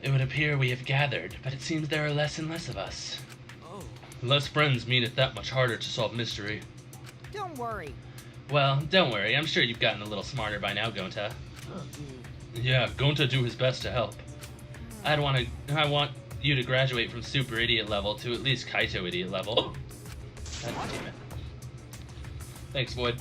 It would appear we have gathered, but it seems there are less and less of us. Oh. Less friends mean it that much harder to solve mystery. Don't worry. Well, don't worry. I'm sure you've gotten a little smarter by now, Gonta. Yeah, Gonta do his best to help. I want you to graduate from super idiot level to at least Kaito idiot level. God damn it. Thanks, Void.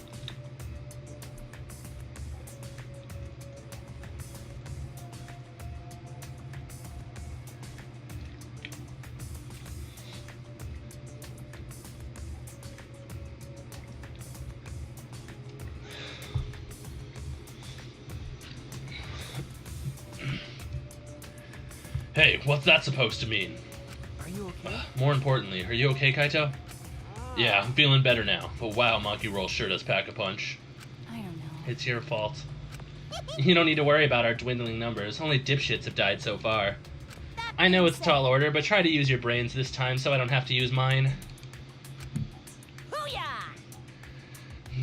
Hey, what's that supposed to mean? Are you okay? More importantly, are you okay, Kaito? Yeah, I'm feeling better now, but wow, Monkey Roll sure does pack a punch. I don't know. It's your fault. You don't need to worry about our dwindling numbers. Only dipshits have died so far. I know it's tall order, but try to use your brains this time so I don't have to use mine. Booyah!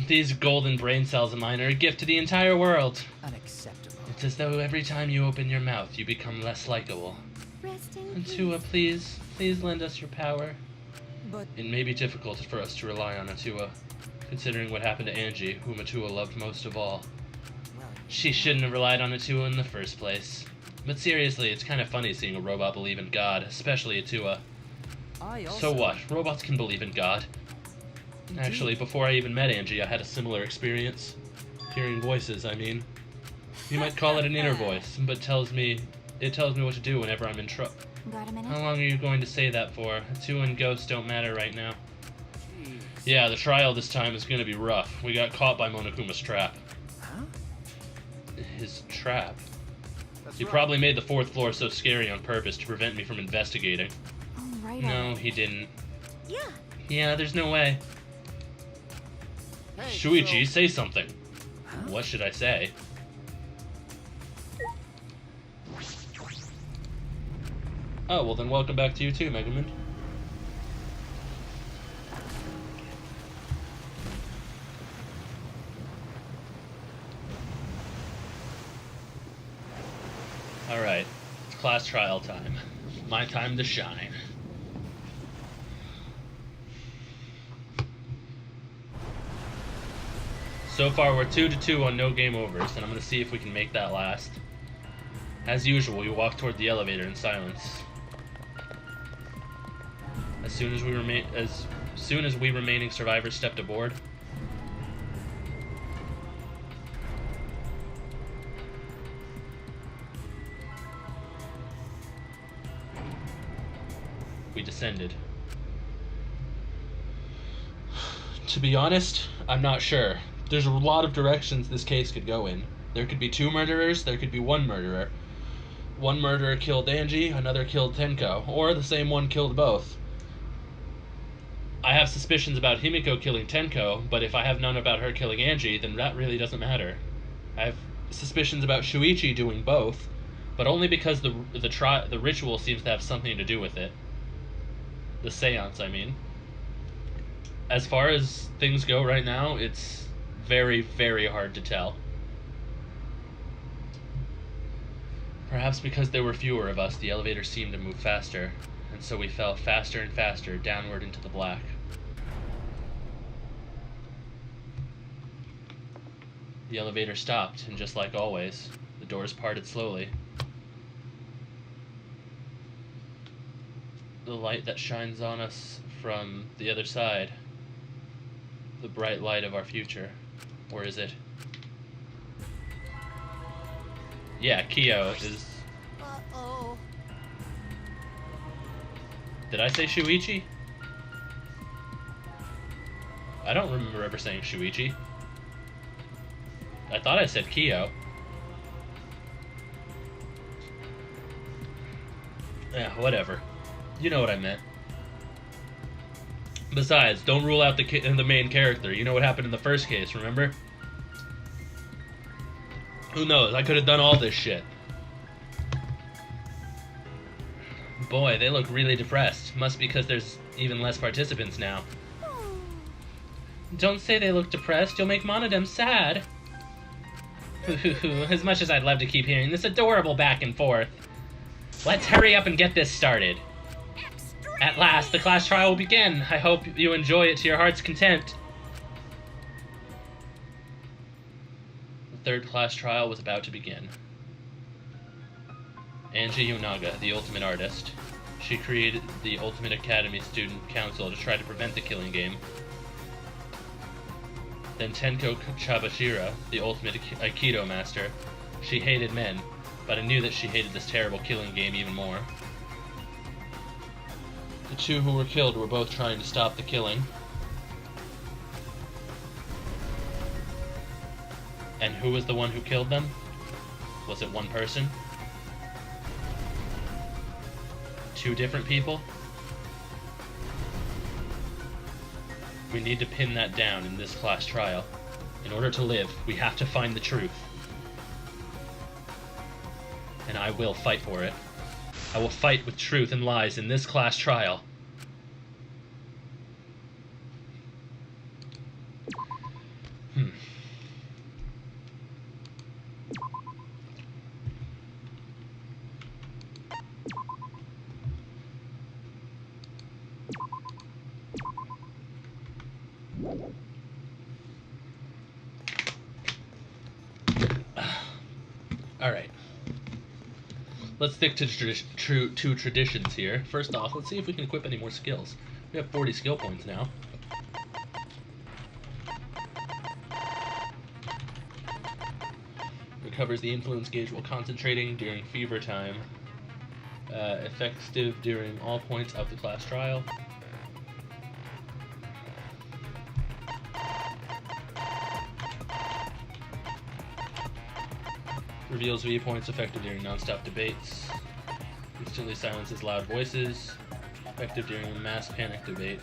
These golden brain cells of mine are a gift to the entire world. Unacceptable. It's as though every time you open your mouth, you become less likable. Rest in And peace. Tua, please lend us your power. But It may be difficult for us to rely on Atua, considering what happened to Angie, whom Atua loved most of all. well, She shouldn't have relied on Atua in the first place. But seriously, it's kind of funny seeing a robot believe in God, especially Atua. I also. So what? Robots can believe in God. Indeed. Actually, before I even met Angie, I had a similar experience. Hearing voices, I mean. You might call it an inner voice, but it tells me what to do whenever I'm in trouble. Got a minute? How long are you going to say that for? Atua and Ghost don't matter right now. Jeez. Yeah, the trial this time is going to be rough. We got caught by Monokuma's trap. Huh? His trap? That's He right. probably made the fourth floor so scary on purpose to prevent me from investigating. Oh, right. No, on. he didn't. Yeah. Yeah, there's no way. Hey, Shuichi, so- say something. Huh? What should I say? Oh, well then welcome back to you too, Megaman. Alright, it's class trial time. My time to shine. So far, we're 2-2 on no game overs, and I'm gonna see if we can make that last. As usual, we walk toward the elevator in silence. As soon as we remaining survivors stepped aboard, we descended. To be honest, I'm not sure. There's a lot of directions this case could go in. There could be two murderers, there could be one murderer. One murderer killed Angie, another killed Tenko, or the same one killed both. I have suspicions about Himiko killing Tenko, but if I have none about her killing Angie, then that really doesn't matter. I have suspicions about Shuichi doing both, but only because the ritual seems to have something to do with it. The seance, I mean. As far as things go right now, it's very, very hard to tell. Perhaps because there were fewer of us, the elevator seemed to move faster, and so we fell faster and faster downward into the black. The elevator stopped, and just like always, the doors parted slowly. The light that shines on us from the other side, the bright light of our future. Or is it? Yeah, Kyo is... Uh-oh. Did I say Shuichi? I don't remember ever saying Shuichi. I thought I said Kyo. Yeah, whatever. You know what I meant. Besides, don't rule out the main character. You know what happened in the first case, remember? Who knows? I could have done all this shit. Boy, they look really depressed. Must be because there's even less participants now. Don't say they look depressed. You'll make Monodem sad. As much as I'd love to keep hearing this adorable back and forth. Let's hurry up and get this started. At last, the class trial will begin. I hope you enjoy it to your heart's content. The third class trial was about to begin. Angie Yonaga, the ultimate artist. She created the Ultimate Academy Student Council to try to prevent the killing game. Then Tenko Chabashira, the ultimate Aikido master. She hated men, but I knew that she hated this terrible killing game even more. The two who were killed were both trying to stop the killing. And who was the one who killed them? Was it one person? Two different people? We need to pin that down in this class trial. In order to live, we have to find the truth. And I will fight for it. I will fight with truth and lies in this class trial. Alright. Let's stick to two traditions here. First off, let's see if we can equip any more skills. We have 40 skill points now. Recovers the influence gauge while concentrating during fever time. Effective during all points of the class trial. Reveals viewpoints effective during non-stop debates. Instantly silences loud voices. Effective during a mass panic debate.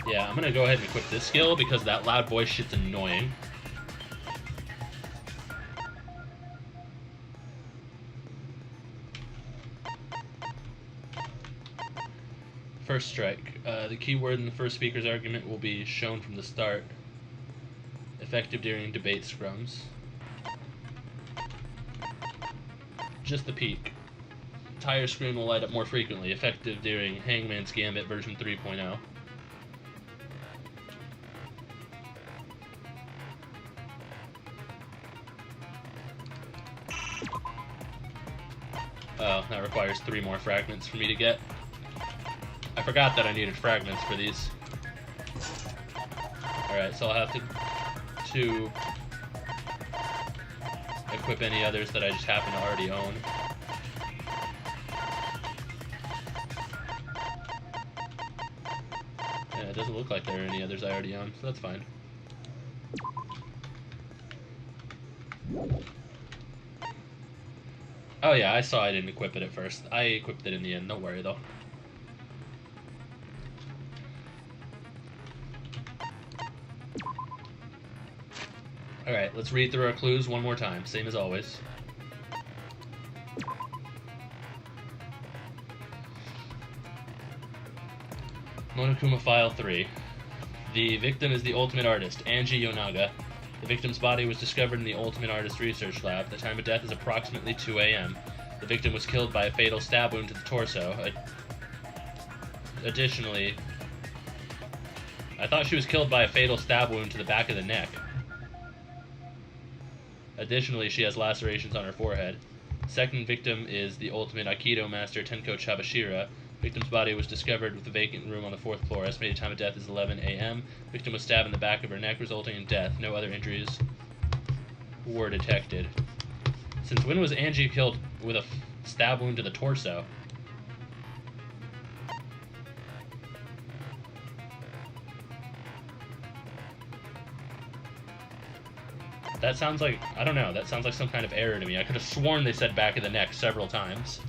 Yeah, I'm gonna go ahead and equip this skill because that loud voice shit's annoying. First strike. The keyword in the first speaker's argument will be shown from the start. Effective during debate scrums. Just the peak. Tire screen will light up more frequently. Effective during Hangman's Gambit version 3.0. Oh, that requires 3 more fragments for me to get. I forgot that I needed fragments for these. Alright, so I'll have to equip any others that I just happen to already own. Yeah, it doesn't look like there are any others I already own, so that's fine. Oh yeah, I saw I didn't equip it at first. I equipped it in the end, don't worry though. Alright, let's read through our clues one more time, same as always. Monokuma File 3. The victim is the ultimate artist, Angie Yonaga. The victim's body was discovered in the Ultimate Artist Research Lab. The time of death is approximately 2 a.m. The victim was killed by a fatal stab wound to the torso. Additionally, I thought she was killed by a fatal stab wound to the back of the neck. Additionally, she has lacerations on her forehead. Second victim is the ultimate Aikido master Tenko Chabashira. Victim's body was discovered with a vacant room on the 4th floor. Estimated time of death is 11 a.m. Victim was stabbed in the back of her neck, resulting in death. No other injuries were detected. Since when was Angie killed with a stab wound to the torso? That sounds like, I don't know, that sounds like some kind of error to me. I could have sworn they said back of the neck several times.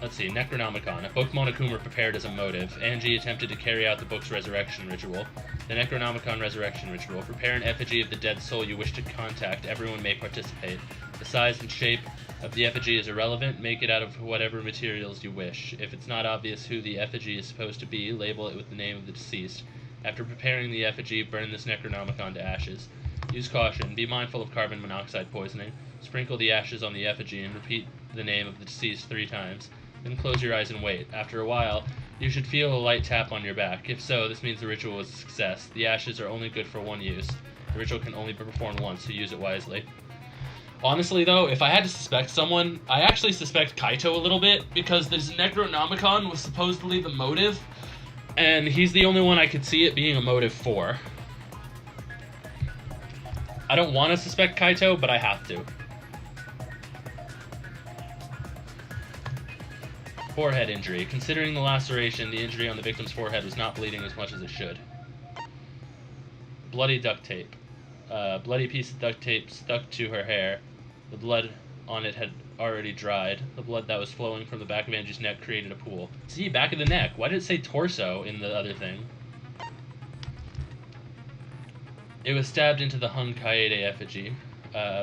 Let's see, Necronomicon. A book Monokuma prepared as a motive. Angie attempted to carry out the book's resurrection ritual. The Necronomicon resurrection ritual. Prepare an effigy of the dead soul you wish to contact. Everyone may participate. The size and shape of the effigy is irrelevant. Make it out of whatever materials you wish. If it's not obvious who the effigy is supposed to be, label it with the name of the deceased. After preparing the effigy, burn this Necronomicon to ashes. Use caution. Be mindful of carbon monoxide poisoning. Sprinkle the ashes on the effigy and repeat the name of the deceased 3 times. Then close your eyes and wait. After a while, you should feel a light tap on your back. If so, this means the ritual was a success. The ashes are only good for 1 use. The ritual can only be performed once, so use it wisely. Honestly, though, if I had to suspect someone, I actually suspect Kaito a little bit, because this Necronomicon was supposedly the motive, and he's the only one I could see it being a motive for. I don't want to suspect Kaito, but I have to. Forehead injury. Considering the laceration, the injury on the victim's forehead was not bleeding as much as it should. Bloody duct tape. Bloody piece of duct tape stuck to her hair. The blood on it had already dried. The blood that was flowing from the back of Angie's neck created a pool. See, back of the neck. Why did it say torso in the other thing? It was stabbed into the hung Kaede effigy.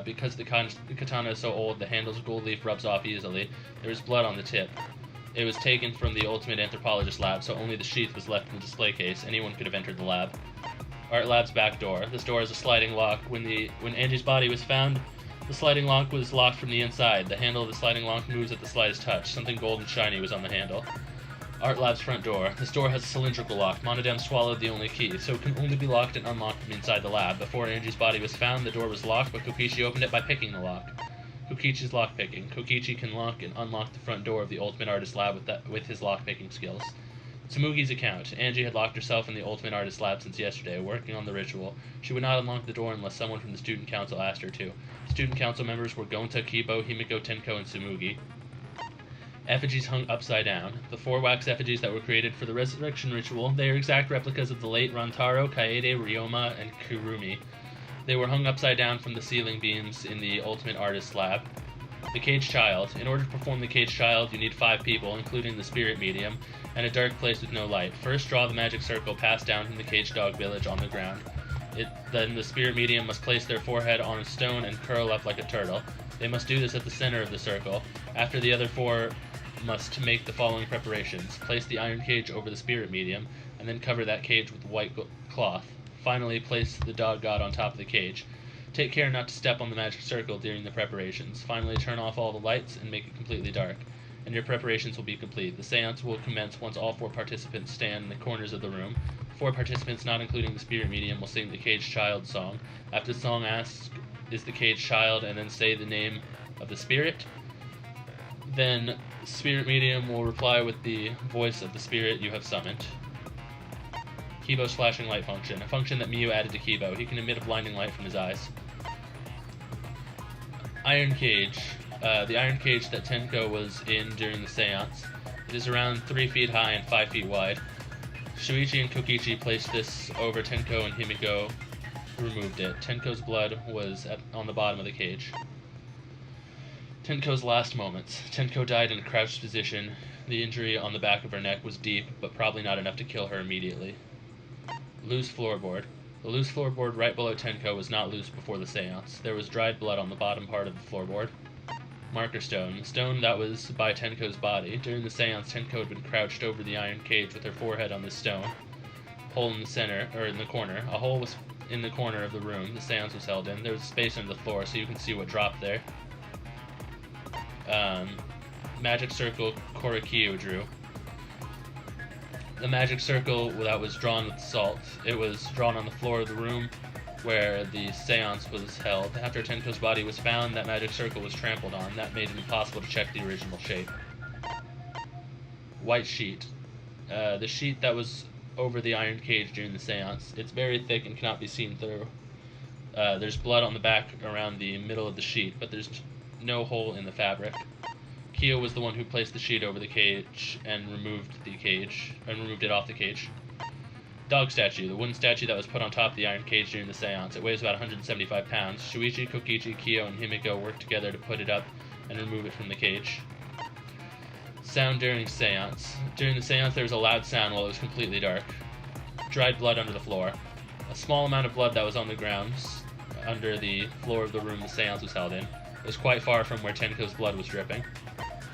Because the katana is so old, the handle's gold leaf rubs off easily. There was blood on the tip. It was taken from the Ultimate Anthropologist lab, so only the sheath was left in the display case. Anyone could have entered the lab. Art Lab's back door. This door is a sliding lock. When Angie's body was found, the sliding lock was locked from the inside. The handle of the sliding lock moves at the slightest touch. Something gold and shiny was on the handle. Art Lab's front door. This door has a cylindrical lock. Monodem swallowed the only key, so it can only be locked and unlocked from inside the lab. Before Angie's body was found, the door was locked, but Kokichi opened it by picking the lock. Kokichi's lockpicking. Kokichi can lock and unlock the front door of the Ultimate Artist lab with his lockpicking skills. Tsumugi's account. Angie had locked herself in the Ultimate Artist lab since yesterday, working on the ritual. She would not unlock the door unless someone from the student council asked her to. Student council members were Gonta, Kibo, Himiko, Tenko, and Tsumugi. Effigies hung upside down. The 4 wax effigies that were created for the resurrection ritual, they are exact replicas of the late Rantaro, Kaede, Ryoma, and Kurumi. They were hung upside down from the ceiling beams in the Ultimate Artist lab. The Caged Child. In order to perform the Caged Child, you need 5 people, including the spirit medium, and a dark place with no light. First, draw the magic circle passed down from the Caged Dog Village on the ground. Then the spirit medium must place their forehead on a stone and curl up like a turtle. They must do this at the center of the circle. After, the other 4 must make the following preparations. Place the iron cage over the spirit medium, and then cover that cage with white cloth. Finally, place the dog god on top of the cage. Take care not to step on the magic circle during the preparations. Finally, turn off all the lights and make it completely dark, and your preparations will be complete. The seance will commence once all 4 participants stand in the corners of the room. 4 participants, not including the spirit medium, will sing the Caged Child song. After the song, ask, "Is the Caged Child?" and then say the name of the spirit. Then, spirit medium will reply with the voice of the spirit you have summoned. Kibo's flashing light function, a function that Miyu added to Kibo. He can emit a blinding light from his eyes. Iron cage. The iron cage that Tenko was in during the seance. It is around 3 feet high and 5 feet wide. Shuichi and Kokichi placed this over Tenko, and Himiko removed it. Tenko's blood was on the bottom of the cage. Tenko's last moments. Tenko died in a crouched position. The injury on the back of her neck was deep, but probably not enough to kill her immediately. Loose floorboard. The loose floorboard right below Tenko was not loose before the seance. There was dried blood on the bottom part of the floorboard. Marker stone. The stone that was by Tenko's body. During the seance, Tenko had been crouched over the iron cage with her forehead on this stone. Hole in the center, or in the corner. A hole was in the corner of the room the seance was held in. There was space under the floor, so you can see what dropped there. Magic circle Korikyo drew. The magic circle that was drawn with salt. It was drawn on the floor of the room where the seance was held. After Tenko's body was found, that magic circle was trampled on. That made it impossible to check the original shape. White sheet. The sheet that was over the iron cage during the seance. It's very thick and cannot be seen through. There's blood on the back around the middle of the sheet, but there's no hole in the fabric. Kyo was the one who placed the sheet over the cage and removed it off the cage. Dog statue, the wooden statue that was put on top of the iron cage during the seance. It weighs about 175 pounds. Shuichi, Kokichi, Kyo, and Himiko worked together to put it up and remove it from the cage. Sound during seance. During the seance, there was a loud sound while it was completely dark. Dried blood under the floor. A small amount of blood that was on the ground under the floor of the room the seance was held in. It was quite far from where Tenko's blood was dripping.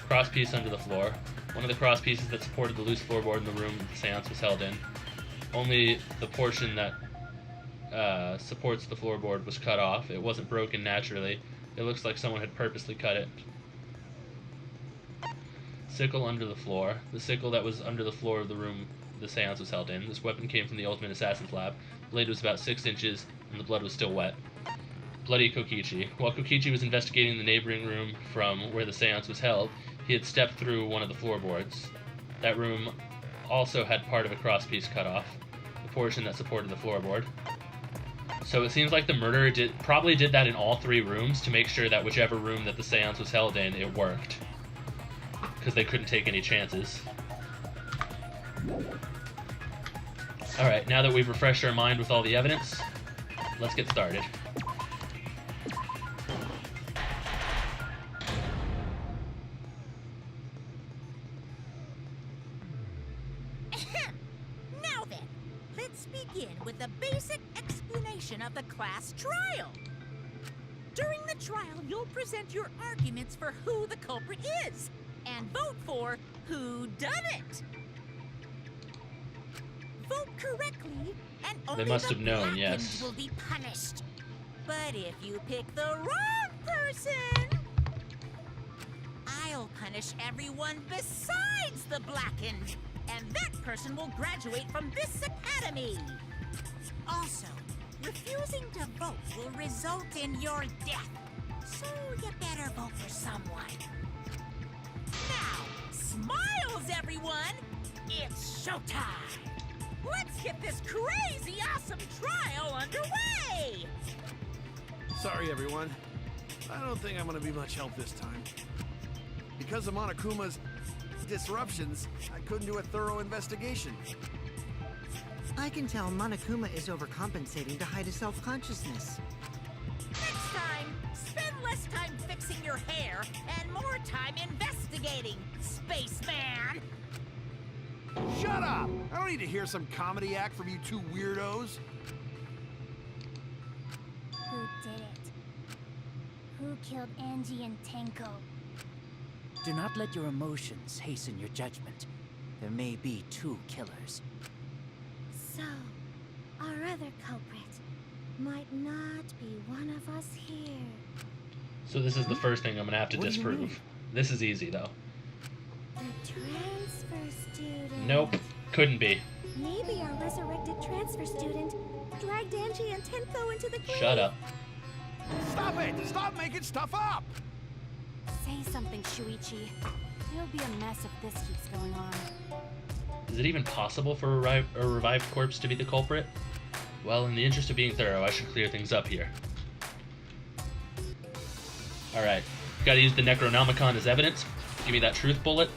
Cross piece under the floor. One of the cross pieces that supported the loose floorboard in the room the seance was held in. Only the portion that supports the floorboard was cut off. It wasn't broken naturally. It looks like someone had purposely cut it. Sickle under the floor. The sickle that was under the floor of the room the seance was held in. This weapon came from the Ultimate Assassin's lab. The blade was about 6 inches, and the blood was still wet. Bloody Kokichi. While Kokichi was investigating the neighboring room from where the seance was held, he had stepped through one of the floorboards. That room also had part of a crosspiece cut off, the portion that supported the floorboard. So it seems like the murderer probably did that in all 3 rooms to make sure that whichever room that the seance was held in, it worked. Because they couldn't take any chances. Alright, now that we've refreshed our mind with all the evidence, let's get started. Now then, let's begin with the basic explanation of the class trial. During the trial, you'll present your arguments for who the culprit is, and vote for who done it. Vote correctly, and only must the have known, blackened yes. will be punished. But if you pick the wrong person, I'll punish everyone besides the blackened, and that person will graduate from this academy. Also, refusing to vote will result in your death, so you better vote for someone. Now, smiles, everyone! It's showtime! Let's get this crazy awesome trial underway! Sorry, everyone. I don't think I'm gonna be much help this time. Because of Monokuma's disruptions, I couldn't do a thorough investigation. I can tell Monokuma is overcompensating to hide his self-consciousness. Next time, spend less time fixing your hair and more time investigating, spaceman! Shut up! I don't need to hear some comedy act from you 2 weirdos. Who did it? Who killed Angie and Tenko? Do not let your emotions hasten your judgment. There may be 2 killers. So, our other culprit might not be one of us here. So this is the first thing I'm going to have to What do you disprove. mean? This is easy, though. The transfer student. Nope, couldn't be. Maybe our resurrected transfer student dragged Angie and Tenko into the grave. Shut up. Stop it! Stop making stuff up! Say something, Shuichi. It'll be a mess if this keeps going on. Is it even possible for a revived corpse to be the culprit? Well, in the interest of being thorough, I should clear things up here. Alright, gotta use the Necronomicon as evidence. Give me that truth bullet.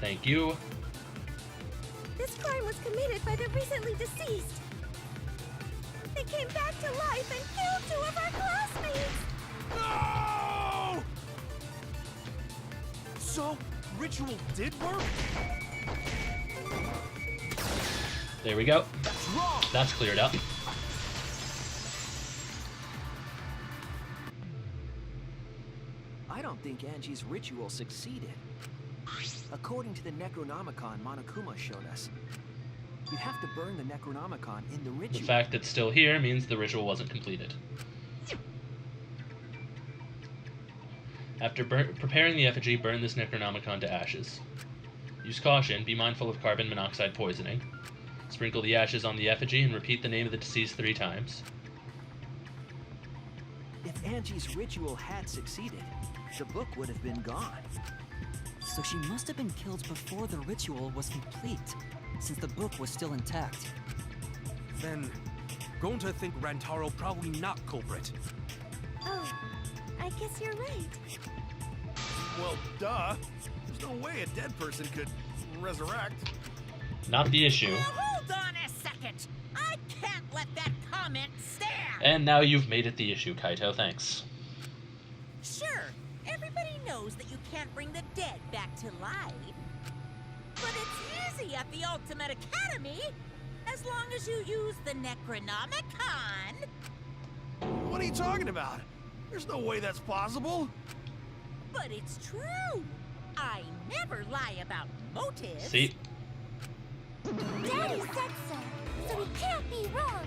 Thank you. This crime was committed by the recently deceased. They came back to life and killed 2 of our classmates. No! So, ritual did work? There we go. That's wrong! That's cleared up. I don't think Angie's ritual succeeded. According to the Necronomicon Monokuma showed us, you have to burn the Necronomicon in the The ritual. fact it's still here means the ritual wasn't completed. After preparing the effigy, burn this Necronomicon to ashes. Use caution, be mindful of carbon monoxide poisoning. Sprinkle the ashes on the effigy and repeat the name of the deceased 3 times. If Angie's ritual had succeeded, the book would have been gone. So she must have been killed before the ritual was complete, since the book was still intact. Then, going to think Rantaro probably not culprit. Oh, I guess you're right. Well, duh. There's no way a dead person could resurrect. Not the issue. Now hold on a second! I can't let that comment stand! And now you've made it the issue, Kaito. Thanks. Sure, everybody knows that you can't bring the dead back to life. But it's easy at the Ultimate Academy, as long as you use the Necronomicon. What are you talking about? There's no way that's possible. But it's true. I never lie about motives. See? Daddy said so. so he can't be wrong.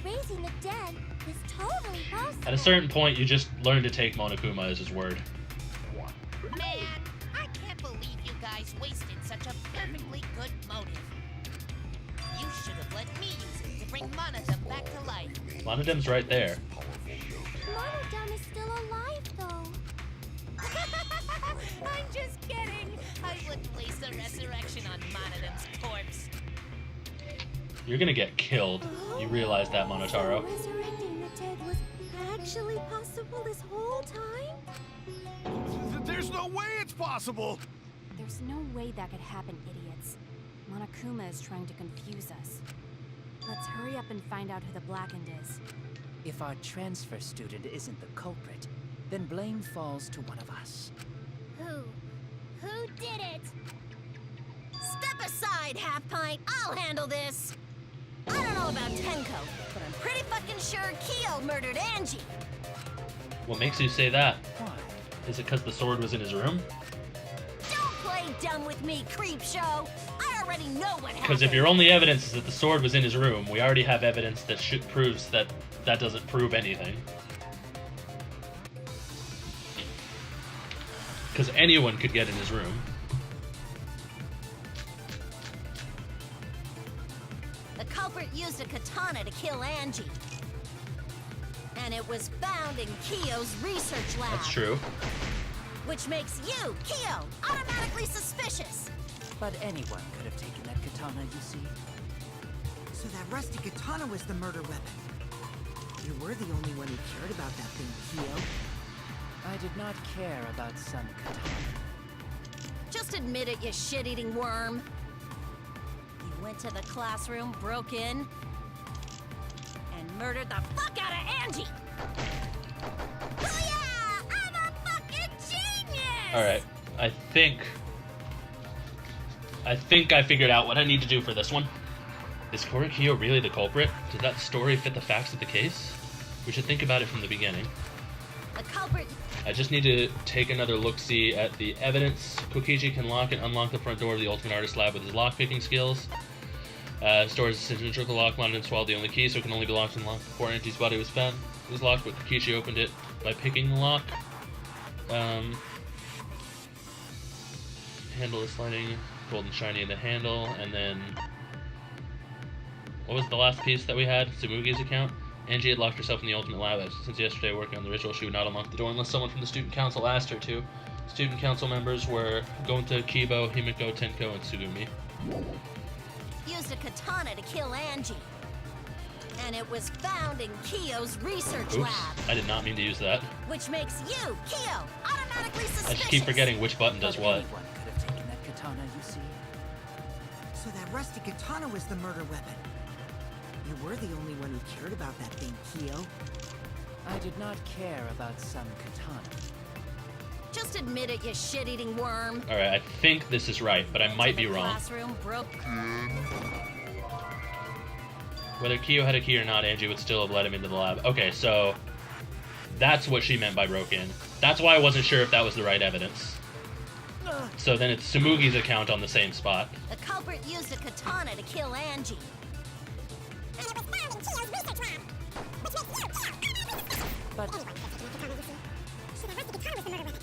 Raising the dead is totally possible. At a certain point, you just learn to take Monokuma as his word. Man, I can't believe you guys wasted such a perfectly good motive. You should have let me use it to bring Monodum back to life. Monodum's right there. Monodum is still alive, though. I'm just kidding. I wouldn't waste a resurrection on Monodum's corpse. You're gonna get killed. You realize that, Monotaro. So resurrecting the dead was actually possible this whole time? There's no way it's possible! There's no way that could happen, idiots. Monokuma is trying to confuse us. Let's hurry up and find out who the Blackened is. If our transfer student isn't the culprit, then blame falls to one of us. Who? Who did it? Step aside, Half Pint. I'll handle this. I don't know about Tenko, but I'm pretty fucking sure Kyo murdered Angie. What makes you say that? Why? Is it because the sword was in his room? Don't play dumb with me, creep show. I already know what happened. Because if your only evidence is that the sword was in his room, we already have evidence that proves that that doesn't prove anything. Because anyone could get in his room. The culprit used a katana to kill Angie. And it was found in Kyo's research lab. That's true. Which makes you, Kyo, automatically suspicious. But anyone could have taken that katana, you see. So that rusty katana was the murder weapon. You were the only one who cared about that thing, Kyo. I did not care about some katana. Just admit it, you shit-eating worm. You went to the classroom, broke in, and murdered the fuck out of Angie. Oh yeah! I'm a fucking genius! Alright, I think I figured out what I need to do for this one. Is Korikyo really the culprit? Did that story fit the facts of the case? We should think about it from the beginning. The culprit... I just need to take another look-see at the evidence. Kokichi can lock and unlock the front door of the Ultimate Artist Lab with his lock-picking skills. Stores a cylindrical lock, Monodum swallowed the only key, so it can only be locked and locked before Angie's body was found. It was locked, but Kokichi opened it by picking the lock. Handle is sliding, gold and shiny in the handle, and then... What was the last piece that we had? Tsumugi's account? Angie had locked herself in the Ultimate Lab. Since yesterday, working on the ritual, she would not unlock the door unless someone from the student council asked her to. Student council members were Gonta, Kibo, Himiko, Tenko, and Tsugumi. used a katana to kill Angie. And it was found in Kyo's research Oops, lab. I did not mean to use that. Which makes you, Kyo, automatically suspicious. I just keep forgetting which button does what. Anyone could have taken that katana, you see. So that rusty katana was the murder weapon. You were the only one who cared about that thing, Kyo. I did not care about some katana. Just admit it, you shit-eating worm. Alright, I think this is right, but I might be wrong. Classroom broke. Whether Kyo had a key or not, Angie would still have let him into the lab. Okay, so that's what she meant by broke in. That's why I wasn't sure if that was the right evidence. So then it's Tsumugi's account on the same spot. The culprit used a katana to kill Angie. And it was found in Kyo's research lab. Which makes you, Kyo, But so the rusty katana was the murder weapon.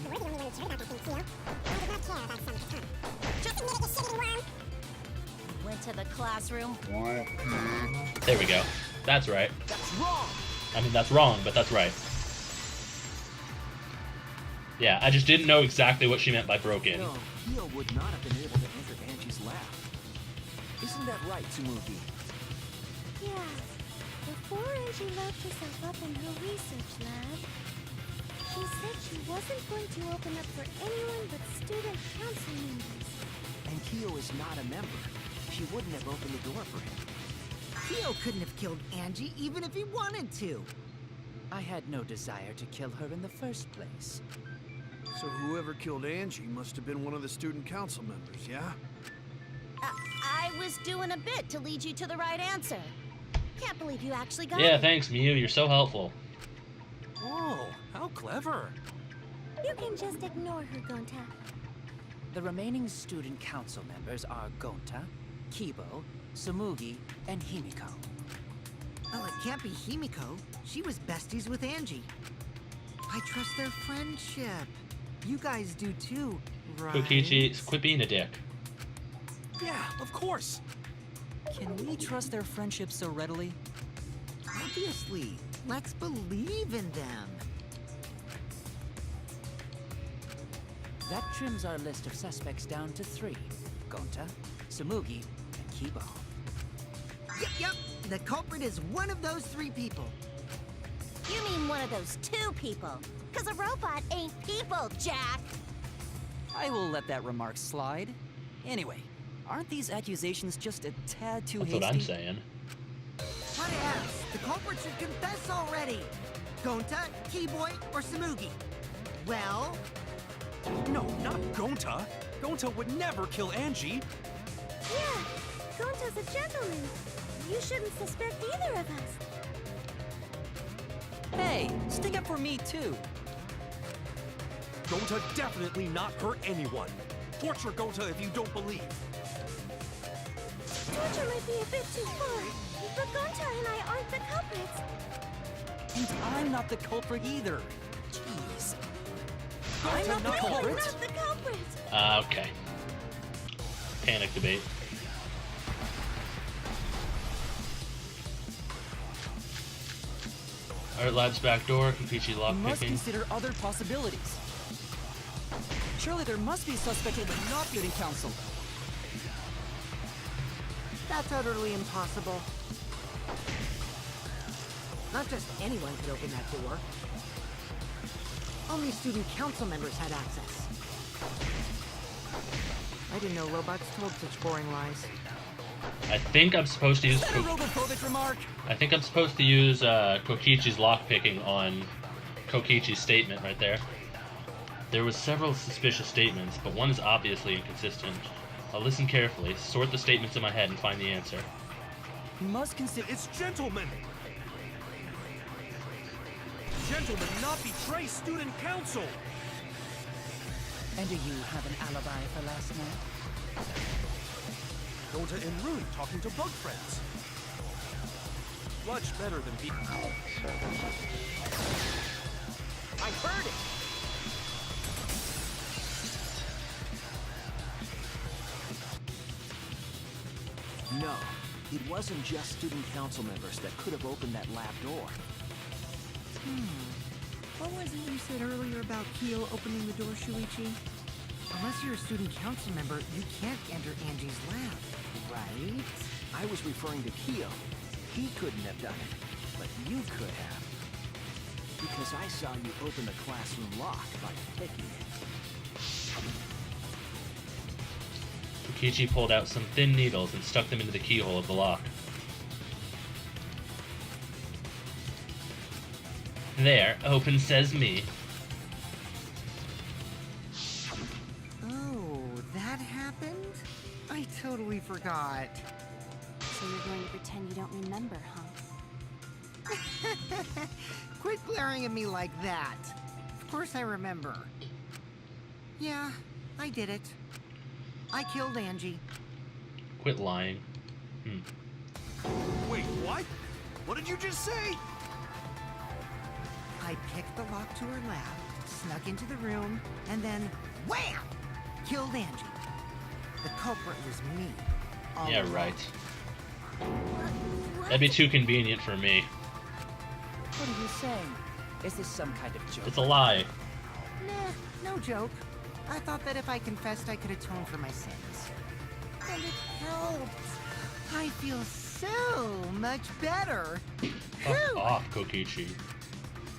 You were the only one who cared about that thing, Kyo. I did not care about some katana. Just admit it, you shitty worm. Went to the classroom. There we go. That's right. that's wrong! I mean, that's wrong, but that's right. Yeah, I just didn't know exactly what she meant by broke in. No, Kyo would not have been able to enter Angie's lab. Isn't that right, Tsumugi? Yeah. Before Angie locked herself up in her research lab, she said she wasn't going to open up for anyone but student council members. And Kyo is not a member. She wouldn't have opened the door for him. Kyo couldn't have killed Angie even if he wanted to. I had no desire to kill her in the first place. So whoever killed Angie must have been one of the student council members, yeah? I was doing a bit to lead you to the right answer. Can't believe you actually got Yeah, it. thanks, Miu. You're so helpful. Oh, how clever. You can just ignore her, Gonta. The remaining student council members are Gonta, Kibo, Samugi, and Himiko. Oh, it can't be Himiko. She was besties with Angie. I trust their friendship. You guys do too, right? Kokichi, quit being a dick. Yeah, of course. Can we trust their friendship so readily? Obviously. Let's believe in them. That trims our list of suspects down to 3. Gonta, Samugi, and Kibo. Yep. The culprit is one of those 3 people. You mean one of those 2 people? Because a robot ain't people, Jack! I will let that remark slide. Anyway, aren't these accusations just a tad too That's hasty? what I'm saying. What else? The culprit should confess already. Gonta, Keyboy, or Samugi? Well, No, not Gonta. Gonta would never kill Angie. Yeah, Gonta's a gentleman. You shouldn't suspect either of us. Hey, stick up for me too. Gonta definitely not hurt anyone. Torture Gonta if you don't believe. Torture might be a bit too far, but Gonta and I aren't the culprits. And I'm not the culprit either. Jeez. I'm not the We're culprit. not the culprit. Okay. Panic debate. Art Lab's back door, Kokichi We must lockpicking. consider other possibilities. Surely there must be a suspect who would not get in counsel. that's utterly impossible. Not just anyone could open that door. Only student council members had access. I didn't know robots told such boring lies. I think I'm supposed to use Is that a robophobic remark? Kokichi's lockpicking on Kokichi's statement right there. There was several suspicious statements, but one is obviously inconsistent. I'll listen carefully, sort the statements in my head, and find the answer. We must consider. It's gentlemen. Gentlemen not betray student council. And do you have an alibi for last night? Gonta and Rune talking to bug friends. Much better than people. I heard it! No, it wasn't just student council members that could have opened that lab door. What was it you said earlier about Kyo opening the door, Shuichi? Unless you're a student council member, you can't enter Angie's lab, right? I was referring to Kyo. He couldn't have done it, but you could have. Because I saw you open the classroom lock by picking it. Kokichi pulled out some thin needles and stuck them into the keyhole of the lock. There, open sesame. Oh, that happened? I totally forgot. So you're going to pretend you don't remember, huh? Quit glaring at me like that. Of course I remember. Yeah, I did it. I killed Angie. Quit lying. Wait, what? What did you just say? I picked the lock to her lab, snuck into the room, and then wham! Killed Angie. The culprit was me. all Yeah, along. right. That'd be too convenient for me. What are you saying? Is this some kind of joke? It's a lie. Nah, no joke. I thought that if I confessed, I could atone for my sins. And it helped. I feel so much better. Fuck Whew. off, Kokichi.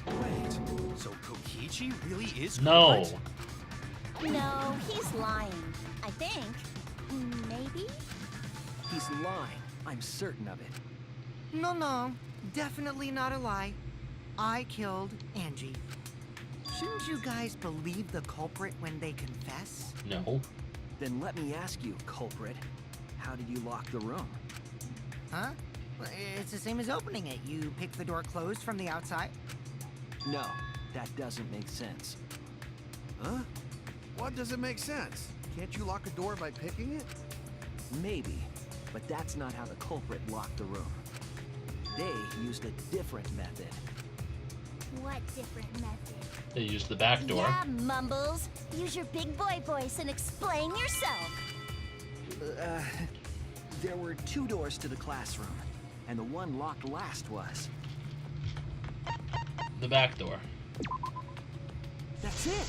Wait, so Kokichi really is No! culprit? No, he's lying. I think. Maybe? He's lying. I'm certain of it. No, definitely not a lie. I killed Angie. Shouldn't you guys believe the culprit when they confess? No. Then let me ask you, culprit. How did you lock the room? Huh? Well, it's the same as opening it. You pick the door closed from the outside. No, that doesn't make sense. Huh? What doesn't make sense? Can't you lock a door by picking it? Maybe, But that's not how the culprit locked the room. They used a different method. What different method? They used the back door. Yeah, Mumbles. Use your big boy voice and explain yourself. There were 2 doors to the classroom, and the one locked last was... The back door. That's it!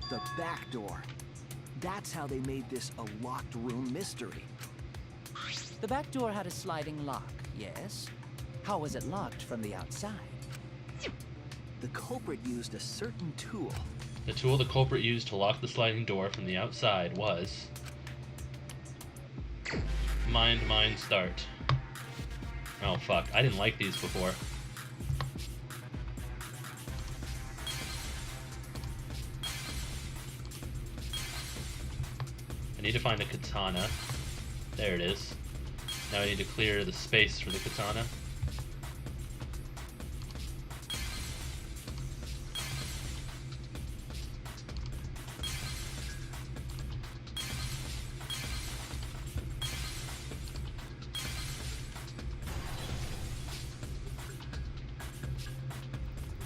The back door. That's how they made this a locked room mystery. The back door had a sliding lock, yes? How was it locked from the outside? The culprit used a certain tool. The tool the culprit used to lock the sliding door from the outside was... Mine, start. Oh fuck, I didn't like these before. I need to find a katana. There it is. Now I need to clear the space for the katana.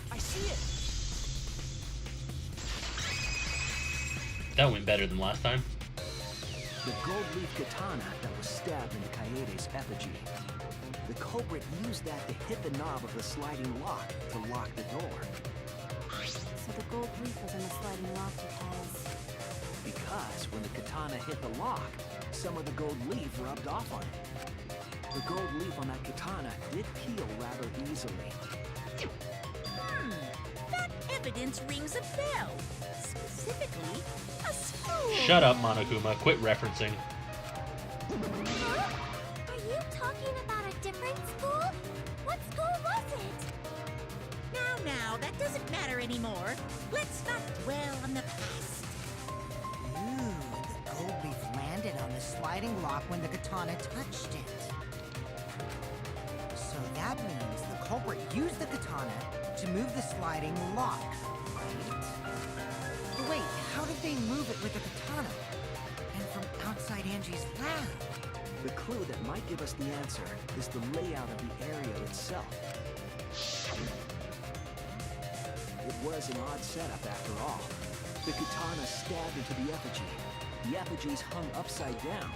I see it! That went better than last time. The gold leaf katana that was stabbed into Kaede's effigy. The culprit used that to hit the knob of the sliding lock to lock the door. So the gold leaf was in the sliding lock Because when the katana hit the lock, some of the gold leaf rubbed off on it. The gold leaf on that katana did peel rather easily. That evidence rings a bell. Specifically, a school. Shut up, Monokuma. Quit referencing. Huh? Are you talking about a different school? What school was it? Now, that doesn't matter anymore. Let's not dwell on the past. Ooh, the gold leaf landed on the sliding lock when the katana touched it. So that means the culprit used the katana to move the sliding lock, right? But wait, how did they move it with the katana? And from outside Angie's lab? The clue that might give us the answer is the layout of the area itself. It was an odd setup after all. The katana stabbed into the effigy. The effigies hung upside down.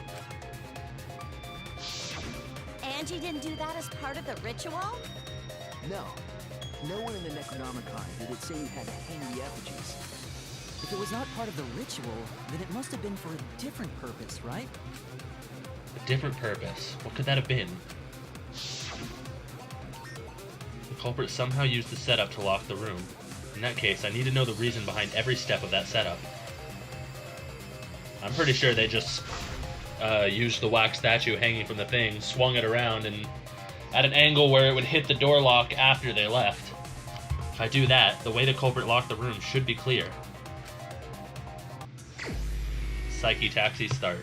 Angie didn't do that as part of the ritual? No. No one in the Necronomicon did it say you had to hang the effigies. If it was not part of the ritual, then it must have been for a different purpose, right? A different purpose. What could that have been? The culprit somehow used the setup to lock the room. In that case, I need to know the reason behind every step of that setup. I'm pretty sure they just used the wax statue hanging from the thing, swung it around, and at an angle where it would hit the door lock after they left. If I do that, the way the culprit locked the room should be clear. Psyche Taxi start.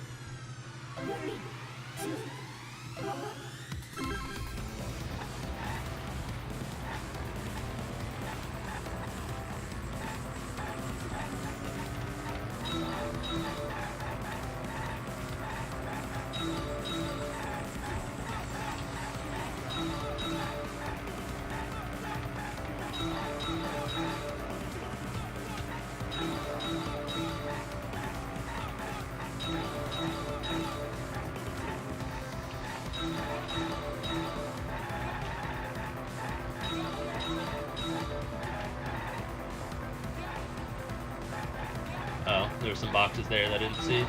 Oh, there were some boxes there that I didn't see.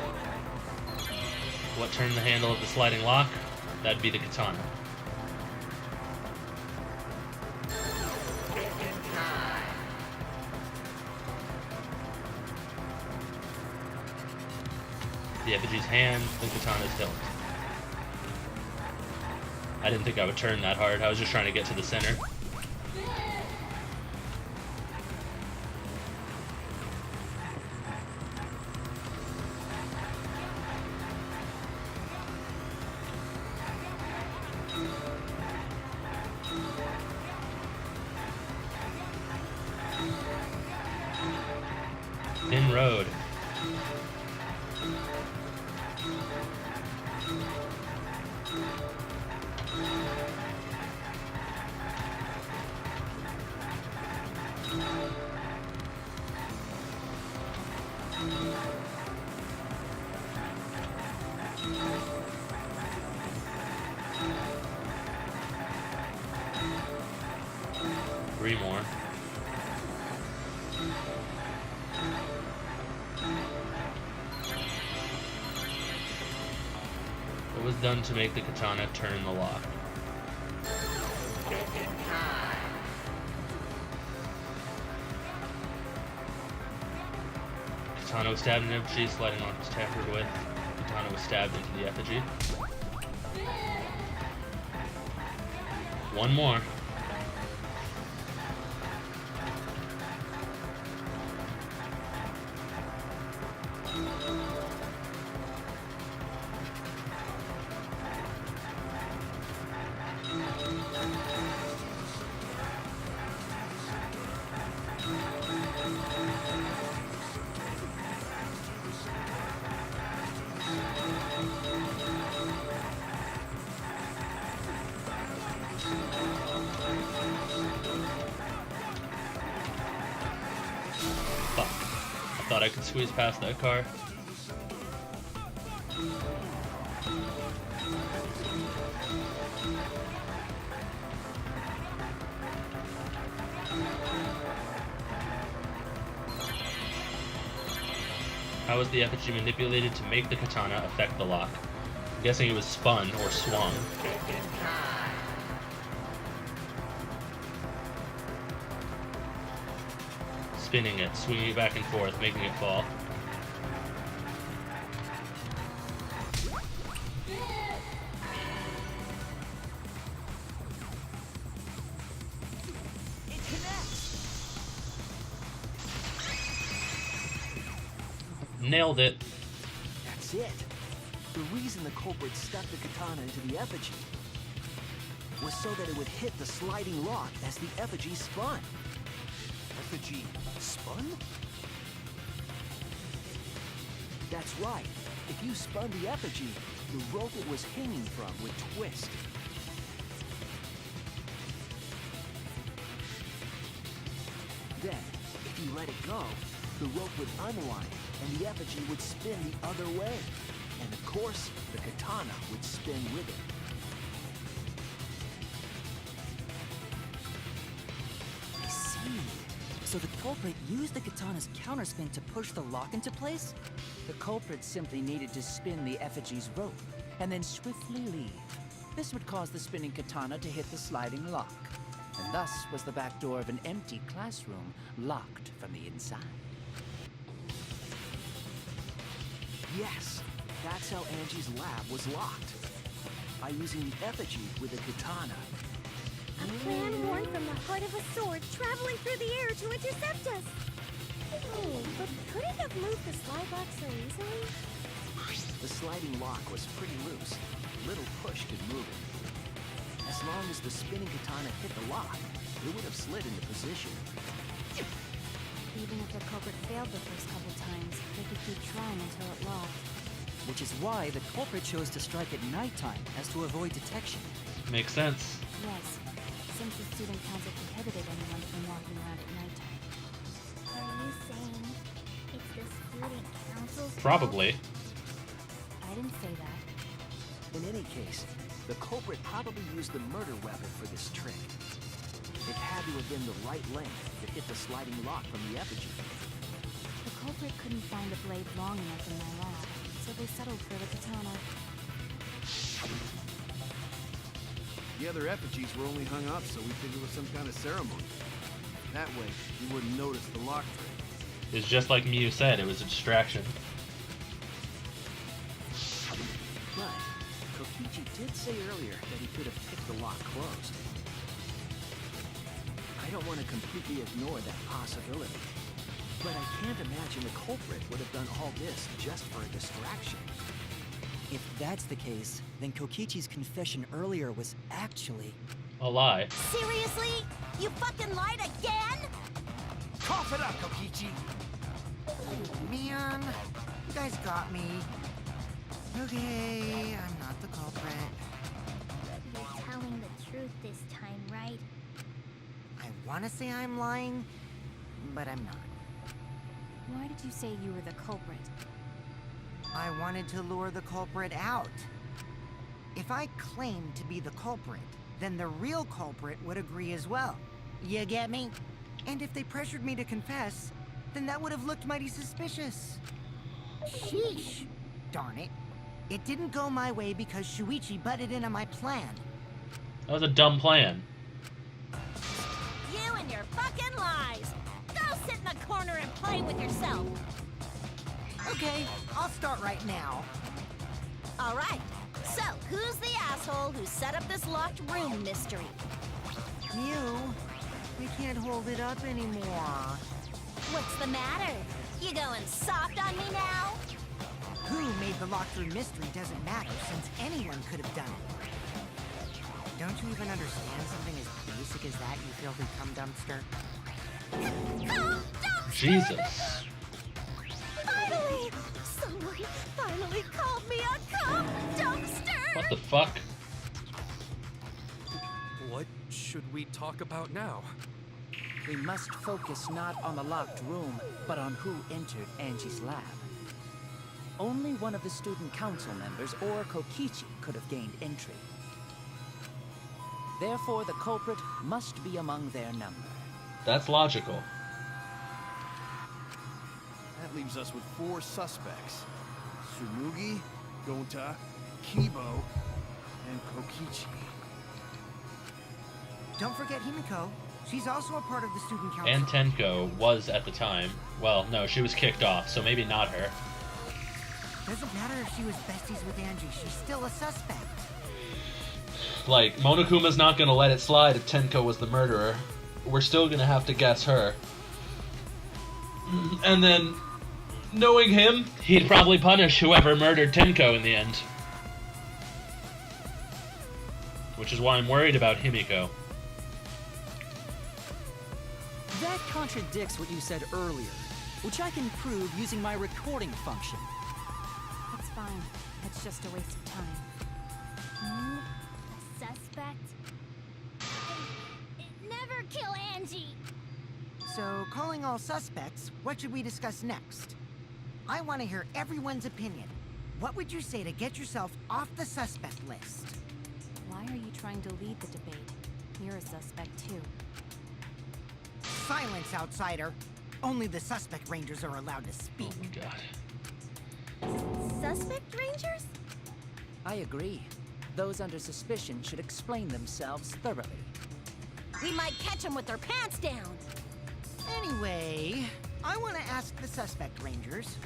What turned the handle of the sliding lock? That'd be the katana. The effigy's hand, the katana's hilt. I didn't think I would turn that hard. I was just trying to get to the center. Thin road. 3 more. It was done to make the katana turn the lock. Katana was stabbed in effigy, sliding lock was tampered with. Katana was stabbed into the effigy. 1 more. Fuck. I thought I could squeeze past that car. How was the effigy manipulated to make the katana affect the lock? I'm guessing it was spun or swung. Spinning it, swinging it back and forth, making it fall. Nailed it. That's it. The reason the culprit stuck the katana into the effigy was so that it would hit the sliding lock as the effigy spun. Effigy spun? That's right. If you spun the effigy, the rope it was hanging from would twist. Then, if you let it go, the rope would unwind and the effigy would spin the other way. And of course, the katana would spin with it. I see. So the culprit used the katana's counterspin to push the lock into place? The culprit simply needed to spin the effigy's rope, and then swiftly leave. This would cause the spinning katana to hit the sliding lock, and thus was the back door of an empty classroom locked from the inside. Yes, that's how Angie's lab was locked. By using the effigy with a katana. A plan born from the heart of a sword traveling through the air to intercept us. Oh, but could it have moved the slide lock so easily? The sliding lock was pretty loose. Little push could move it. As long as the spinning katana hit the lock, it would have slid into position. Even if the culprit failed the first couple times, they could keep trying until it locked. Which is why the culprit chose to strike at nighttime, as to avoid detection. Makes sense. Yes, since the student council prohibited anyone from walking around at nighttime. Are you saying it's the student council's fault? Probably. I didn't say that. In any case, the culprit probably used the murder weapon for this trick. It had to have been the right length to hit the sliding lock from the effigy. The culprit couldn't find a blade long enough in my lab, so they settled for the katana. The other effigies were only hung up so we think it was some kind of ceremony. That way, we wouldn't notice the lock trick. It's just like Mew said, it was a distraction. But Kokichi did say earlier that he could have picked the lock closed. I don't want to completely ignore that possibility. But I can't imagine the culprit would have done all this just for a distraction. If that's the case, then Kokichi's confession earlier was actually... A lie. Seriously? You fucking lied again? Cough it up, Kokichi! Man, you guys got me. Okay, I'm not the culprit. You're telling the truth this time, right? I want to say I'm lying, but I'm not. Why did you say you were the culprit? I wanted to lure the culprit out. If I claimed to be the culprit, then the real culprit would agree as well. You get me? And if they pressured me to confess, then that would have looked mighty suspicious. Sheesh. Darn it. It didn't go my way because Shuichi butted in on my plan. That was a dumb plan. You and your fucking lies! Go sit in the corner and play with yourself! Okay, I'll start right now. Alright, so who's the asshole who set up this locked room mystery? You. We can't hold it up anymore. What's the matter? You going soft on me now? Who made the locked room mystery doesn't matter, since anyone could have done it. Don't you even understand something as basic as that, you filthy cum dumpster? Jesus. Finally! Someone finally called me a cum dumpster! What the fuck? What should we talk about now? We must focus not on the locked room, but on who entered Angie's lab. Only one of the student council members or Kokichi could have gained entry. Therefore, the culprit must be among their number. That's logical. That leaves us with 4 suspects. Tsumugi, Gonta, Kibo, and Kokichi. Don't forget Himiko. She's also a part of the student council. And Tenko was at the time. Well, no, she was kicked off, so maybe not her. Doesn't matter if she was besties with Angie, she's still a suspect. Like, Monokuma's not gonna let it slide if Tenko was the murderer. We're still gonna have to guess her. And then, knowing him, he'd probably punish whoever murdered Tenko in the end. Which is why I'm worried about Himiko. That contradicts what you said earlier, which I can prove using my recording function. It's fine. It's just a waste of time. You, a suspect? Never kill Angie! So, calling all suspects, what should we discuss next? I want to hear everyone's opinion. What would you say to get yourself off the suspect list? Why are you trying to lead the debate? You're a suspect too. Silence, outsider. Only the suspect rangers are allowed to speak. Oh my god. Suspect rangers? I agree. Those under suspicion should explain themselves thoroughly. We might catch them with their pants down! Anyway, I want to ask the suspect rangers,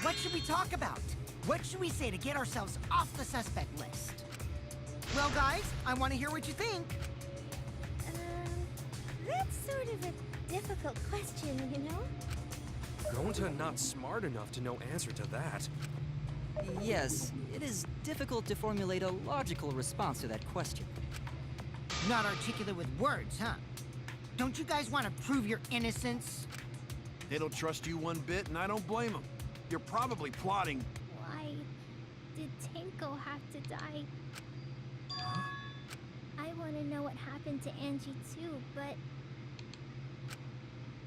what should we talk about? What should we say to get ourselves off the suspect list? Well, guys, I want to hear what you think. That's sort of a difficult question, you know? Gonta not smart enough to know answer to that. Yes, it is difficult to formulate a logical response to that question. Not articulate with words, huh? Don't you guys want to prove your innocence? They don't trust you one bit, and I don't blame them. You're probably plotting. Why did Tenko have to die? I want to know what happened to Angie too, but...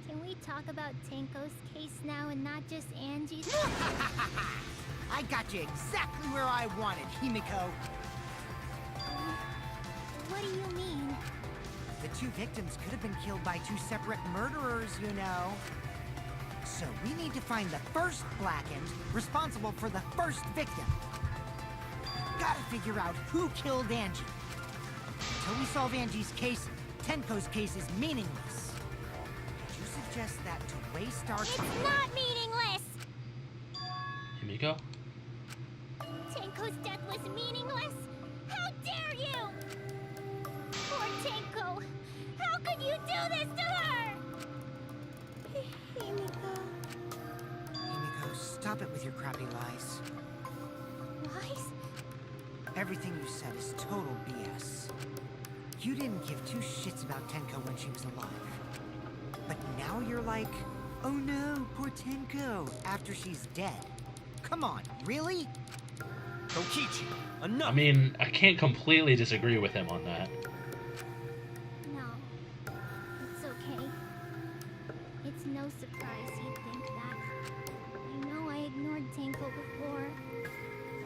Can we talk about Tenko's case now and not just Angie's? I got you exactly where I wanted, Himiko. What do you mean? The 2 victims could have been killed by 2 separate murderers, you know. So we need to find the first Blackened responsible for the first victim. Gotta figure out who killed Angie. Until we solve Angie's case, Tenko's case is meaningless. Would you suggest that to waste our It's time? not meaningless! Himiko? Tenko's death was meaningless? How dare you! Poor Tenko! How could you do this to her? Himiko. Himiko, stop it with your crappy lies. Lies? Everything you said is total BS. You didn't give 2 shits about Tenko when she was alive. But now you're like, oh no, poor Tenko, after she's dead. Come on, really? Kokichi, enough! I mean, I can't completely disagree with him on that. No. It's okay. It's no surprise you think that. I know I ignored Tenko before.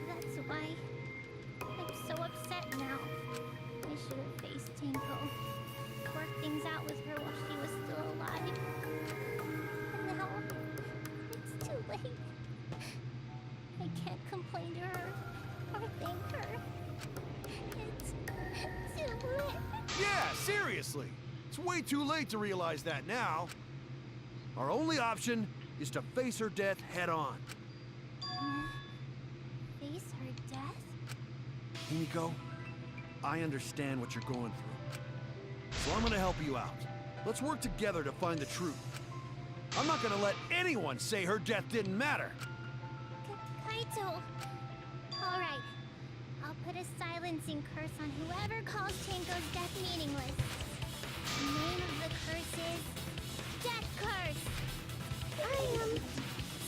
That's why I'm so upset now. I should have faced Tenko. Worked things out with Yeah, seriously. It's way too late to realize that now. Our only option is to face her death head on. Face her death? Himiko, I understand what you're going through. So I'm gonna help you out. Let's work together to find the truth. I'm not gonna let anyone say her death didn't matter. Kaito. Alright. I'll put a silencing curse on whoever calls Tenko's death meaningless. The name of the curse is Death Curse. I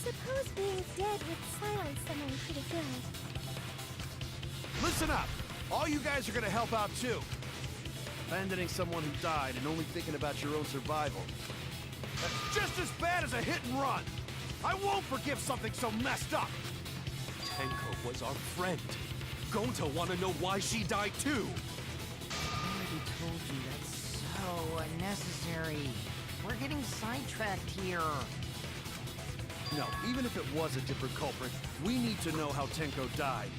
suppose being dead would silence someone pretty good. Listen up! All you guys are gonna help out too. Abandoning someone who died and only thinking about your own survival. That's just as bad as a hit and run! I won't forgive something so messed up! Tenko was our friend. Gonta wanna know why she died too. I already told you that's so unnecessary. We're getting sidetracked here. No, even if it was a different culprit, we need to know how Tenko died.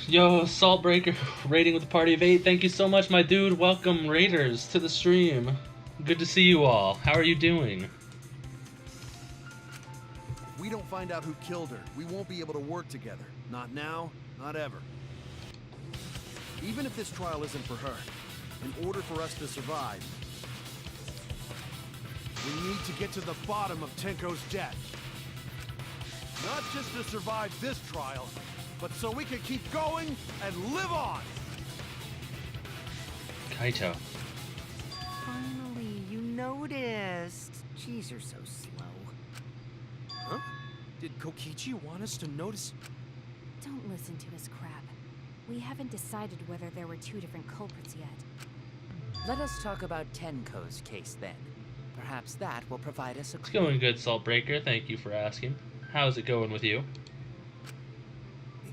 Yo, Saltbreaker, rating with a party of 8. Thank you so much, my dude. Welcome, Raiders, to the stream. Good to see you all. How are you doing? If we don't find out who killed her, we won't be able to work together. Not now, not ever. Even if this trial isn't for her, in order for us to survive, we need to get to the bottom of Tenko's death. Not just to survive this trial, but so we can keep going and live on! Kaito. Finally, you noticed. Jeez, you're so slow. Huh? Did Kokichi want us to notice? Don't listen to his crap. We haven't decided whether there were two different culprits yet. Let us talk about Tenko's case then. Perhaps that will provide us a It's clue. going good, Saltbreaker. Thank you for asking. How's it going with you?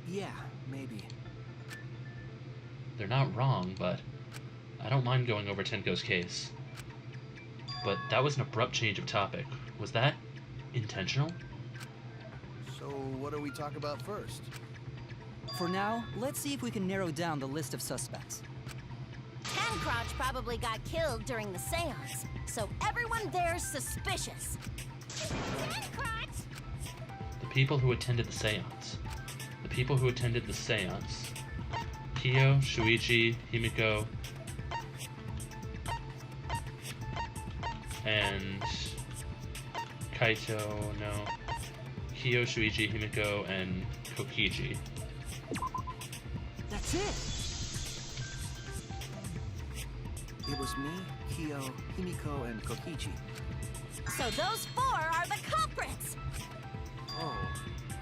Yeah, maybe. They're not wrong, but I don't mind going over Tenko's case. But that was an abrupt change of topic. Was that intentional? So what do we talk about first? For now, let's see if we can narrow down the list of suspects. Tancrotch probably got killed during the seance, so everyone there's suspicious. Tancrotch! The people who attended the seance. The people who attended the seance. Kyo, Shuichi, Himiko, and Kaito, no. Kyo, Shuichi, Himiko, and Kokichi. That's it! It was me, Kyo, Himiko, and Kokichi. So those four are the culprits! Oh,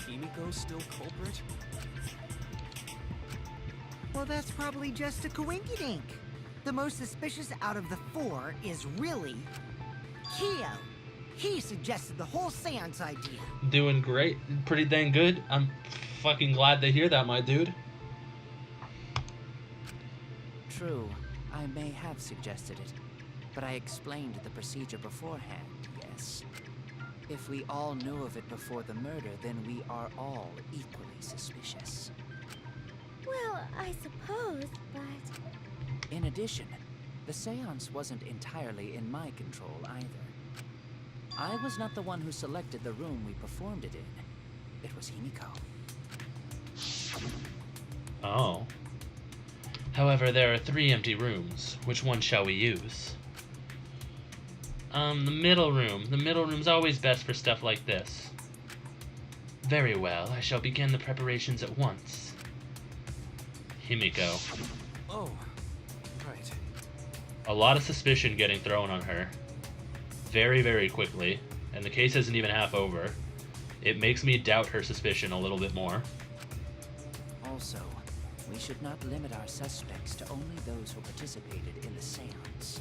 Himiko's still culprit? Well, that's probably just a coinkydink. The most suspicious out of the four is really Kyo. He suggested the whole seance idea. Doing great. Pretty dang good. I'm fucking glad to hear that, my dude. True, I may have suggested it, but I explained the procedure beforehand, yes. If we all knew of it before the murder, then we are all equally suspicious. Well, I suppose, but... In addition, the seance wasn't entirely in my control either. I was not the one who selected the room we performed it in. It was Himiko. Oh. However, there are 3 empty rooms. Which one shall we use? The middle room. The middle room's always best for stuff like this. Very well, I shall begin the preparations at once. Himiko. Oh, right. A lot of suspicion getting thrown on her. Very, very quickly. And the case isn't even half over. It makes me doubt her suspicion a little bit more. Also, we should not limit our suspects to only those who participated in the seance.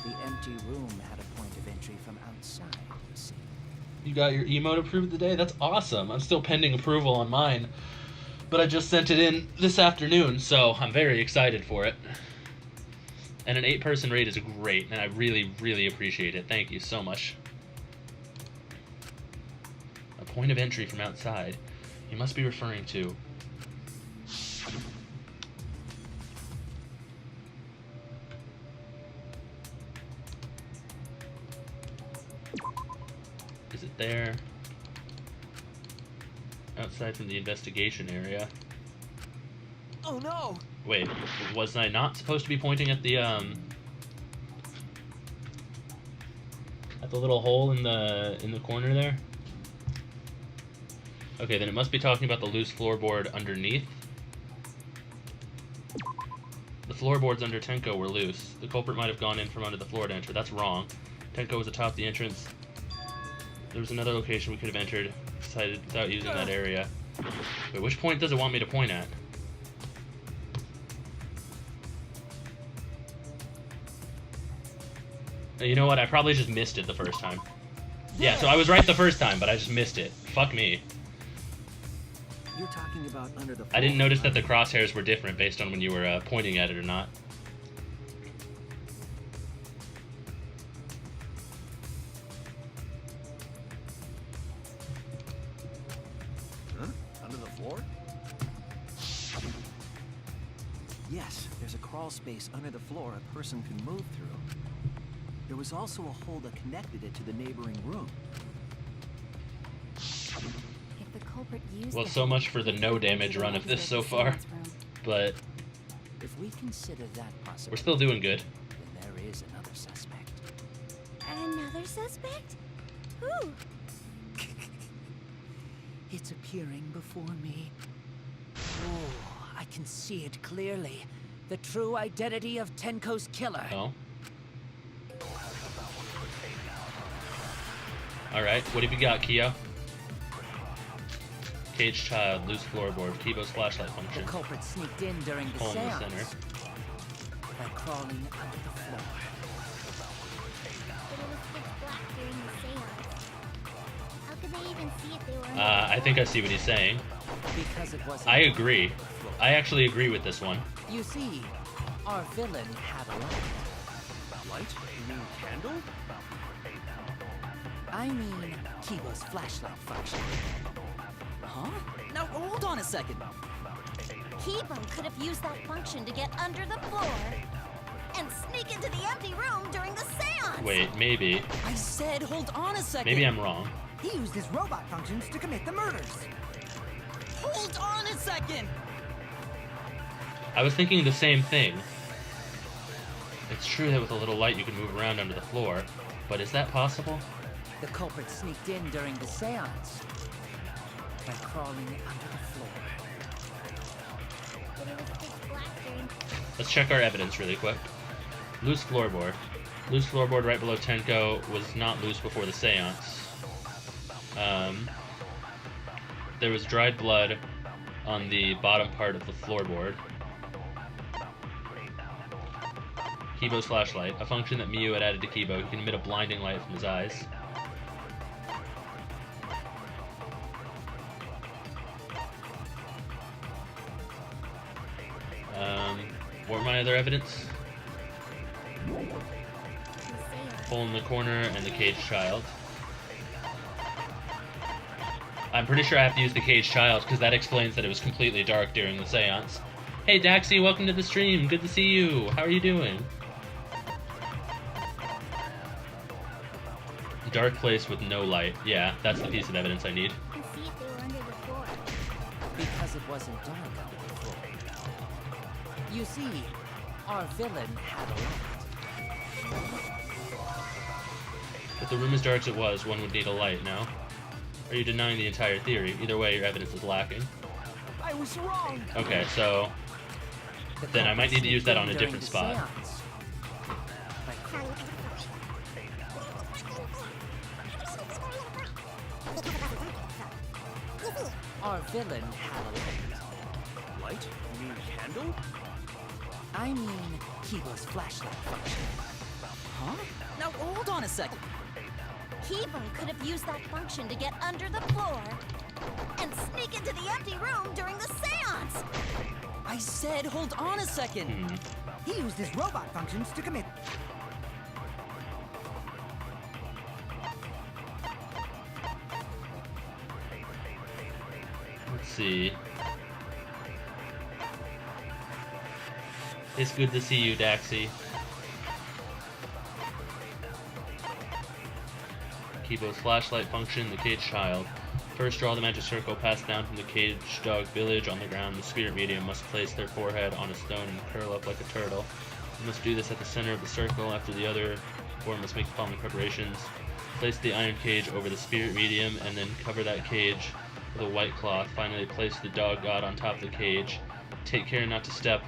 The empty room had a point of entry from outside, you see. You got your emote approved today? That's awesome. I'm still pending approval on mine. But I just sent it in this afternoon, so I'm very excited for it. And an 8-person raid is great, and I really, really appreciate it. Thank you so much. A point of entry from outside. You must be referring to... Is it there? Outside from the investigation area. Oh no! Wait, was I not supposed to be pointing at the little hole in the corner there? Okay, then it must be talking about the loose floorboard underneath. The floorboards under Tenko were loose. The culprit might have gone in from under the floor to enter. That's wrong. Tenko was atop the entrance. There was another location we could have entered without using that area. Wait, which point does it want me to point at? You know what? I probably just missed it the first time. Yeah, so I was right the first time, but I just missed it. Fuck me. You're talking about under the floor. I didn't notice that the crosshairs were different based on when you were pointing at it or not. Huh? Under the floor? Yes, there's a crawl space under the floor a person can move through. There was also a hole that connected it to the neighboring room. If the culprit used Well, the so much for the no damage run of this so far. But If we consider that possibility, we're still doing good. then there is another suspect. Another suspect? Who? It's appearing before me. Oh, I can see it clearly. The true identity of Tenko's killer. Oh. Alright, what have you got, Kyo? Caged child, loose floorboard, Kibo's flashlight The function. culprit sneaked in during the Hole in the seance center. by crawling under the floor. But it was pitch black during the seance. How could they even see if they were under I think I see what he's saying. Because it wasn't I agree. I actually agree with this one. You see, our villain had a light. Light? You mean candle? I mean, Kibo's flashlight function. Huh? Now hold on a second. Kibo could have used that function to get under the floor and sneak into the empty room during the seance. Wait, maybe. I said hold on a second. Maybe I'm wrong. He used his robot functions to commit the murders. Hold on a second. I was thinking the same thing. It's true that with a little light you can move around under the floor, but is that possible? The culprit sneaked in during the seance by crawling under the floor. But it was pitch black during Let's check our evidence really quick. Loose floorboard. Loose floorboard right below Tenko was not loose before the seance. There was dried blood on the bottom part of the floorboard. Kibo's flashlight, a function that Miyu had added to Kibo. He can emit a blinding light from his eyes. What were my other evidence? the seance. Hole in the corner and the caged child. I'm pretty sure I have to use the caged child because that explains that it was completely dark during the seance. Hey Daxie, welcome to the stream. Good to see you. How are you doing? Dark place with no light. Yeah, that's the piece of evidence I need. To see if they were under the floor. Because it wasn't dark under the floor. You see, our villain had a light. If the room as dark as it was, one would need a light, no? Are you denying the entire theory? Either way, your evidence is lacking. I was wrong. Okay, so The then I might need to use that on a culprit different sneaked in spot. during the seance by crawling Our villain had a light. Light? You mean candle? I mean, Kibo's flashlight function. Huh? Now hold on a second. Kibo could have used that function to get under the floor and sneak into the empty room during the seance. I said hold on a second. He used his robot functions to commit. Let's see. It's good to see you, Daxie. Kibo's flashlight function, the caged child. First, draw the magic circle passed down from the caged dog village on the ground. The spirit medium must place their forehead on a stone and curl up like a turtle. You must do this at the center of the circle. After the other four must make the following preparations. Place the iron cage over the spirit medium and then cover that cage with a white cloth. Finally, place the dog god on top of the cage. Take care not to step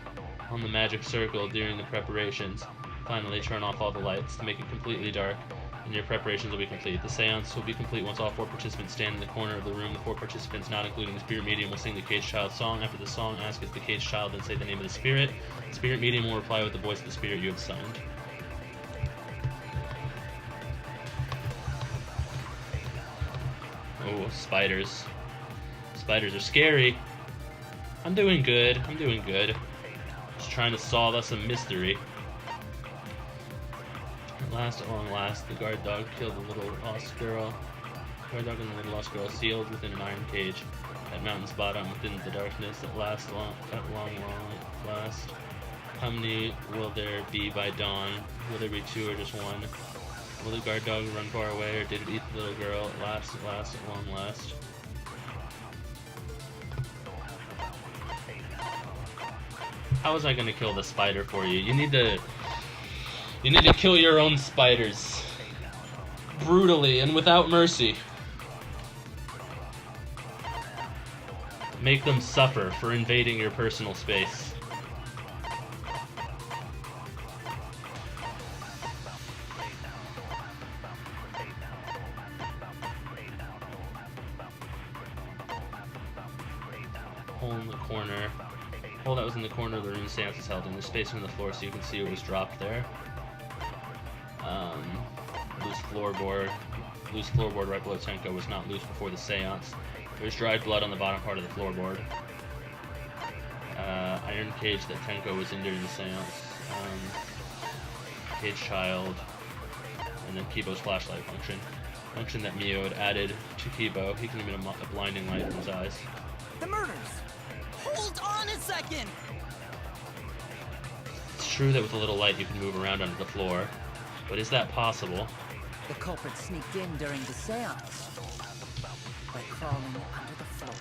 on the magic circle during the preparations. Finally, turn off all the lights to make it completely dark, and your preparations will be complete. The seance will be complete once all four participants stand in the corner of the room. The four participants, not including the spirit medium, will sing the caged child song. After the song, ask is the caged child, then say the name of the spirit. The spirit medium will reply with the voice of the spirit you have summoned. Oh, spiders. Spiders are scary. I'm doing good. I'm doing good. Just trying to solve us a mystery. At long last, the guard dog killed the little lost girl. The guard dog and the little lost girl sealed within an iron cage at mountain's bottom within the darkness at long last. How many will there be by dawn? Will there be two or just one? Will the guard dog run far away, or did it eat the little girl at long last? How was I gonna kill the spider for you? You need to kill your own spiders. Brutally and without mercy. Make them suffer for invading your personal space. Hole in the corner. Hole that was in the corner of the room seance is held in. There's space on the floor so you can see what was dropped there. Loose floorboard right below Tenko was not loose before the seance. There's dried blood on the bottom part of the floorboard. Iron cage that Tenko was in during the seance. Cage child. And then Kibo's flashlight function. Function that Mio had added to Kibo. He can emit a blinding light in his eyes. The murders! Hold on a second! It's true that with a little light you can move around under the floor, but is that possible? The culprit sneaked in during the seance by crawling under the floor.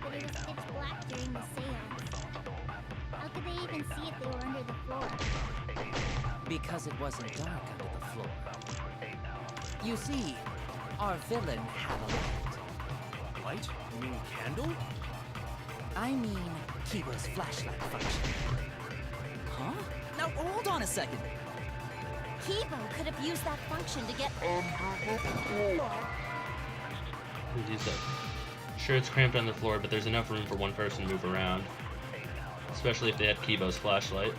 But it was pitch black during the seance. How could they even see if they were under the floor? Because it wasn't dark under the floor. You see, our villain had a light. Light? You mean candle? I mean, Kibo's flashlight function. Huh? Now hold on a second. Kibo could have used that function to get Sure, it's cramped on the floor, but there's enough room for one person to move around. Especially if they had Kibo's flashlight.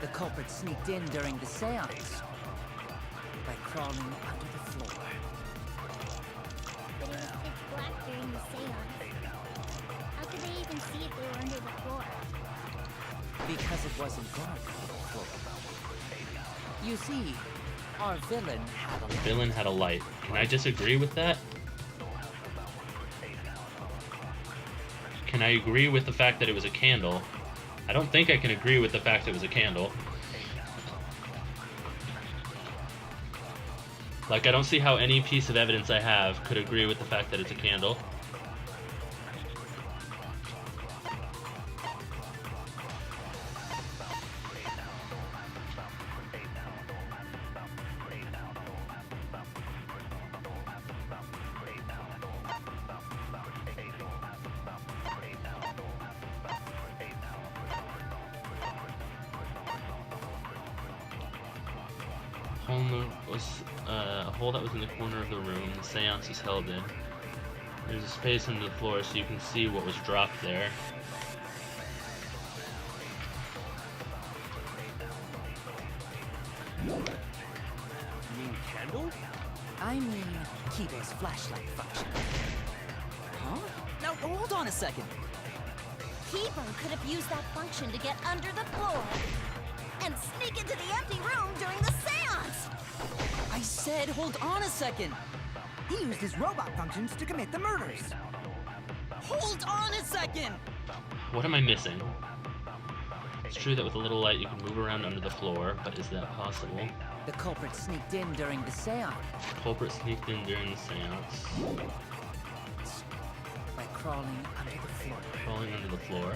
The culprit sneaked in during the seance by crawling under the floor. But it was pitch black during the seance. How could they even see if they were under the floor? Because it wasn't dark under the floor. You see, our villain had a light. Villain had a light. Can I disagree with that? Can I agree with the fact that it was a candle? I don't think I can agree with the fact that it was a candle. Like, I don't see how any piece of evidence I have could agree with the fact that it's a candle. A hole that was in the corner of the room the seance is held in. There's a space under the floor so you can see what was dropped there. You mean candle? I mean, Kibo's flashlight function. Huh? Now hold on a second. Kibo could have used that function to get under the floor and sneak into the empty room during the seance. I said hold on a second. He used his robot functions to commit the murders. Hold on a second. What am I missing? It's true that with a little light you can move around under the floor, but is that possible? The culprit sneaked in during the seance. The culprit sneaked in during the seance. By crawling under the floor. Crawling under the floor.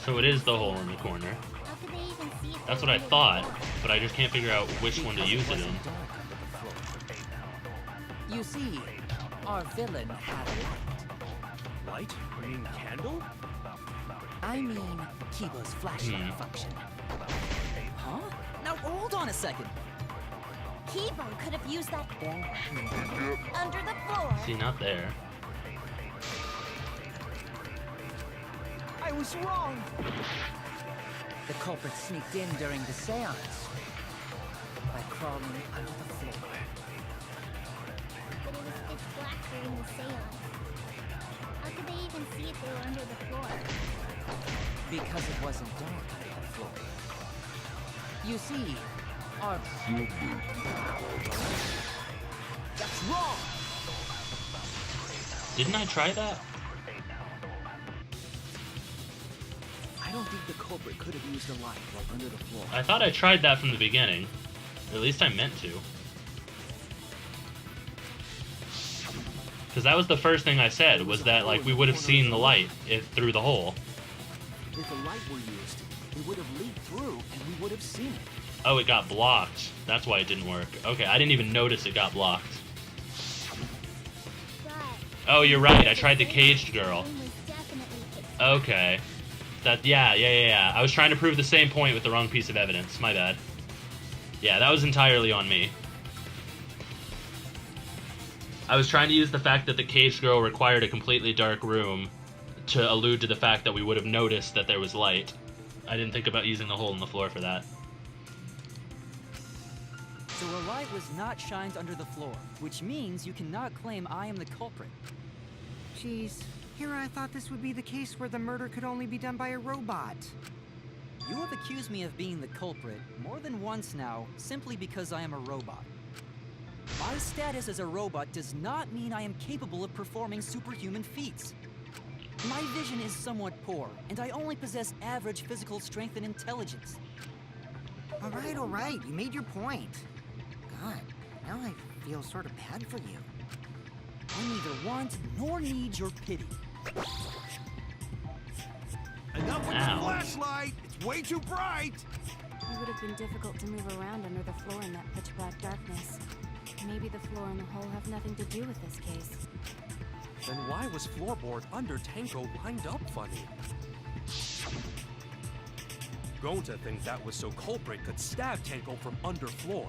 So it is the hole in the corner. How could they even see if That's they what I were under the thought, floor? but I just can't figure out which one to use it in. You see, our villain had a light. Light? You mean candle? I mean, Kiba's flashlight function. Huh? Now hold on a second. Kibo could have used that under the floor. See, not there. I was wrong. The culprit sneaked in during the seance by crawling under the floor. But it was pitch black during the seance. How could they even see if they were under the floor? Because it wasn't dark under the floor. You see, our... That's wrong! Didn't I try that? I don't think the culprit could have used a light while under the floor. I thought I tried that from the beginning. Or at least I meant to. Because that was the first thing I said, was that like we would have seen the light through the hole. If a light were used, it would have leaked through and we would have seen it. Oh, it got blocked. That's why it didn't work. Okay, I didn't even notice it got blocked. But Oh, you're right. I tried the caged girl. the room was definitely pitch black. Okay. Yeah. I was trying to prove the same point with the wrong piece of evidence. My bad. Yeah, that was entirely on me. I was trying to use the fact that the caged girl required a completely dark room to allude to the fact that we would have noticed that there was light. I didn't think about using the hole in the floor for that. So a light was not shined under the floor, which means you cannot claim I am the culprit. Jeez, here I thought this would be the case where the murder could only be done by a robot. You have accused me of being the culprit more than once now, simply because I am a robot. My status as a robot does not mean I am capable of performing superhuman feats. My vision is somewhat poor, and I only possess average physical strength and intelligence. All right, you made your point. God, now I feel sort of bad for you. I neither want nor need your pity. Enough with Ow. the flashlight! It's way too bright! It would have been difficult to move around under the floor in that pitch black darkness. Maybe the floor and the hole have nothing to do with this case. Then why was floorboard under Tanko lined up funny? Gonta thinks that was so culprit could stab Tanko from under floor.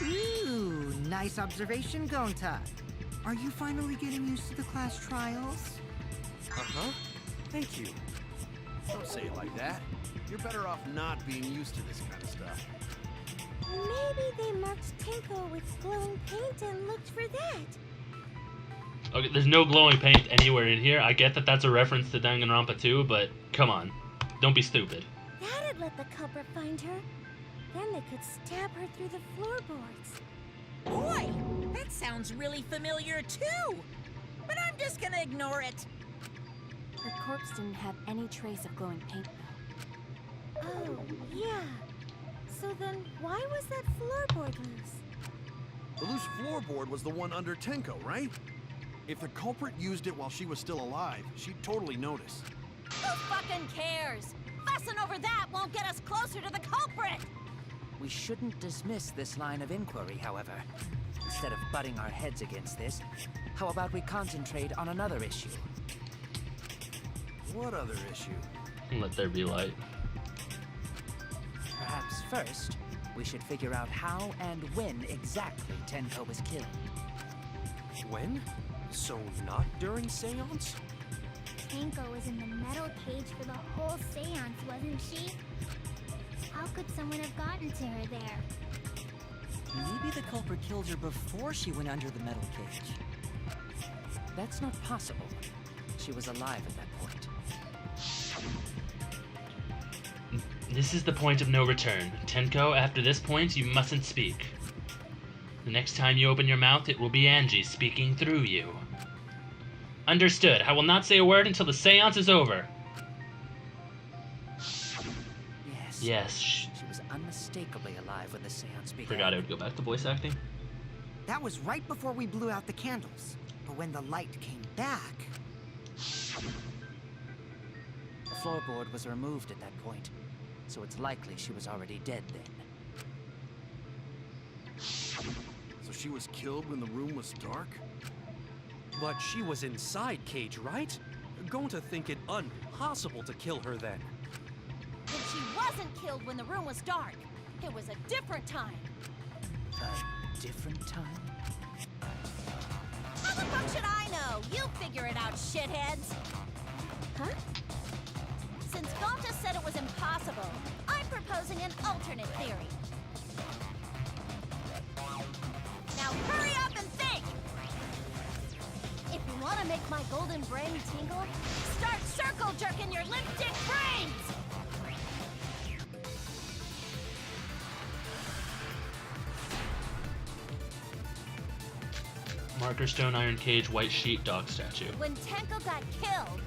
Ooh, nice observation, Gonta. Are you finally getting used to the class trials? Uh-huh. Thank you. Don't say it like that. You're better off not being used to this kind of stuff. Maybe they marked Tenko with glowing paint and looked for that. Okay, there's no glowing paint anywhere in here. I get that that's a reference to Danganronpa 2, but come on. Don't be stupid. That'd let the culprit find her. Then they could stab her through the floorboards. Boy, that sounds really familiar too. But I'm just gonna ignore it. Her corpse didn't have any trace of glowing paint, though. Oh, yeah. So then why was that floorboard loose? The loose floorboard was the one under Tenko, right? If the culprit used it while she was still alive, she'd totally notice. Who fucking cares? Fussing over that won't get us closer to the culprit! We shouldn't dismiss this line of inquiry, however. Instead of butting our heads against this, how about we concentrate on another issue? What other issue? Let there be light. Perhaps first, we should figure out how and when exactly Tenko was killed. When? So not during seance? Tanko was in the metal cage for the whole seance, wasn't she? How could someone have gotten to her there? Maybe the culprit killed her before she went under the metal cage. That's not possible. She was alive at that point. This is the point of no return. Tenko, after this point, you mustn't speak. The next time you open your mouth, it will be Angie speaking through you. Understood. I will not say a word until the seance is over. Yes. Yes. She was unmistakably alive when the seance began. Forgot I would go back to voice acting. That was right before we blew out the candles. But when the light came back... The floorboard was removed at that point, so it's likely she was already dead then. So she was killed when the room was dark? But she was inside Cage, right? Going to think it impossible to kill her then. But she wasn't killed when the room was dark. It was a different time. A different time? How the fuck should I know? You figure it out, shitheads. Huh? Since Gonta said it was impossible, I'm proposing an alternate theory. Now hurry up and think! If you want to make my golden brain tingle, start circle jerking your limp dick brains! Marker stone, iron cage, white sheet, dog statue. When Tenko got killed,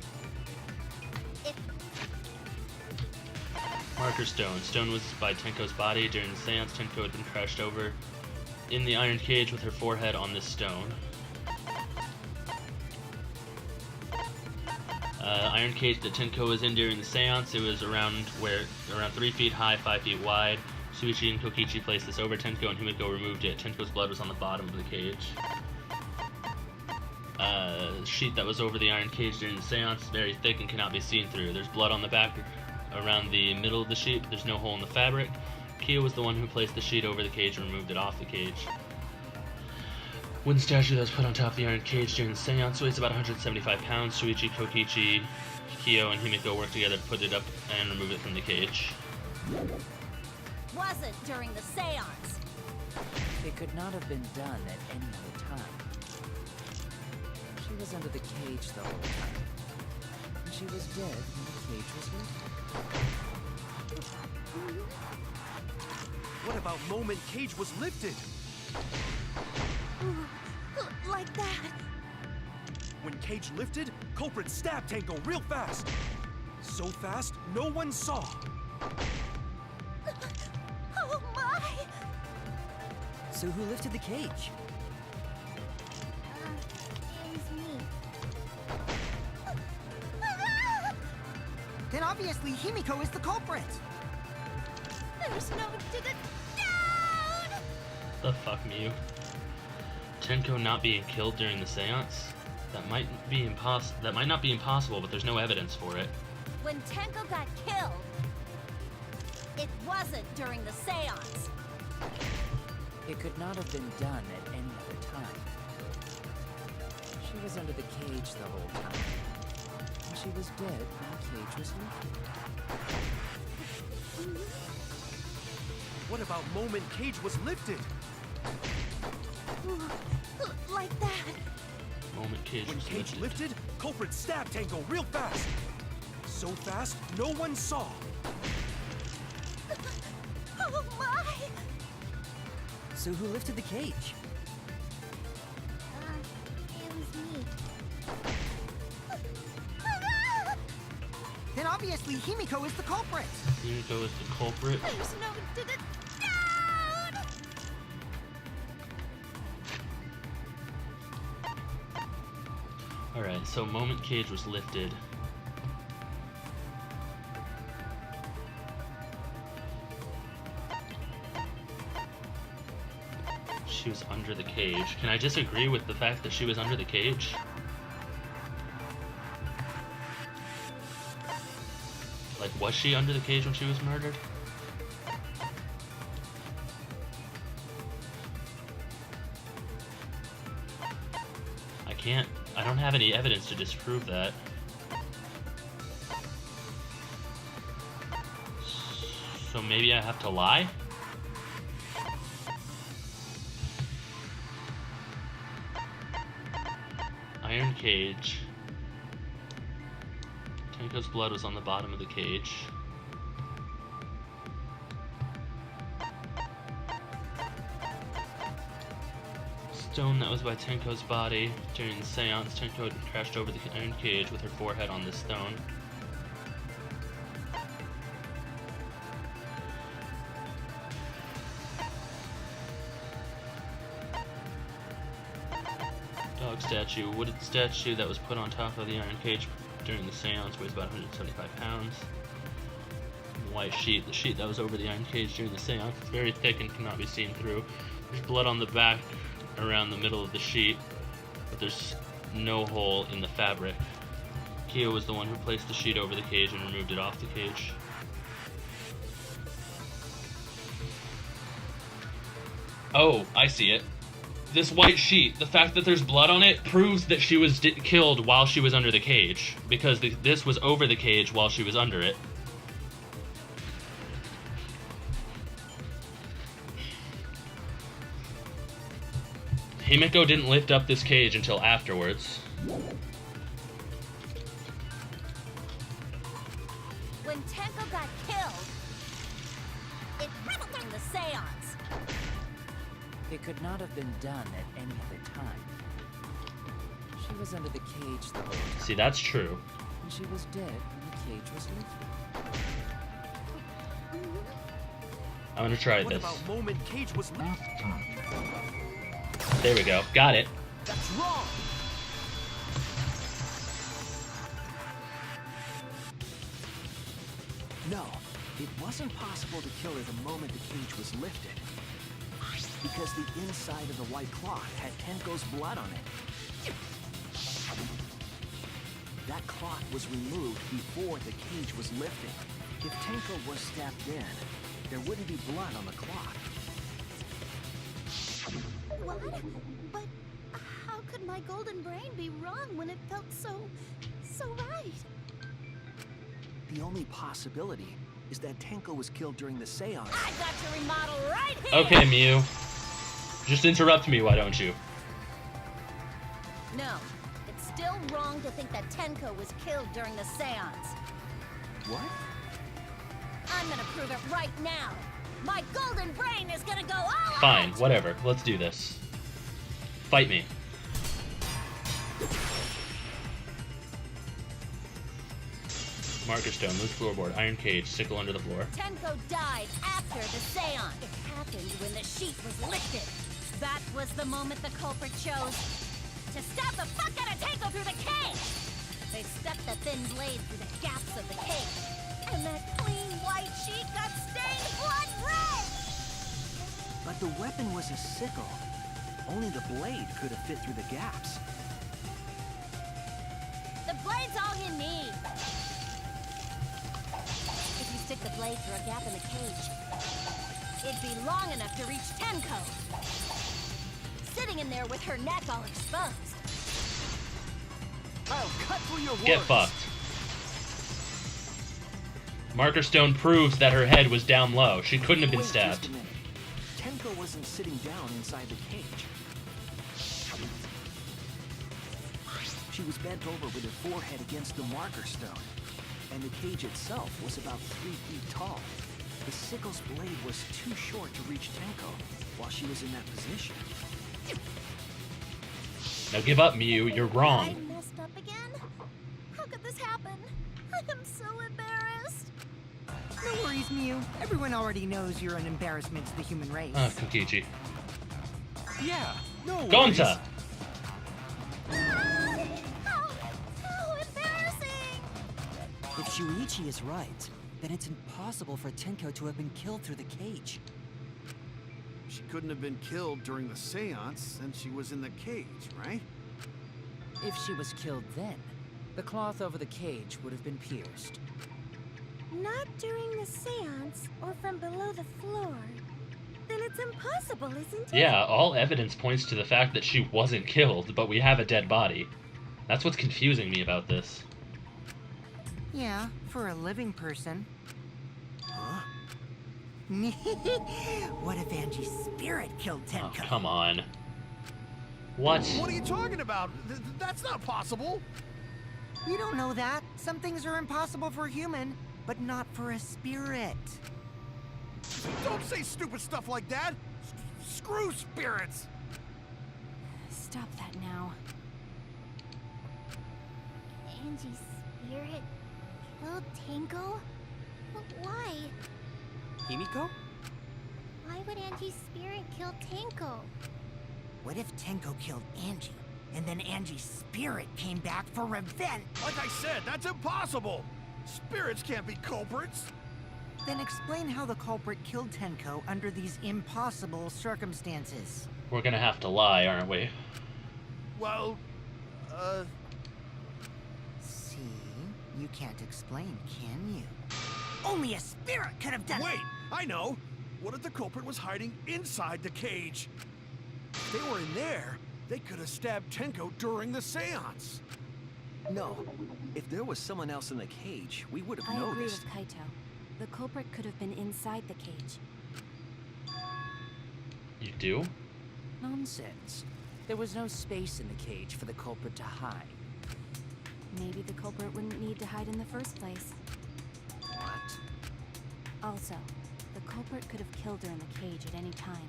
Marker stone. Stone was by Tenko's body. During the seance, Tenko had been crashed over in the iron cage with her forehead on this stone. Iron cage that Tenko was in during the seance. It was around 3 feet high, 5 feet wide. Suichi and Kokichi placed this over Tenko, and Himiko removed it. Tenko's blood was on the bottom of the cage. Sheet that was over the iron cage during the seance is very thick and cannot be seen through. There's blood on the back around the middle of the sheet, but there's no hole in the fabric. Kia was the one who placed the sheet over the cage and removed it off the cage. Wooden statue that was put on top of the iron cage during the seance weighs about 175 pounds. Shuichi, Kokichi, Kyo, and Himiko worked together to put it up and remove it from the cage. wasn't during the seance. It could not have been done at any other time. She was under the cage the whole time. And she was dead when the cage was lifted. What about moment Cage was lifted? Like that. When Cage lifted, culprit stabbed Tango real fast. So fast, no one saw. Oh my! So who lifted the cage? It was me. Then obviously Himiko is the culprit. There's no down! The fuck, Miyu? Tenko not being killed during the seance? That might not be impossible, but there's no evidence for it. When Tenko got killed, it wasn't during the seance. It could not have been done at any other time. She was under the cage the whole time. And she was dead when the cage was lifted. What about moment Cage was lifted? Like that. Moment Cage When was Cage lifted. lifted, culprit stabbed Tango real fast. So fast, no one saw. Oh my! So who lifted the cage? It was me. Then obviously Himiko is the culprit. Himiko is the culprit. There's no down! Alright, so moment Cage was lifted. she was under the cage. Can I disagree with the fact that she was under the cage? Like, was she under the cage when she was murdered? I don't have any evidence to disprove that. So maybe I have to lie? Iron cage. Tenko's blood was on the bottom of the cage. Stone that was by Tenko's body. During the seance, Tenko had crashed over the iron cage with her forehead on the stone. Dog statue. Wooden statue that was put on top of the iron cage during the seance weighs about 175 pounds. White sheet. The sheet that was over the iron cage during the seance is very thick and cannot be seen through. There's blood on the back around the middle of the sheet, but there's no hole in the fabric. Kyo was the one who placed the sheet over the cage and removed it off the cage. Oh, I see it. This white sheet, the fact that there's blood on it, proves that she was killed while she was under the cage, because this was over the cage while she was under it. Himeko didn't lift up this cage until afterwards. When Tenko got killed, it happened during the seance. It could not have been done at any other time. She was under the cage the whole time. See, that's true. And she was dead when the cage was lifted. I'm gonna try What this. about moment Cage was lifted? There we go. Got it. That's wrong! No, it wasn't possible to kill her the moment the cage was lifted. Because the inside of the white cloth had Tenko's blood on it. That cloth was removed before the cage was lifted. If Tenko was stabbed in, there wouldn't be blood on the cloth. What? But how could my golden brain be wrong when it felt so right? The only possibility is that Tenko was killed during the seance. I got your remodel right here! Okay, Miu. Just interrupt me, why don't you? No, it's still wrong to think that Tenko was killed during the seance. What? I'm gonna prove it right now. My golden brain is gonna go all Fine, out! whatever. Let's do this. Fight me. Marker stone, loose floorboard, iron cage, sickle under the floor. Tenko died after the seance. It happened when the sheet was lifted. That was the moment the culprit chose to stab the fuck out of Tenko through the cage. They stuck the thin blade through the gaps of the cage, and that clean white sheet got stained blood red. But the weapon was a sickle. Only the blade could have fit through the gaps. The blade's all you need. If you stick the blade through a gap in the cage, it'd be long enough to reach Tenko, sitting in there with her neck all exposed. I'll cut through your words. Get fucked. Marker stone proves that her head was down low. She couldn't have been Wait stabbed. just a minute. Tenko wasn't sitting down inside the cage. She was bent over with her forehead against the marker stone, and the cage itself was about 3 feet tall. The sickle's blade was too short to reach Tenko while she was in that position. Now give up, Miu. You're I wrong. messed up again? How could this happen? I am so embarrassed. No worries, Miu. Everyone already knows you're an embarrassment to the human race. Kokichi. Yeah, no worries. Gonta! How embarrassing! If Shuichi is right, then it's impossible for Tenko to have been killed through the cage. She couldn't have been killed during the seance since she was in the cage, right? If she was killed then, the cloth over the cage would have been pierced. Not during the seance or from below the floor. Then it's impossible, isn't it? Yeah, all evidence points to the fact that she wasn't killed, but we have a dead body. That's what's confusing me about this. Yeah, for a living person. Huh? What if Angie's spirit killed Oh, Tenko? come on. What? What are you talking about? That's not possible. You don't know that. Some things are impossible for a human, but not for a spirit. Don't say stupid stuff like that. Screw spirits. Stop that now. Angie's spirit killed Tenko? But why? Himiko? Why would Angie's spirit kill Tenko? What if Tenko killed Angie, and then Angie's spirit came back for revenge? Like I said, that's impossible. Spirits can't be culprits. Then explain how the culprit killed Tenko under these impossible circumstances. We're gonna have to lie, aren't we? Well, See? You can't explain, can you? Only a spirit could have done it! wait, I know. What if the culprit was hiding inside the cage? If they were in there, they could have stabbed Tenko during the seance. No. If there was someone else in the cage, we would have I agree noticed. with Kaito. The culprit could have been inside the cage. You do? Nonsense. There was no space in the cage for the culprit to hide. Maybe the culprit wouldn't need to hide in the first place. What? Also, the culprit could have killed her in the cage at any time.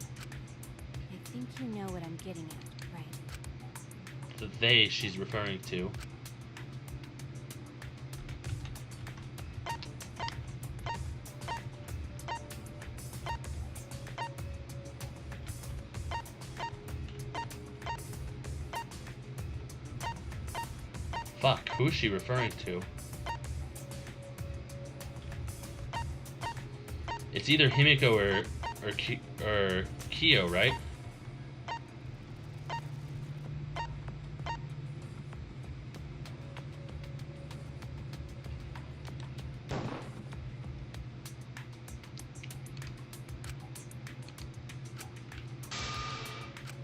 I think you know what I'm getting at, right? The they she's referring to. Fuck, who's she referring to? It's either Himiko or Kyo, right?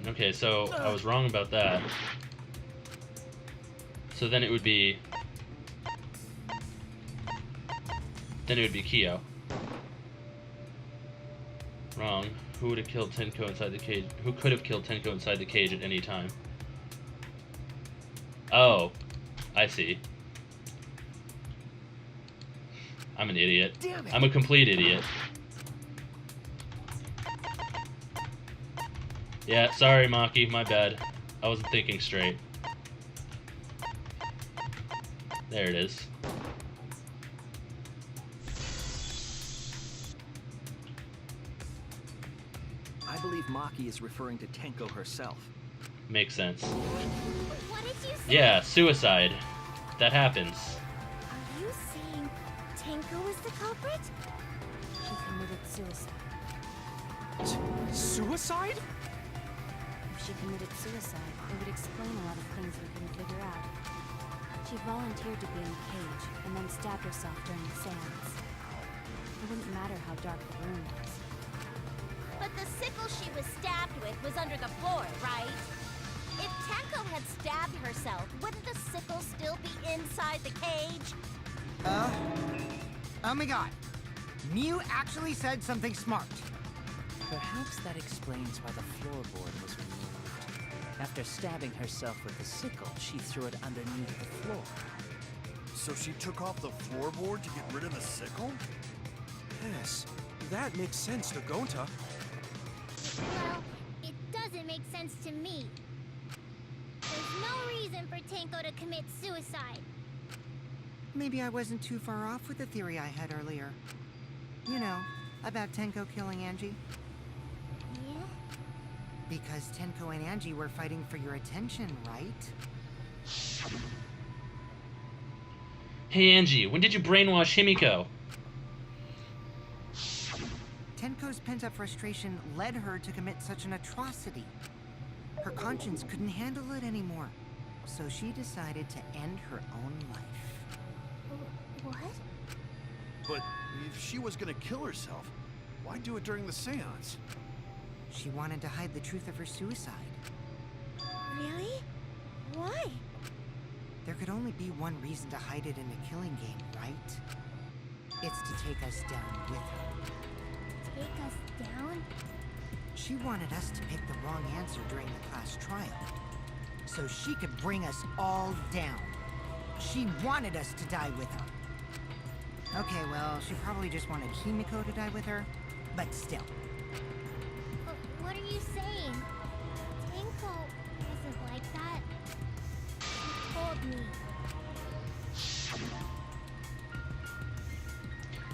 Okay, so I was wrong about that. So then it would be... Kyo. Wrong. Who would have killed Tenko inside the cage? Who could have killed Tenko inside the cage at any time? Oh, I see. I'm an idiot. Damn it. I'm a complete idiot. Yeah, sorry, Maki, my bad. I wasn't thinking straight. There it is. I believe Maki is referring to Tenko herself. Makes sense. What did you say? Yeah, suicide. That happens. Are you saying Tenko is the culprit? She committed suicide. Suicide? If she committed suicide, it would explain a lot of things we couldn't figure out. She volunteered to be in the cage, and then stabbed herself during the seance. It wouldn't matter how dark the room was. But the sickle she was stabbed with was under the floor, right? If Tenko had stabbed herself, wouldn't the sickle still be inside the cage? Oh my god. Mew actually said something smart. Perhaps that explains why the floorboard was removed. After stabbing herself with the sickle, she threw it underneath the floor. So she took off the floorboard to get rid of the sickle? Yes, that makes sense to Gonta. Well, it doesn't make sense to me. There's no reason for Tenko to commit suicide. Maybe I wasn't too far off with the theory I had earlier. You know, about Tenko killing Angie. Yeah? Because Tenko and Angie were fighting for your attention, right? Hey Angie, when did you brainwash Himiko? Tenko's pent-up frustration led her to commit such an atrocity. Her conscience couldn't handle it anymore, so she decided to end her own life. What? But if she was gonna kill herself, why do it during the seance? She wanted to hide the truth of her suicide. Really? Why? There could only be one reason to hide it in a killing game, right? It's to take us down with her. Take us down? She wanted us to pick the wrong answer during the class trial, so she could bring us all down. She wanted us to die with her. Okay, well, she probably just wanted Himiko to die with her, but still. What are you saying? Tenko wasn't like that. She told me.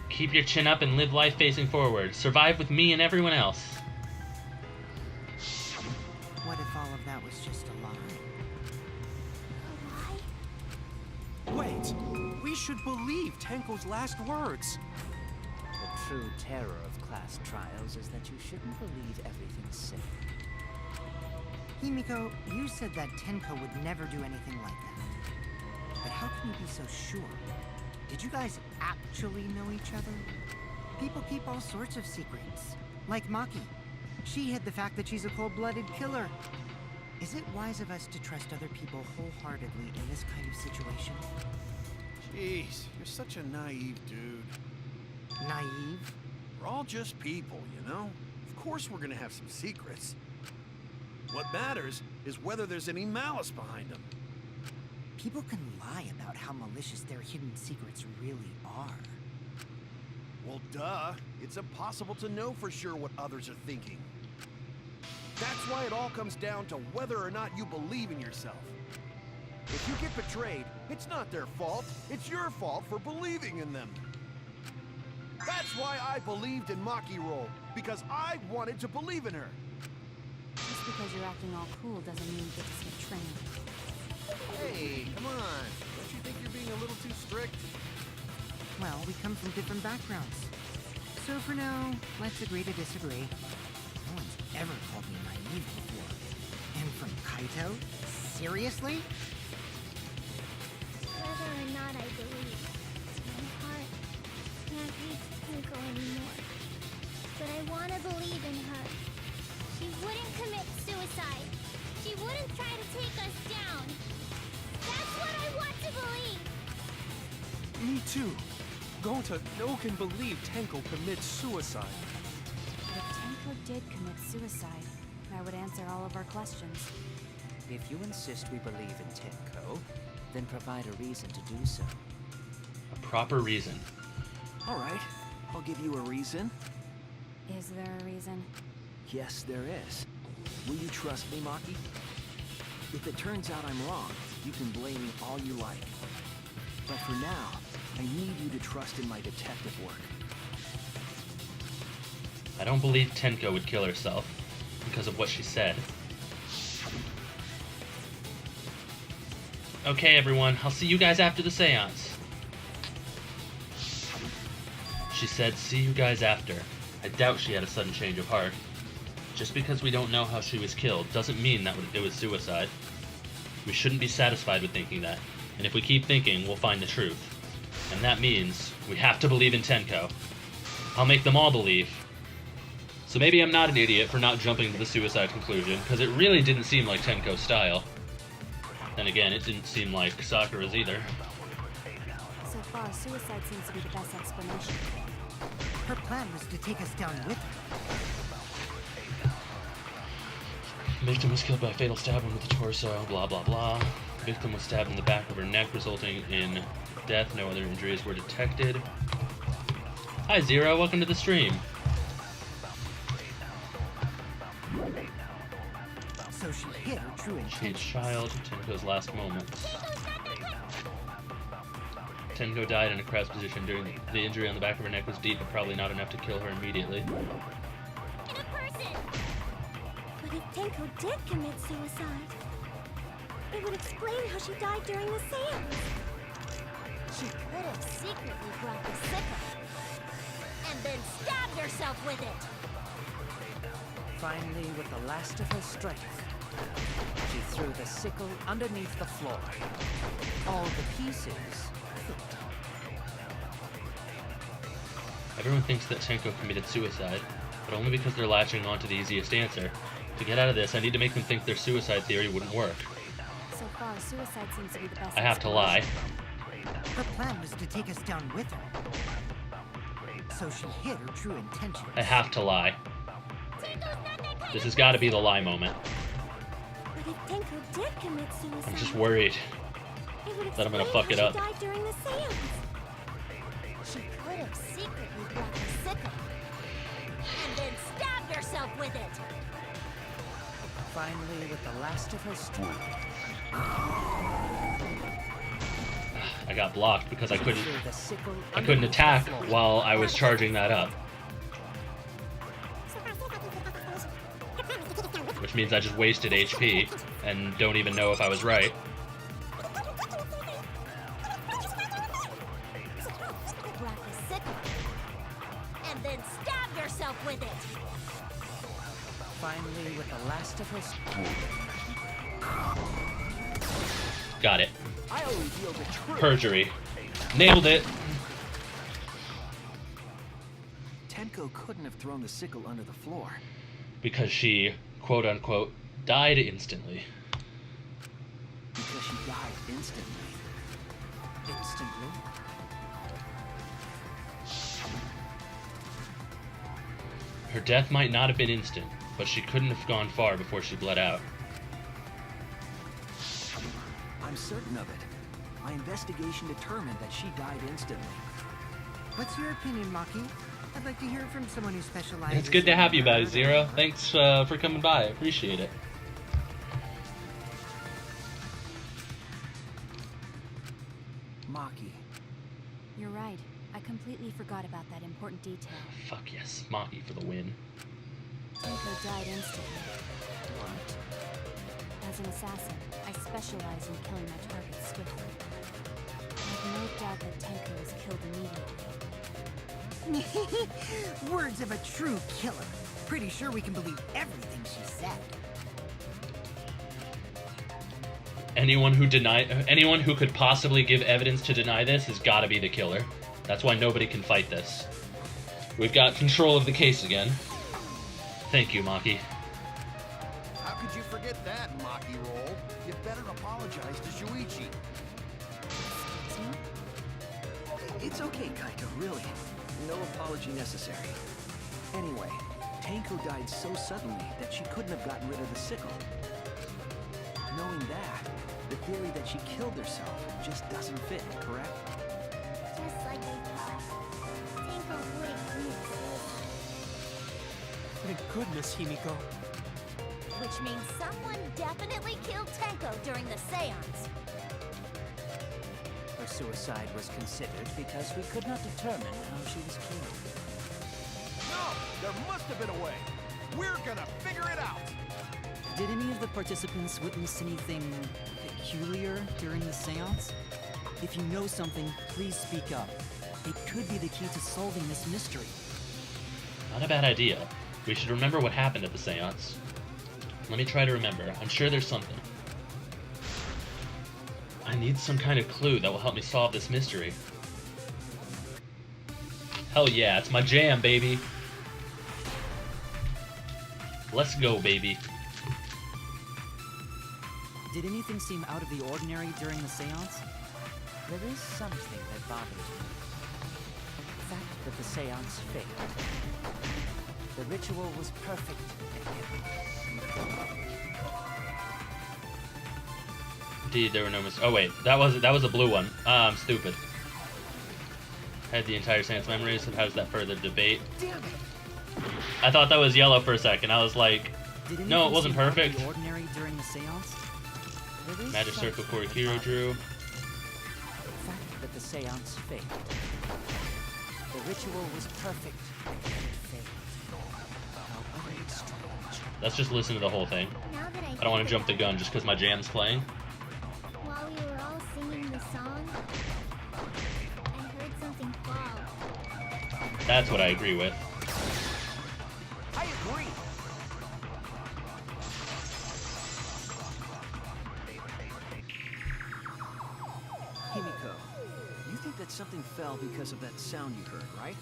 Keep your chin up and live life facing forward. Survive with me and everyone else. What if all of that was just a lie? A lie? Wait! We should believe Tenko's last words. The true terror of class trials is that you shouldn't believe everything said. Himiko, you said that Tenko would never do anything like that. But how can you be so sure? Did you guys actually know each other? People keep all sorts of secrets. Like Maki. She hid the fact that she's a cold-blooded killer. Is it wise of us to trust other people wholeheartedly in this kind of situation? Jeez, you're such a naive dude. Naive? We're all just people, you know? Of course we're gonna have some secrets. What matters is whether there's any malice behind them. People can lie about how malicious their hidden secrets really are. Well, duh. It's impossible to know for sure what others are thinking. That's why it all comes down to whether or not you believe in yourself. If you get betrayed, it's not their fault. It's your fault for believing in them. That's why I believed in Maki Roll, because I wanted to believe in her. Just because you're acting all cool doesn't mean you get to skip training. Hey, come on. Don't you think you're being a little too strict? Well, we come from different backgrounds. So for now, let's agree to disagree. No one's ever called me naive before. And from Kaito? Seriously? Whether or not I believe, my heart can't reach Tenko anymore. But I want to believe in her. She wouldn't commit suicide. She wouldn't try to take us down. That's what I want to believe. Me too. Gonta, no one can believe Tenko commits suicide. If Tenko did commit suicide, that would answer all of our questions. If you insist we believe in Tenko, then provide a reason to do so. A proper reason. All right, I'll give you a reason. Is there a reason? Yes, there is. Will you trust me, Maki? If it turns out I'm wrong, you can blame me all you like. But for now, I need you to trust in my detective work. I don't believe Tenko would kill herself because of what she said. Okay, everyone, I'll see you guys after the seance. She said, see you guys after. I doubt she had a sudden change of heart. Just because we don't know how she was killed doesn't mean that it was suicide. We shouldn't be satisfied with thinking that, and if we keep thinking, we'll find the truth. And that means we have to believe in Tenko. I'll make them all believe. So maybe I'm not an idiot for not jumping to the suicide conclusion, because it really didn't seem like Tenko's style. Then again, it didn't seem like Sakura's either. So far, suicide seems to be the best explanation. Her plan was to take us down with her. Victim was killed by a fatal stab wound with the torso, blah blah blah. Victim was stabbed in the back of her neck, resulting in death. No other injuries were detected. Hi Zero, welcome to the stream. So she hid her true She's intention. child, Tenko's last moments. Tenko died in a crouched position. During the injury on the back of her neck was deep, but probably not enough to kill her immediately. In a person. But if Tenko did commit suicide, it would explain how she died during the seance. She could have secretly brought the sickle and then stabbed yourself with it! Finally, with the last of her strength, she threw the sickle underneath the floor. All the pieces fit. Everyone thinks that Tenko committed suicide, but only because they're latching on to the easiest answer. To get out of this, I need to make them think their suicide theory wouldn't work. So far, suicide seems to be the best. I have to lie. Her plan was to take us down with her. So she hid her true intentions. I have to lie. This has got to be the lie moment. But if Tenko did commit suicide, I'm just worried it would that I'm gonna explain fuck it how up. she died during the seance. She could have secretly brought the sickle. And then stab yourself with it! Finally, with the last of her strength, I got blocked because I couldn't threw the sickle attack underneath the floor. while I was charging that up. Which means I just wasted HP and don't even know if I was right. Grab the sickle. And then stab yourself with it! Finally, with the last of her strength, Got it. I'll reveal the truth. Perjury. Nailed it. Tenko couldn't have thrown the sickle under the floor. Because she, quote unquote, died instantly. Because she died instantly. instantly. Her death might not have been instant, but she couldn't have gone far before she bled out. I'm certain of it. My investigation determined that she died instantly. What's your opinion, Maki? I'd like to hear it from someone who specializes. It's good to in have you back, murder. Zero. Thanks for coming by. I appreciate it. Maki. You're right. I completely forgot about that important detail. Fuck yes, Maki for the win. Tenko died instantly. As an assassin, I specialize in killing my targets swiftly. I have no doubt that Tenko was killed immediately. Words of a true killer. Pretty sure we can believe everything she said. Anyone who could possibly give evidence to deny this has got to be the killer. That's why nobody can fight this. We've got control of the case again. Thank you, Maki. How could you forget that, Maki Roll? You better apologize to Shuichi. It's okay, Kaito, really. No apology necessary. Anyway, Tenko died so suddenly that she couldn't have gotten rid of the sickle. Knowing that, the theory that she killed herself just doesn't fit, correct? Just like I thought. Tenko wouldn't commit suicide. Thank goodness, Himiko. Which means someone definitely killed Tenko during the seance. Her suicide was considered because we could not determine how she was killed. No, there must have been a way. We're gonna figure it out. Did any of the participants witness anything peculiar during the seance? If you know something, please speak up. It could be the key to solving this mystery. Not a bad idea. We should remember what happened at the seance. Let me try to remember. I'm sure there's something. I need some kind of clue that will help me solve this mystery. Hell yeah, it's my jam, baby. Let's go, baby. Did anything seem out of the ordinary during the seance? There is something that bothers me. The fact that the seance failed. The ritual was perfect. Indeed, there were no oh wait, that was a blue one. I'm stupid. Had the entire seance memories, so how does that further debate? Damn it! I thought that was yellow for a second. I was like, Did anything no, it wasn't seem out of perfect. the ordinary during the seance? There is Magic circle something Korihiro that drew. bothers me. The fact that the seance failed. The ritual was perfect. And it failed. However, it's strange. Let's just listen to the whole thing. Now that I don't want to jump the gun just because my jam's playing. While we were all singing the song, I heard something fall. That's what I agree with. fell because of that sound you heard, right?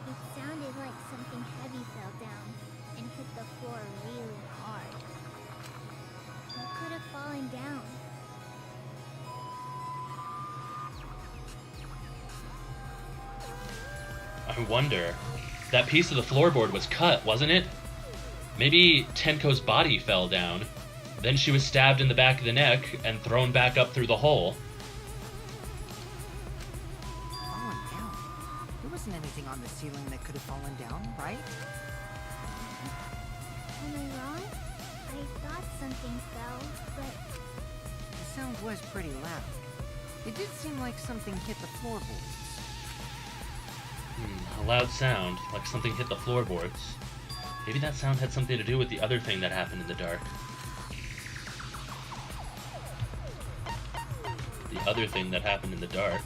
It sounded like something heavy fell down and hit the floor really hard. What could have fallen down? I wonder. That piece of the floorboard was cut, wasn't it? Maybe Tenko's body fell down. Then she was stabbed in the back of the neck and thrown back up through the hole. Fallen down? There wasn't anything on the ceiling that could have fallen down, right? Am I wrong? I thought something fell, but The sound was pretty loud. It did seem like something hit the floorboards. A loud sound, like something hit the floorboards. Maybe that sound had something to do with the other thing that happened in the dark. The other thing that happened in the dark.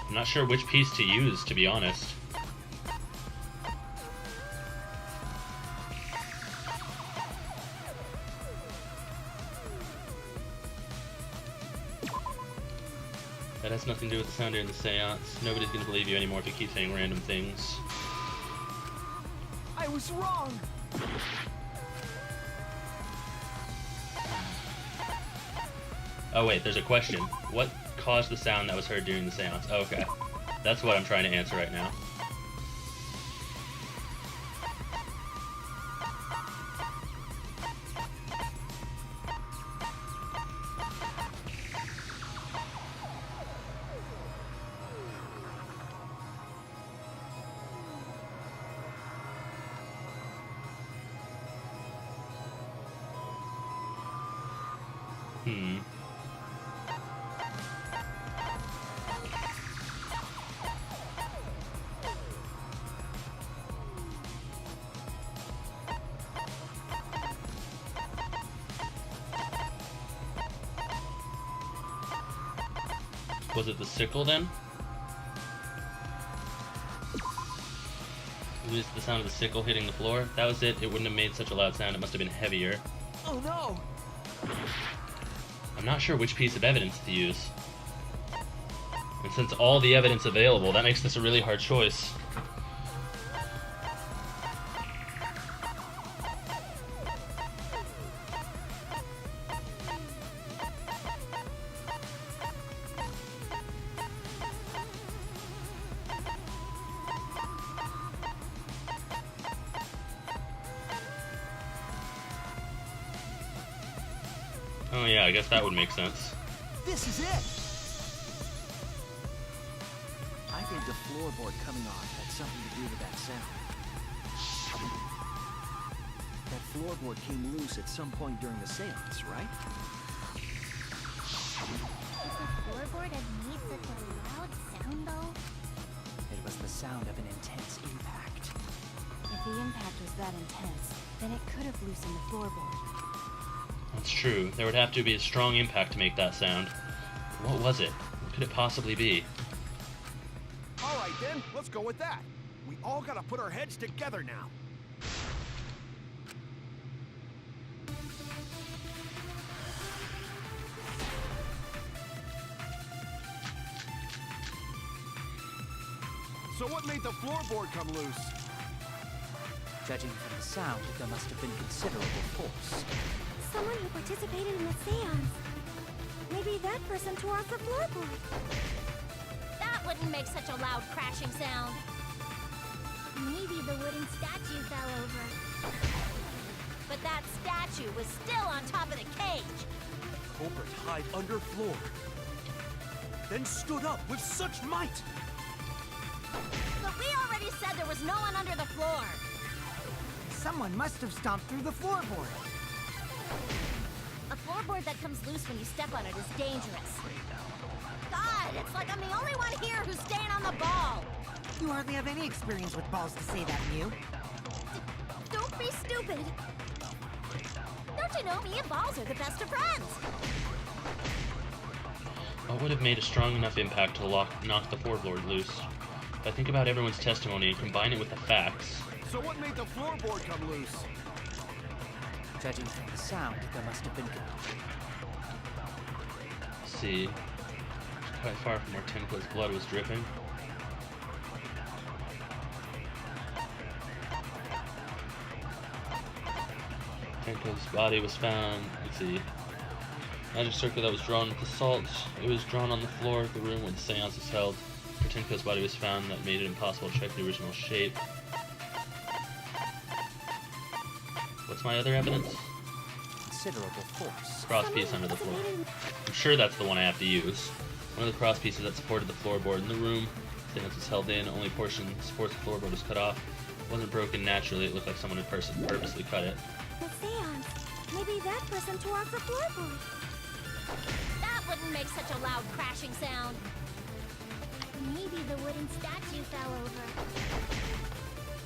I'm not sure which piece to use, to be honest. That has nothing to do with the sound during the seance. Nobody's gonna believe you anymore if you keep saying random things. I was wrong! Oh wait, there's a question. What caused the sound that was heard during the seance? Oh, okay. That's what I'm trying to answer right now. Was it the sickle then? It was the sound of the sickle hitting the floor? That was it. It wouldn't have made such a loud sound. It must have been heavier. Oh no! I'm not sure which piece of evidence to use. And since all the evidence available, that makes this a really hard choice. Oh yeah, I guess that would make sense. This is it! I think the floorboard coming off had something to do with that sound. That floorboard came loose at some point during the seance, right? could the floorboard have made such a loud sound though? It was the sound of an intense impact. If the impact was that intense, then it could have loosened the floorboard. That's true. There would have to be a strong impact to make that sound. What was it? What could it possibly be? All right, then. Let's go with that. We all gotta put our heads together now. So what made the floorboard come loose? Judging from the sound, there must have been considerable force. Someone who participated in the seance. Maybe that person tore off the floorboard. That wouldn't make such a loud crashing sound. Maybe the wooden statue fell over. But that statue was still on top of the cage. Culprit hide under floor. Then stood up with such might. But we already said there was no one under the floor. Someone must have stomped through the floorboard. A floorboard that comes loose when you step on it is dangerous. God, it's like I'm the only one here who's staying on the ball. You hardly have any experience with balls to say that, Mew. Don't be stupid. Don't you know me and balls are the best of friends? What would have made a strong enough impact to knock the floorboard loose? If I think about everyone's testimony and combine it with the facts... So what made the floorboard come loose? Judging from the sound, there must have been... See... quite far from where Tenko's blood was dripping. Tenko's body was found, let's see... Magic circle that was drawn with the salt. It was drawn on the floor of the room where the seance was held. Where Tenko's body was found, that made it impossible to check the original shape. What's my other evidence? Considerable force. Cross piece under the floor. I'm sure that's the one I have to use. One of the cross pieces that supported the floorboard in the room. The seance was held in, only portion that supports the floorboard was cut off. It wasn't broken naturally, it looked like someone had purposely cut it. The seance. Maybe that person tore off the floorboard. That wouldn't make such a loud crashing sound. Maybe the wooden statue fell over.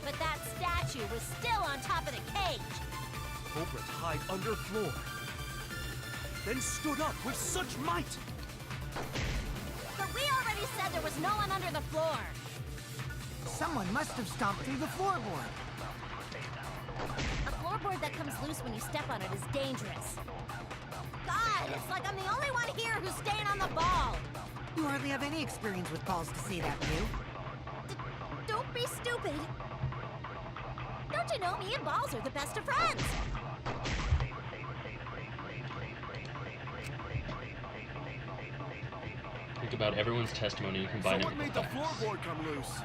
But that statue was still on top of the cage. Culprits hide under floor. Then stood up with such might. But we already said there was no one under the floor. Someone must have stomped through the floorboard. A floorboard that comes loose when you step on it is dangerous. God, it's like I'm the only one here who's staying on the ball. You hardly have any experience with balls to say that, Mew. Don't be stupid. Don't you know me and balls are the best of friends? Think about everyone's testimony and combine So it what with made the the facts. floorboard come loose?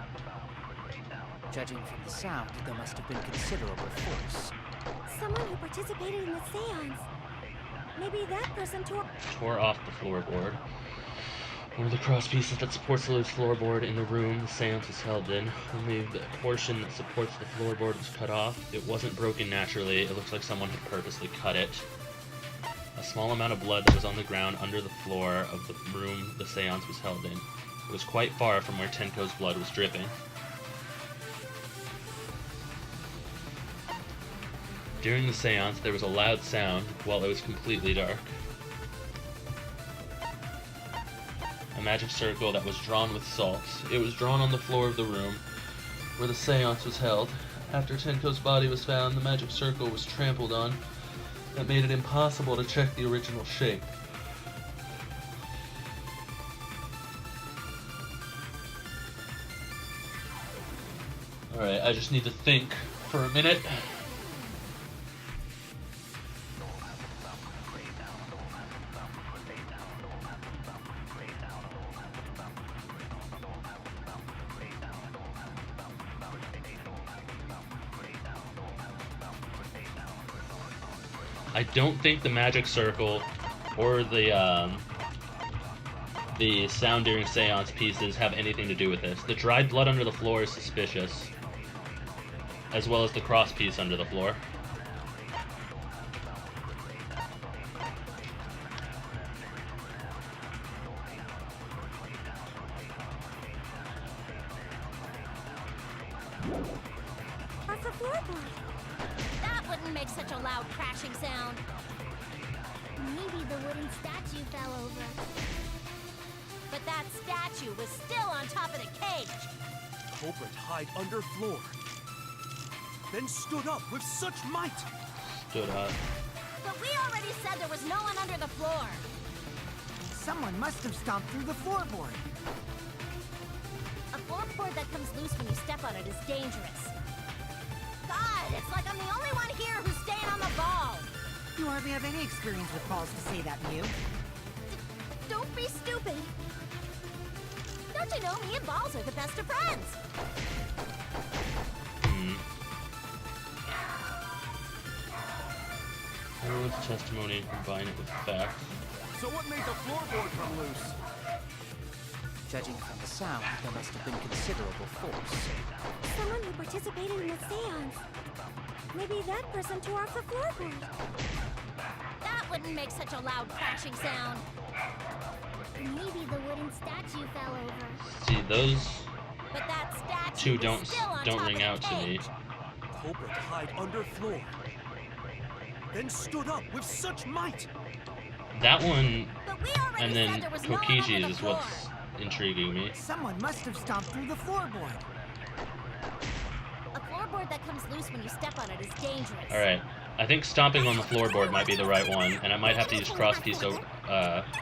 Judging from the sound, there must have been considerable force. Someone who participated in the seance. Maybe that person Tore off the floorboard. One of the cross pieces that supports the loose floorboard in the room the seance was held in. Only the portion that supports the floorboard was cut off. It wasn't broken naturally. It looks like someone had purposely cut it. A small amount of blood that was on the ground under the floor of the room the seance was held in. It was quite far from where Tenko's blood was dripping. During the seance, there was a loud sound while it was completely dark. A magic circle that was drawn with salt. It was drawn on the floor of the room where the seance was held. After Tenko's body was found, the magic circle was trampled on. That made it impossible to check the original shape. Alright, I just need to think for a minute. I don't think the magic circle or the sound during seance pieces have anything to do with this. The dried blood under the floor is suspicious, as well as the cross piece under the floor. off the floorboard. That wouldn't make such a loud crashing sound. Maybe the wooden statue fell over. But that statue was still on top of the cage. Culprit hide under floor. Then stood up with such might. Stood up. But we already said there was no one under the floor. Someone must have stomped through the floorboard. A floorboard that comes loose when you step on it is dangerous. God, it's like I'm the only one here who's staying on the ball. You hardly have any experience with balls to say that, Mew. Don't be stupid. Don't you know me and balls are the best of friends? Everyone's testimony and combine it with facts. So what made the floorboard come loose? Judging from the sound, there must have been considerable force. Someone who participated in the seance. Maybe that person tore off the floorboard. wouldn't make such a loud crashing sound. Maybe the wooden statue fell over. See, those But that statue two is don't still on don't top ring of out the to me. cage. Culprit hide under floor. Then stood up with such might. That one, But we already and said then there was no one under Kokichi's the is floor. what's intriguing me. Someone must have stomped through the floorboard. A floorboard that comes loose when you step on it is dangerous. All right, I think stomping on the floorboard might be the right one, and I might have to use crosspiece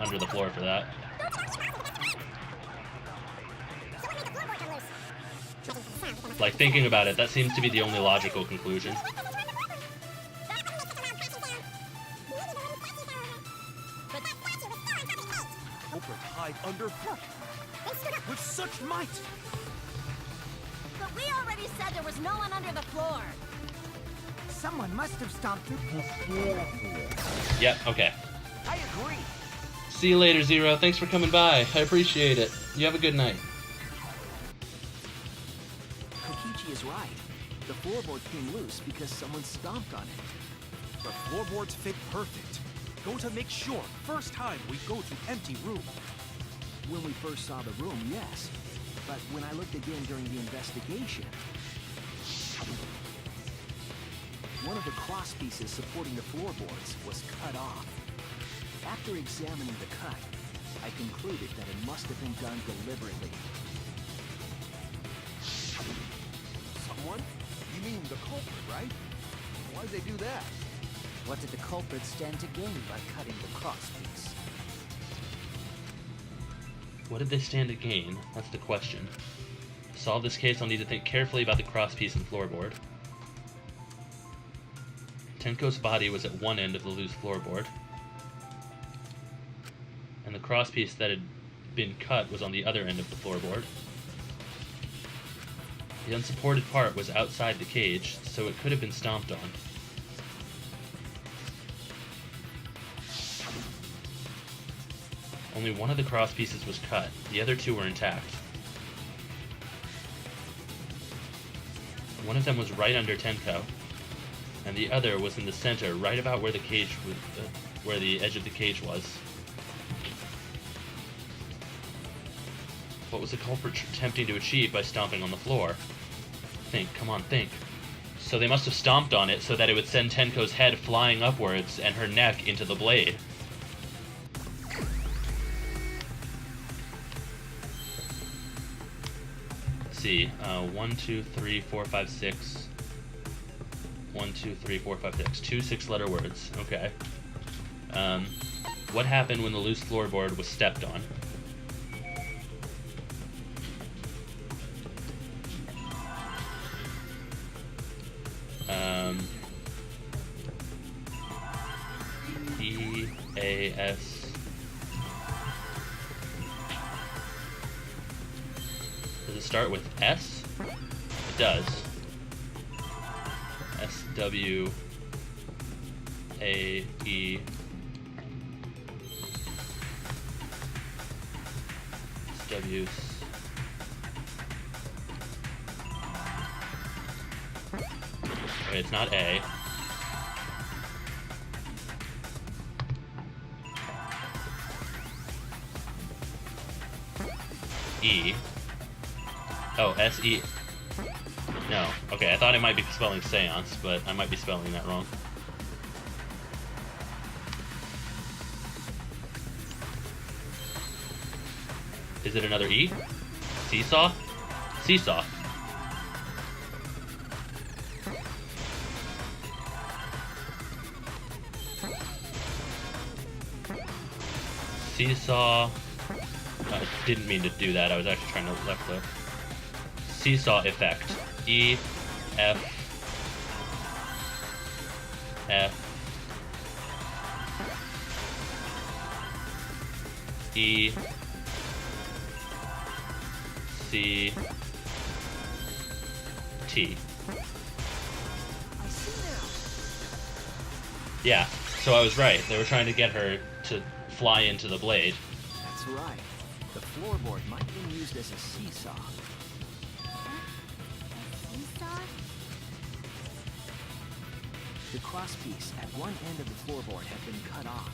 under the floor for that. Like, thinking about it, that seems to be the only logical conclusion. Culprit hide under floor. With such might. But we already said there was no one under the floor. Someone must have stomped through. Yep, okay. I agree. See you later, Zero. Thanks for coming by. I appreciate it. You have a good night. Kokichi is right. The floorboard came loose because someone stomped on it. The floorboards fit perfect. Go to make sure. First time we go to empty room. When we first saw the room, yes. But when I looked again during the investigation, one of the cross pieces supporting the floorboards was cut off. After examining the cut, I concluded that it must have been done deliberately. Someone? You mean the culprit, right? Why'd they do that? What did the culprit stand to gain by cutting the cross piece? What did they stand to gain? That's the question. To solve this case, I'll need to think carefully about the crosspiece and floorboard. Tenko's body was at one end of the loose floorboard, and the crosspiece that had been cut was on the other end of the floorboard. The unsupported part was outside the cage, so it could have been stomped on. Only one of the cross pieces was cut, the other two were intact. One of them was right under Tenko, and the other was in the center, right about where the cage was, where the edge of the cage was. What was the culprit attempting to achieve by stomping on the floor? Think, come on, think. So they must have stomped on it so that it would send Tenko's head flying upwards and her neck into the blade. See, 1, 2, 3, 4, 5, 6. 1, 2, 3, 4, 5, 6. 2 6-letter words. Okay. What happened when the loose floorboard was stepped on? E-A-S... Does it start with S? It does. S-W-A-E... S-W... Okay, it's not A. E. Oh, S-E. No. Okay, I thought I might be spelling seance, but I might be spelling that wrong. Is it another E? Seesaw? Seesaw. Seesaw. I didn't mean to do that. I was actually trying to left click. Seesaw effect. E, F, F, E, C, T. I see now. Yeah, so I was right. They were trying to get her to fly into the blade. That's right. The floorboard might have been used as a seesaw. Seesaw? The crosspiece at one end of the floorboard had been cut off.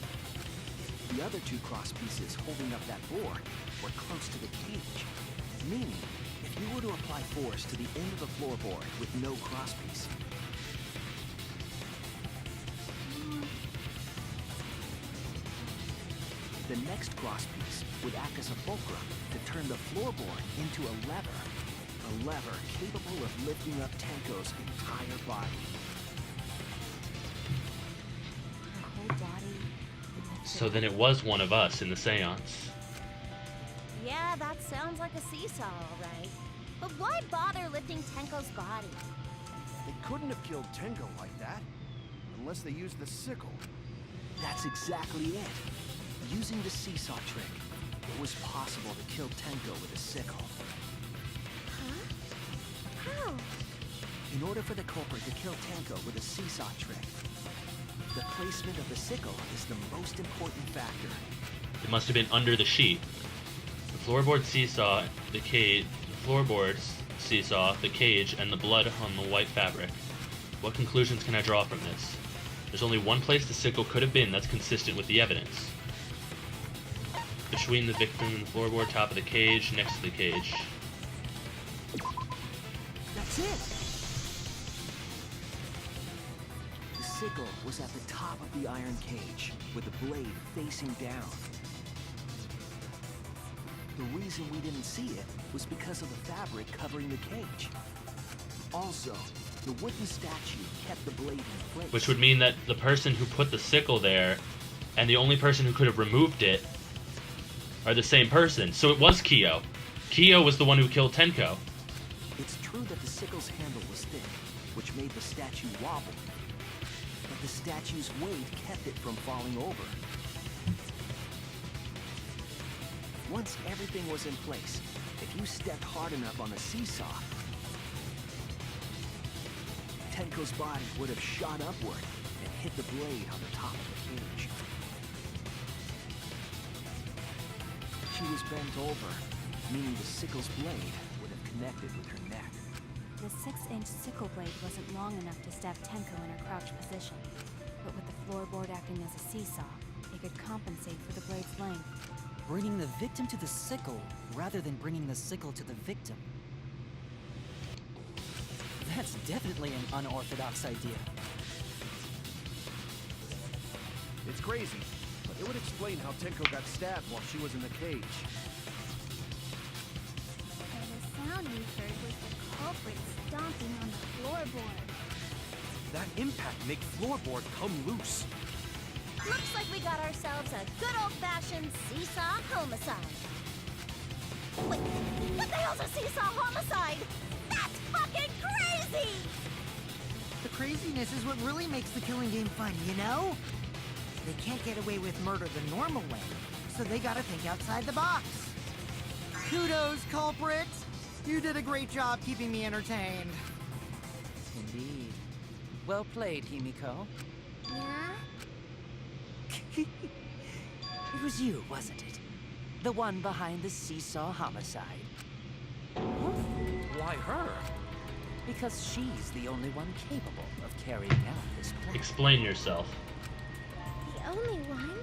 The other two crosspieces holding up that board were close to the cage, meaning if you were to apply force to the end of the floorboard with no crosspiece, the next crosspiece would act as a fulcrum to turn the floorboard into a lever capable of lifting up Tenko's entire body. Her whole body. So then it was one of us in the seance. Yeah, that sounds like a seesaw, all right. But why bother lifting Tenko's body? They couldn't have killed Tenko like that. Unless they used the sickle. That's exactly it. Using the seesaw trick, it was possible to kill Tenko with a sickle. Huh? How? In order for the culprit to kill Tenko with a seesaw trick, the placement of the sickle is the most important factor. It must have been under the sheet. The floorboard seesaw, the cage, the cage, and the blood on the white fabric. What conclusions can I draw from this? There's only one place the sickle could have been that's consistent with the evidence. Between the victim and the floorboard, top of the cage, next to the cage. That's it! The sickle was at the top of the iron cage, with the blade facing down. The reason we didn't see it was because of the fabric covering the cage. Also, the wooden statue kept the blade in place. Which would mean that the person who put the sickle there, and the only person who could have removed it, are the same person. So it was Kyo. Kyo was the one who killed Tenko. It's true that the sickle's handle was thick, which made the statue wobble. But the statue's weight kept it from falling over. Once everything was in place, if you stepped hard enough on the seesaw, Tenko's body would have shot upward and hit the blade on the top of the cage. She was bent over, meaning the sickle's blade would have connected with her neck. The 6-inch sickle blade wasn't long enough to stab Tenko in her crouch position, but with the floorboard acting as a seesaw, it could compensate for the blade's length. Bringing the victim to the sickle rather than bringing the sickle to the victim. That's definitely an unorthodox idea. It's crazy, but it would explain how Tenko got stabbed while she was in the cage. So the sound we heard was the culprit stomping on the floorboard. That impact make floorboard come loose. Looks like we got ourselves a good old-fashioned seesaw homicide. Wait, what the hell's a seesaw homicide? That's fucking crazy! The craziness is what really makes the killing game fun, you know? They can't get away with murder the normal way, so they gotta think outside the box. Kudos, culprit! You did a great job keeping me entertained. Indeed. Well played, Himiko. Yeah? It was you, wasn't it? The one behind the seesaw homicide. Why her? Because she's the only one capable of carrying out this plan. Explain yourself. The only one?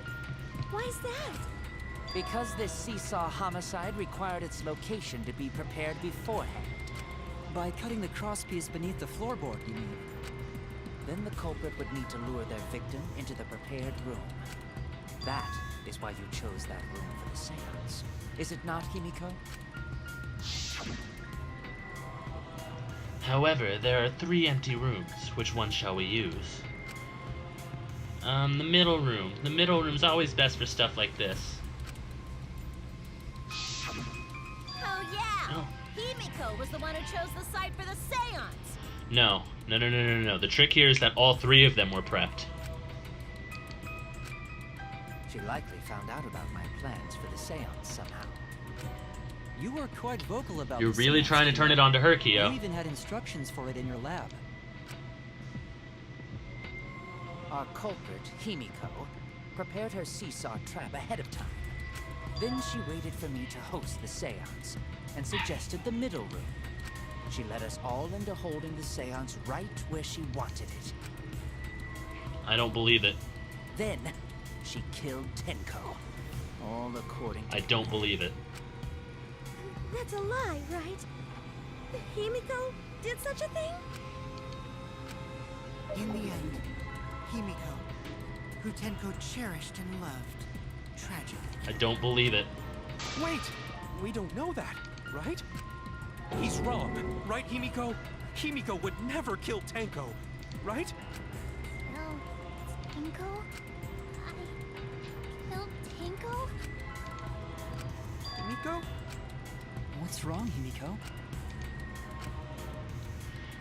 Why's that? Because this seesaw homicide required its location to be prepared beforehand. By cutting the crosspiece beneath the floorboard, you mean? Then the culprit would need to lure their victim into the prepared room. That is why you chose that room for the seance. Is it not, Himiko? However, there are 3 empty rooms. Which one shall we use? The middle room. The middle room's always best for stuff like this. Oh yeah! Oh. Himiko was the one who chose the site for the seance! No. No. The trick here is that all 3 of them were prepped. She likely found out about my plans for the seance somehow. You were quite vocal about You're the really seance, trying to turn it onto her, Kyo. You even had instructions for it in your lab. Our culprit, Himiko, prepared her seesaw trap ahead of time. Then she waited for me to host the seance and suggested the middle room. She led us all into holding the seance right where she wanted it. I don't believe it. Then, she killed Tenko. All according to... I don't believe it. That's a lie, right? Himiko did such a thing? In the end, Himiko, who Tenko cherished and loved, tragically. I don't believe it. Wait! We don't know that, right? He's wrong, right, Himiko? Himiko would never kill Tenko, right? No, Tenko? I killed Tenko? Himiko? What's wrong, Himiko?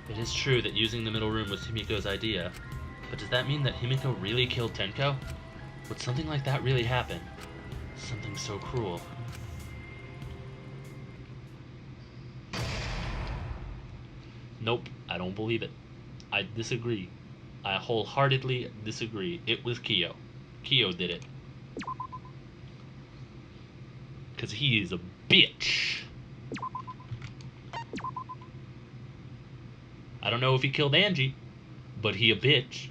It is true that using the middle room was Himiko's idea, but does that mean that Himiko really killed Tenko? Would something like that really happen? Something so cruel. Nope, I don't believe it. I disagree. I wholeheartedly disagree. It was Kyo. Kyo did it. Because he is a bitch. I don't know if he killed Angie, but he a bitch.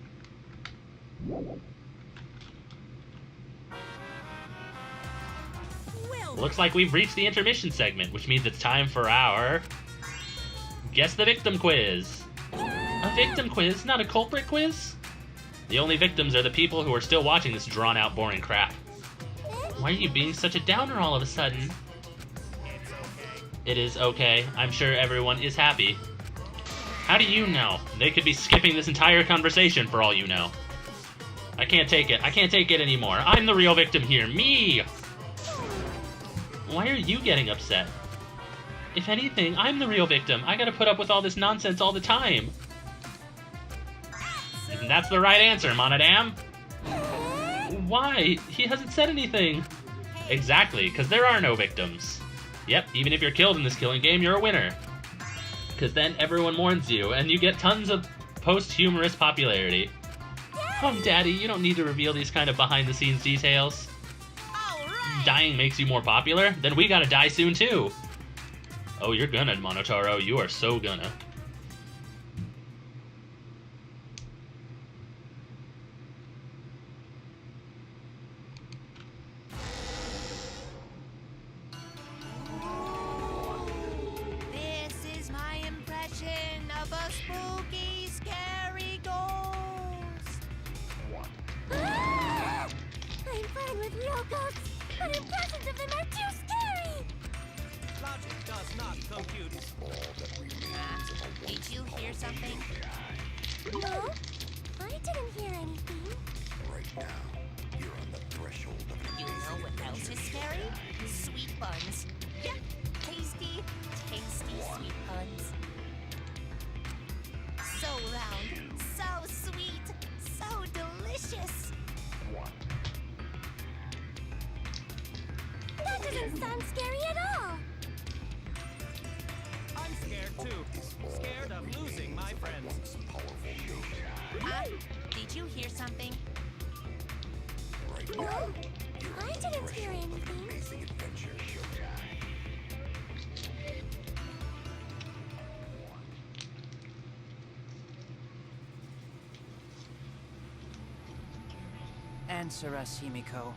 Well, Looks like we've reached the intermission segment, which means it's time for our Guess the Victim quiz. A victim quiz, not a culprit quiz? The only victims are the people who are still watching this drawn-out, boring crap. Why are you being such a downer all of a sudden? It is okay. I'm sure everyone is happy. How do you know? They could be skipping this entire conversation for all you know. I can't take it. I can't take it anymore. I'm the real victim here. Me! Why are you getting upset? If anything, I'm the real victim. I gotta put up with all this nonsense all the time. And that's the right answer, Monodam. Why? He hasn't said anything. Exactly, because there are no victims. Yep, even if you're killed in this killing game, you're a winner. Because then everyone mourns you, and you get tons of posthumous popularity. Oh, Daddy, you don't need to reveal these kind of behind-the-scenes details. Dying makes you more popular? Then we gotta die soon, too. Oh, you're gonna, Monotaro. You are so gonna. this is my impression of a spooky, scary ghost. I'm fine with real ghosts, but impressions of them are too scary! Logic does not compute. Did you hear something? No, I didn't hear anything. You know what else is scary? Sweet buns. Yep, tasty, tasty sweet buns. So round, so sweet, so delicious. That doesn't sound scary at all! I'm scared too. Scared of losing my friends. Did you hear something? No, I didn't hear anything. Answer us, Himiko.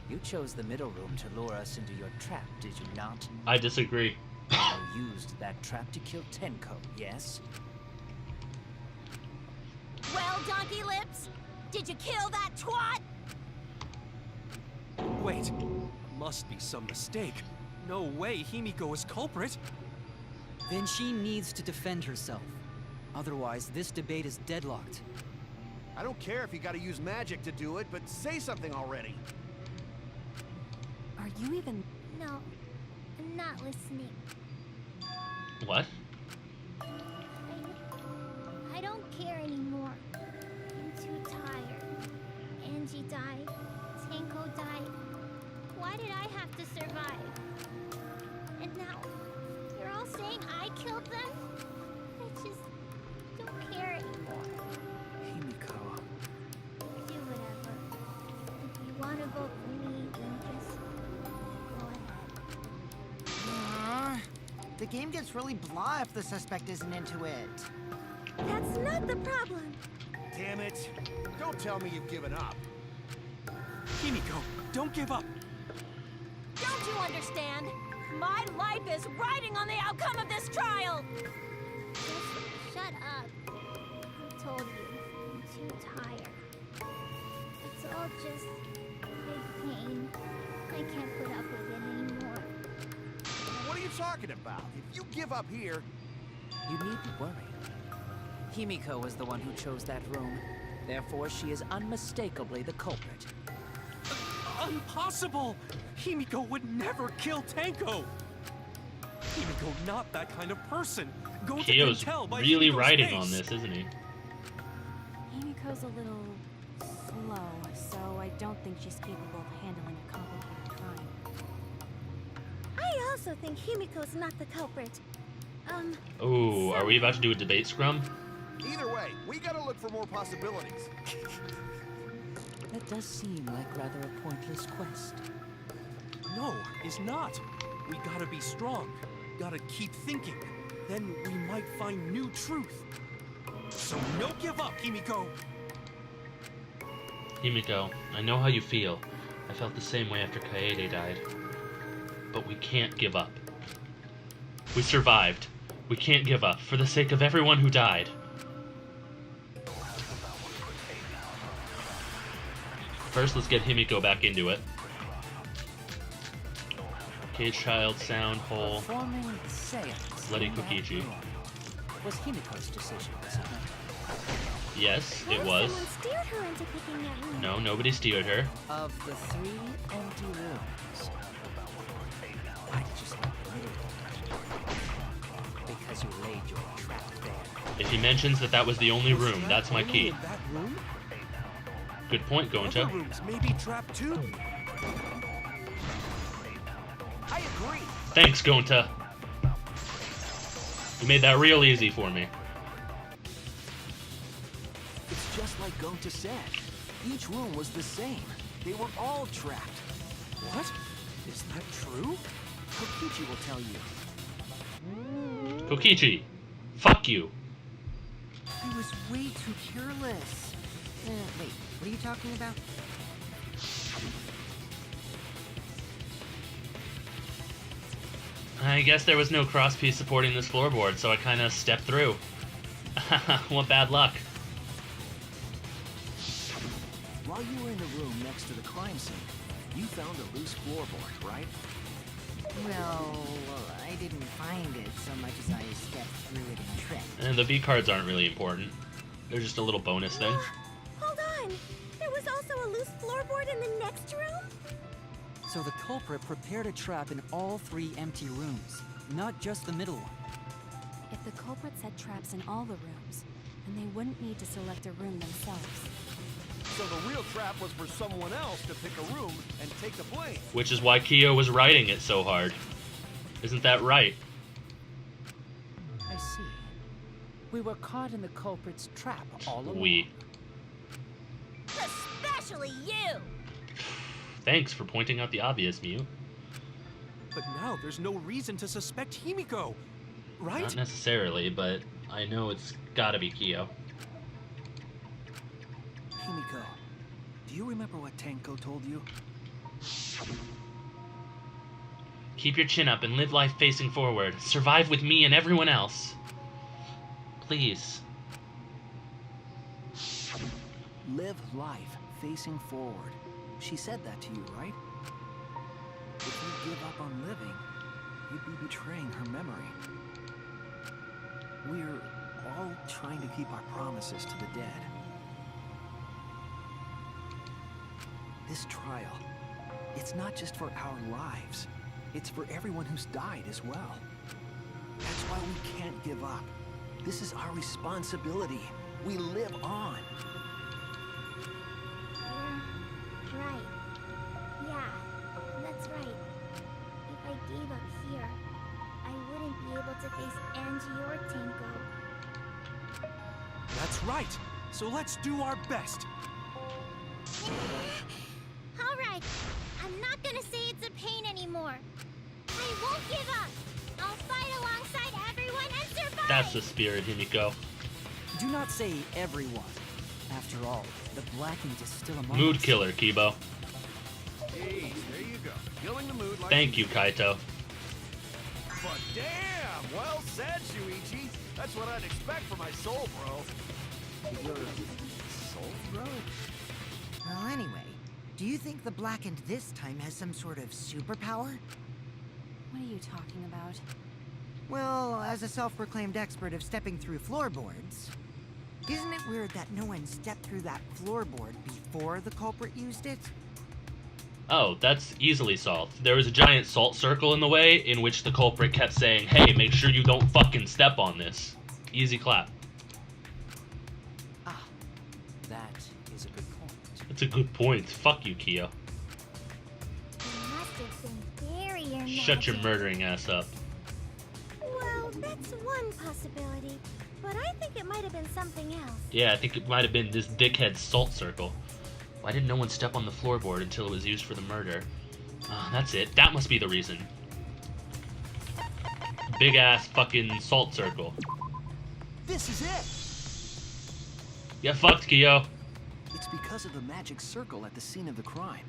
You chose the middle room to lure us into your trap, did you not? I disagree. You used that trap to kill Tenko, yes? Well, Donkey Lips, did you kill that twat? Wait, must be some mistake. No way Himiko is culprit. Then she needs to defend herself. Otherwise, this debate is deadlocked. I don't care if you gotta use magic to do it, but say something already. Are you even... No, I'm not listening. What? I don't care anymore. I'm too tired. Angie died. Tenko died. Why did I have to survive? And now, you're all saying I killed them? I just don't care anymore. Himiko... Do whatever. If you want to vote for me, then just go ahead. The game gets really blah if the suspect isn't into it. That's not the problem. damn it. Don't tell me you've given up. Himiko, don't give up. Don't you understand? My life is riding on the outcome of this trial! Just shut up. I told you, I'm too tired. It's all just big pain. I can't put up with it anymore. What are you talking about? If you give up here... You needn't worry. Himiko was the one who chose that room. Therefore, she is unmistakably the culprit. Impossible! Himiko would never kill Tanko! Himiko not that kind of person. Kyo's really riding on this, isn't he? Himiko's a little slow, so I don't think she's capable of handling a complicated crime. I also think Himiko's not the culprit. Oh, are we about to do a debate scrum? Either way, we gotta look for more possibilities. That does seem like rather a pointless quest. No, it's not. We gotta be strong. Gotta keep thinking. Then we might find new truth. So no give up, Himiko! Himiko, I know how you feel. I felt the same way after Kaede died. But we can't give up. We survived. We can't give up, for the sake of everyone who died. First, let's get Himiko back into it. Cage Child, Sound, Hole, Performing seance Letty in that Kokichi. room was Himiko's decision, wasn't it? Yes, What it if was. someone steered her into picking that room? No, nobody steered her. Of the 3 empty rooms, why did you stop admitting it? Because you laid your trap there. If he mentions that that was the only room, that's my key. In that room? Good point, Other Gonta. rooms may be trapped too. I agree. Thanks, Gonta. You made that real easy for me. It's just like Gonta said. Each room was the same. They were all trapped. What? Is that true? Kokichi will tell you. Kokichi, fuck you. I was way too careless. Wait, what are you talking about? I guess there was no crosspiece supporting this floorboard, so I kind of stepped through. What bad luck. While you were in the room next to the crime scene, you found a loose floorboard, right? Well, I didn't find it so much as I stepped through it and tripped. And the V cards aren't really important. They're just a little bonus thing. Hold on! There was also a loose floorboard in the next room? So the culprit prepared a trap in all 3 empty rooms, not just the middle one. If the culprit set traps in all the rooms, then they wouldn't need to select a room themselves. So the real trap was for someone else to pick a room and take the blame. Which is why Kyo was writing it so hard. Isn't that right? I see. We were caught in the culprit's trap all along. We. Especially you! Thanks for pointing out the obvious, Mew. But now there's no reason to suspect Himiko, right? Not necessarily, but I know it's gotta be Kyo. Himiko, do you remember what Tanko told you? Keep your chin up and live life facing forward. Survive with me and everyone else. Please. Live life facing forward. She said that to you, right? If you give up on living, you'd be betraying her memory. We're all trying to keep our promises to the dead. This trial, it's not just for our lives. It's for everyone who's died as well. That's why we can't give up. This is our responsibility. We live on. You're right. Yeah, that's right. If I gave up here, I wouldn't be able to face Angie or Tanko. That's right. So let's do our best. All right, I'm not gonna say it's a pain anymore. I won't give up. I'll fight alongside everyone and survive. That's the spirit, Himiko. Do not say everyone. After all, the Blackened is still among Mood us. killer, Kibo. Jeez, there you go. Killing the mood like Thank you, Kaito. But damn, well said, Shuichi. That's what I'd expect from my soul, bro. Your soul, bro? Well, anyway, do you think the Blackened this time has some sort of superpower? What are you talking about? Well, as a self-proclaimed expert of stepping through floorboards, isn't it weird that no one stepped through that floorboard before the culprit used it? Oh, that's easily solved. There was a giant salt circle in the way in which the culprit kept saying, hey, make sure you don't fucking step on this. Easy clap. Ah, that is a good point. That's a good point. Fuck you, Kyo. It must have been barrier Shut your magic. murdering ass up. Well, that's one possibility. But I think it might have been something else. Yeah, I think it might have been this dickhead's salt circle. Why didn't no one step on the floorboard until it was used for the murder? That's it. That must be the reason. Big ass fucking salt circle. This is it! Get fucked, Kyo. It's because of the magic circle at the scene of the crime.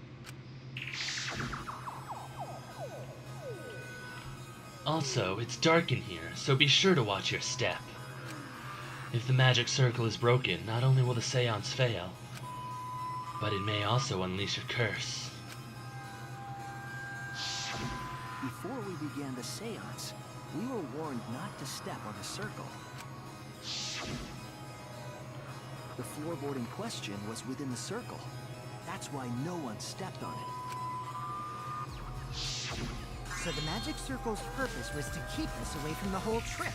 Also, it's dark in here, so be sure to watch your step. If the magic circle is broken, not only will the seance fail, but it may also unleash a curse. Before we began the seance, we were warned not to step on the circle. The floorboard in question was within the circle. That's why no one stepped on it. So the magic circle's purpose was to keep us away from the whole trip.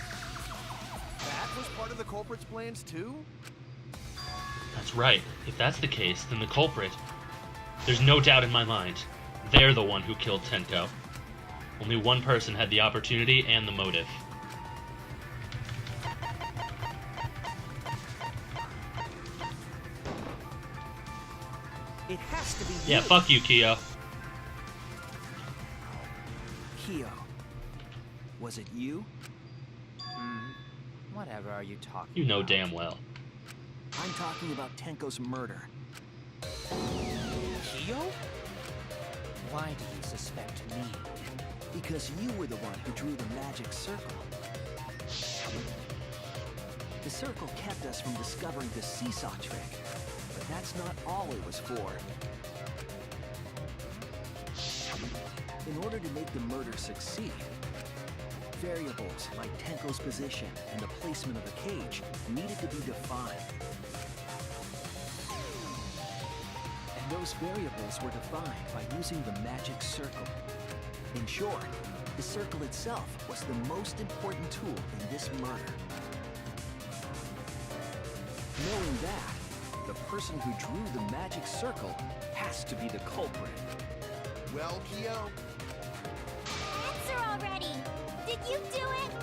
That was part of the culprit's plans too? That's right. If that's the case, then the culprit, there's no doubt in my mind, they're the one who killed Tenko. Only one person had the opportunity and the motive. It has to be Yeah, you. fuck you, Kyo. Kyo. Was it you? Whatever are you talking You know about? damn well. I'm talking about Tenko's murder. Kyo? Why do you suspect me? Because you were the one who drew the magic circle. The circle kept us from discovering the seesaw trick, but that's not all it was for. In order to make the murder succeed, variables like Tenko's position and the placement of the cage needed to be defined. And those variables were defined by using the magic circle. In short, the circle itself was the most important tool in this murder. Knowing that, the person who drew the magic circle has to be the culprit. Well, Kyo, Answer already! Did you do it?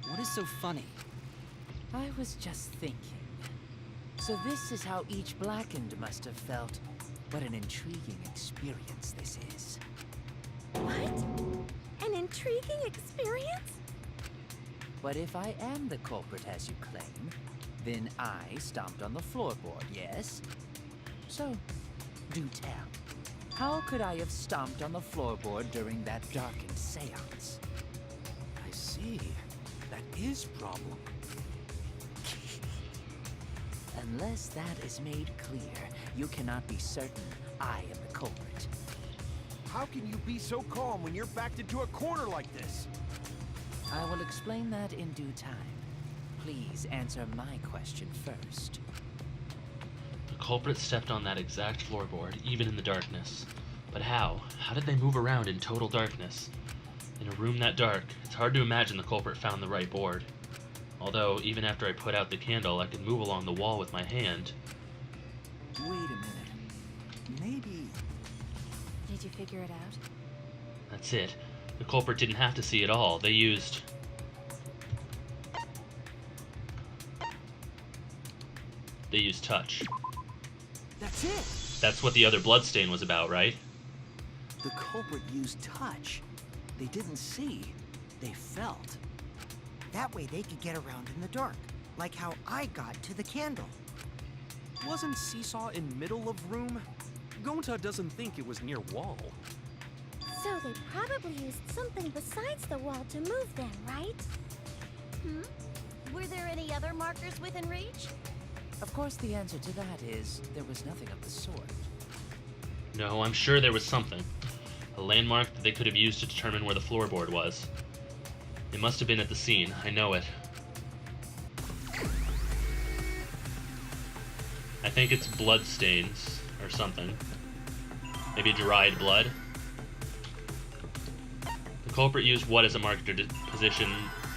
What is so funny? I was just thinking. So this is how each Blackened must have felt. What an intriguing experience this is. What? An intriguing experience? But if I am the culprit as you claim, then I stomped on the floorboard, yes? So, do tell. How could I have stomped on the floorboard during that darkened seance? I see. That is problem. Unless that is made clear, you cannot be certain I am the culprit. how can you be so calm when you're backed into a corner like this? I will explain that in due time. Please answer my question first. The culprit stepped on that exact floorboard, even in the darkness. But how? How did they move around in total darkness? In a room that dark, it's hard to imagine the culprit found the right board. Although, even after I put out the candle, I could move along the wall with my hand. Wait a minute. Maybe... Did you figure it out? That's it. The culprit didn't have to see it all. They used touch. That's it! That's what the other bloodstain was about, right? The culprit used touch. They didn't see, they felt. That way they could get around in the dark, like how I got to the candle. Wasn't Seesaw in middle of room? Gonta doesn't think it was near wall. So they probably used something besides the wall to move them, right? Were there any other markers within reach? Of course, the answer to that is there was nothing of the sort. No, I'm sure there was something. A landmark that they could have used to determine where the floorboard was. It must have been at the scene, I know it. I think it's blood stains or something. Maybe dried blood. The culprit used what as a marker to position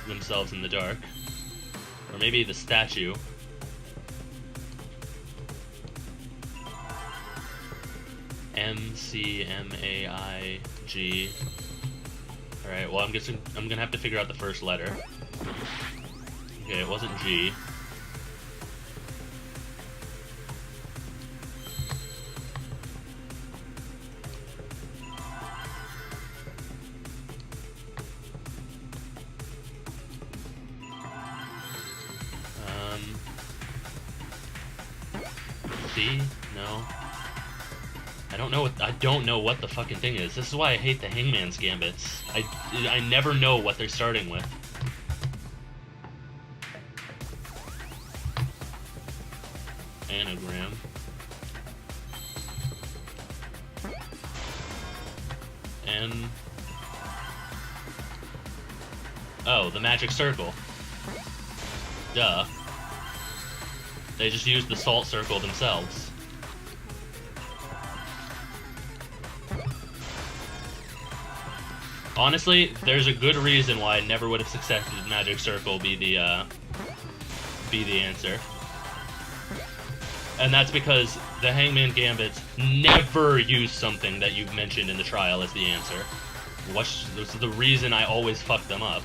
themselves in the dark? Or maybe the statue. MCMAIG. Alright, well I'm gonna have to figure out the first letter. Okay, it wasn't G. C? No. I don't know what the fucking thing is. This is why I hate the Hangman's Gambits. I never know what they're starting with. Anagram. N. Oh, the magic circle. Duh. They just used the salt circle themselves. Honestly, there's a good reason why I never would have suspected magic circle be the answer. And that's because the Hangman Gambits never use something that you've mentioned in the trial as the answer. What's the reason I always fuck them up?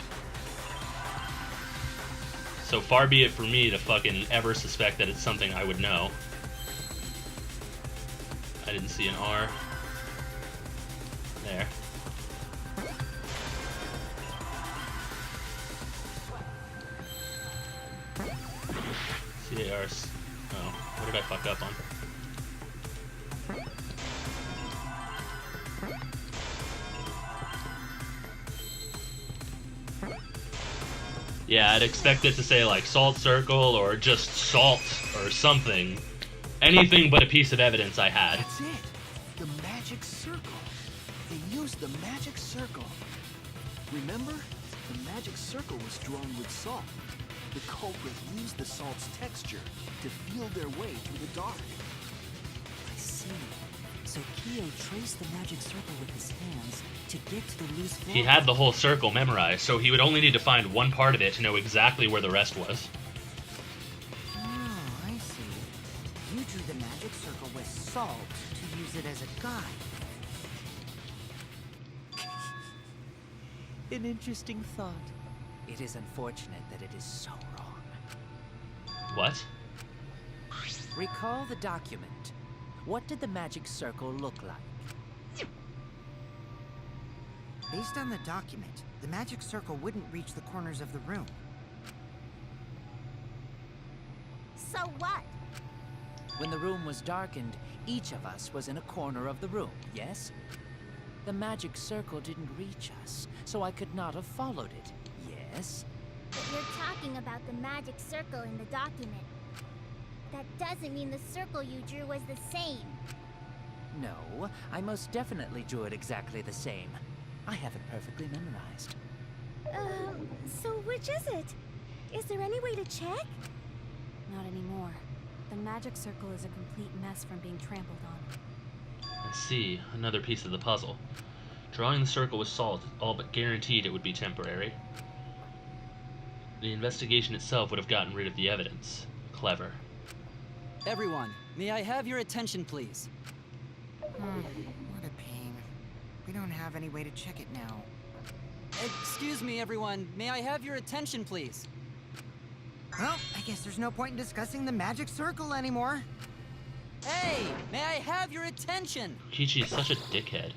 So far be it for me to fucking ever suspect that it's something I would know. I didn't see an R. There. C-A-R-S. Oh, what did I fuck up on? Yeah, I'd expect it to say like salt circle or just salt or something. Anything but a piece of evidence I had. That's it. The magic circle. They used the magic circle. Remember? The magic circle was drawn with salt. The culprit used the salt's texture to feel their way through the dark. I see. So Kyo traced the magic circle with his hands to get to the loose floor. He had the whole circle memorized, so he would only need to find one part of it to know exactly where the rest was. Oh, I see. You drew the magic circle with salt to use it as a guide. An interesting thought. It is unfortunate that it is so wrong. What? Recall the document. What did the magic circle look like? Based on the document, the magic circle wouldn't reach the corners of the room. So what? When the room was darkened, each of us was in a corner of the room, yes? The magic circle didn't reach us, so I could not have followed it, yes? But you're talking about the magic circle in the document. That doesn't mean the circle you drew was the same. No, I most definitely drew it exactly the same. I have it perfectly memorized. So which is it? Is there any way to check? Not anymore. The magic circle is a complete mess from being trampled on. Let's see, another piece of the puzzle. Drawing the circle with salt all but guaranteed it would be temporary. The investigation itself would have gotten rid of the evidence. Clever. Everyone, may I have your attention, please? What a pain. We don't have any way to check it now. Excuse me, everyone. May I have your attention, please? Well, I guess there's no point in discussing the magic circle anymore. Hey, may I have your attention? Kichi is such a dickhead.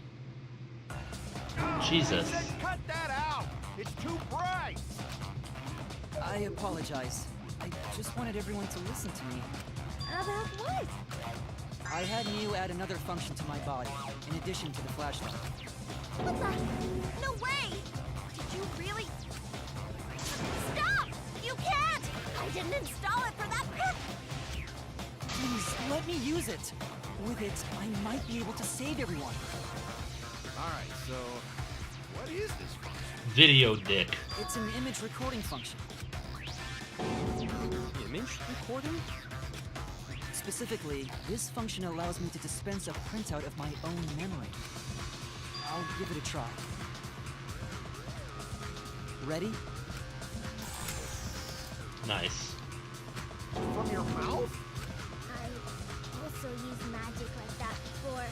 Jesus. I said cut that out! It's too bright! I apologize. I just wanted everyone to listen to me. About what? I had Mew add another function to my body, in addition to the flashlight. What the? No way! Did you really? Stop! You can't! I didn't install it for that purpose! Please, let me use it. With it, I might be able to save everyone. Alright, so what is this function? Video dick. It's an image recording function. Image recording? Specifically, this function allows me to dispense a printout of my own memory. I'll give it a try. Ready? Nice. From your mouth? I also used magic like that before.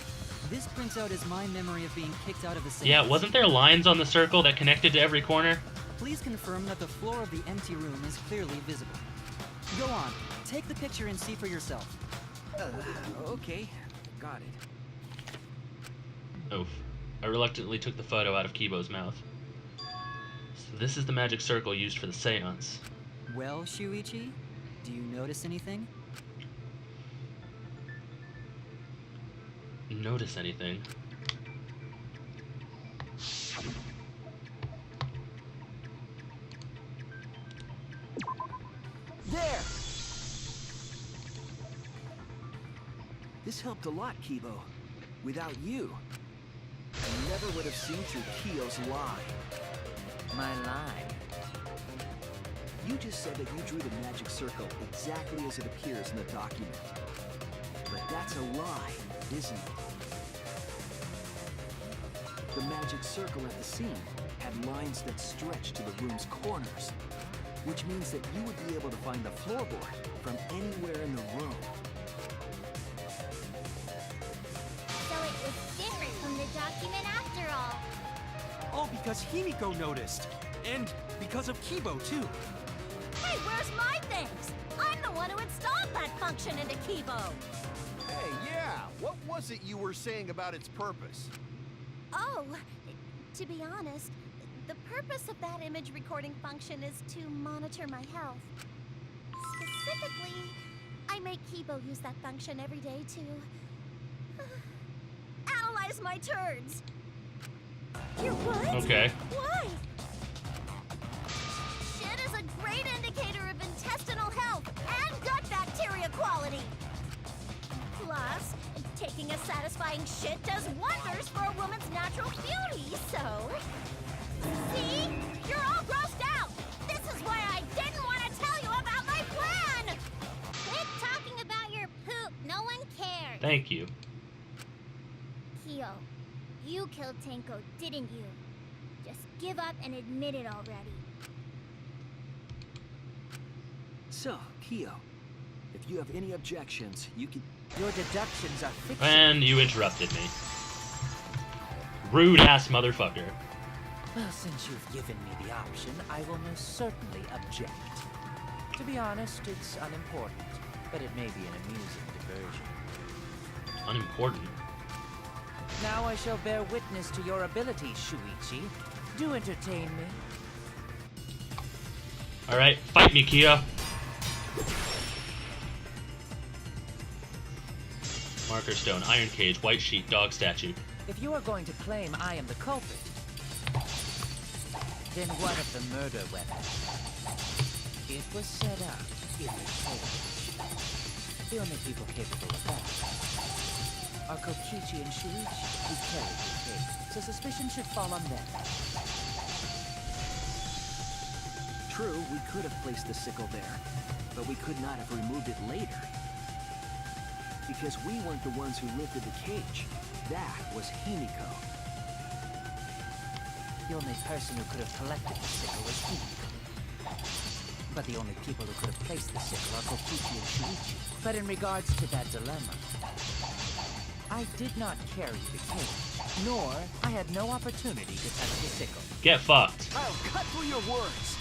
This printout is my memory of being kicked out of the seance. Yeah, wasn't there lines on the circle that connected to every corner? Please confirm that the floor of the empty room is clearly visible. Go on, take the picture and see for yourself. Okay. Got it. Oof. I reluctantly took the photo out of Kibo's mouth. So this is the magic circle used for the seance. Well, Shuichi, do you notice anything? Notice anything? There! This helped a lot, Kibo. Without you, I never would have seen through Kyo's lie. My lie. You just said that you drew the magic circle exactly as it appears in the document. But that's a lie, isn't it? The magic circle at the scene had lines that stretched to the room's corners, which means that you would be able to find the floorboard from anywhere in the room. So it was different from the document after all. Oh, because Himiko noticed. And because of Kibo, too. Hey, where's my things? I'm the one who installed that function into Kibo. Hey, yeah, what was it you were saying about its purpose? Oh, to be honest, the purpose of that image recording function is to monitor my health. Specifically, I make Kibo use that function every day to analyze my turds. Your what? Okay. Why? Shit is a great indicator of intestinal health and gut bacteria quality. Plus, taking a satisfying shit does wonders for a woman's natural beauty, so... See? You're all grossed out! This is why I didn't want to tell you about my plan! Quit talking about your poop. No one cares. Thank you. Kyo, you killed Tenko, didn't you? Just give up and admit it already. So, Kyo, if you have any objections, you can... Your deductions are fiction. And you interrupted me. Rude ass motherfucker. Well, since you've given me the option, I will most certainly object. To be honest, it's unimportant, but it may be an amusing diversion. Unimportant. Now I shall bear witness to your ability, Shuichi. Do entertain me. Alright, fight me, Kia. Marker stone, iron cage, white sheet, dog statue. If you are going to claim I am the culprit, then what of the murder weapon? It was set up in the cage. The only people capable of that are Kokichi and Shuichi, who carried the cage, so suspicion should fall on them. True, we could have placed the sickle there, but we could not have removed it later. Because we weren't the ones who lifted the cage. That was Himiko. The only person who could have collected the sickle was Himiko. But the only people who could have placed the sickle are Kokichi and Shuichi. But in regards to that dilemma, I did not carry the cage, nor I had no opportunity to touch the sickle. Get fucked. I'll cut through your words.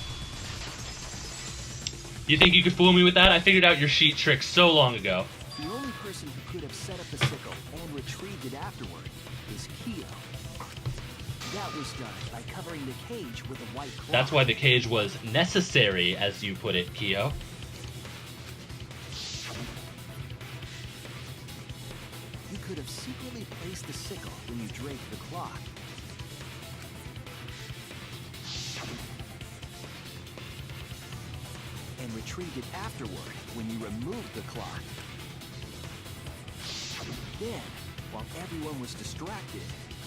You think you could fool me with that? I figured out your sheet trick so long ago. The only person who could have set up the sickle and retrieved it afterward is Kyo. That was done by covering the cage with a white cloth. That's why the cage was necessary, as you put it, Kyo. You could have secretly placed the sickle when you draped the cloth. And retrieved it afterward when you removed the cloth. Then, while everyone was distracted,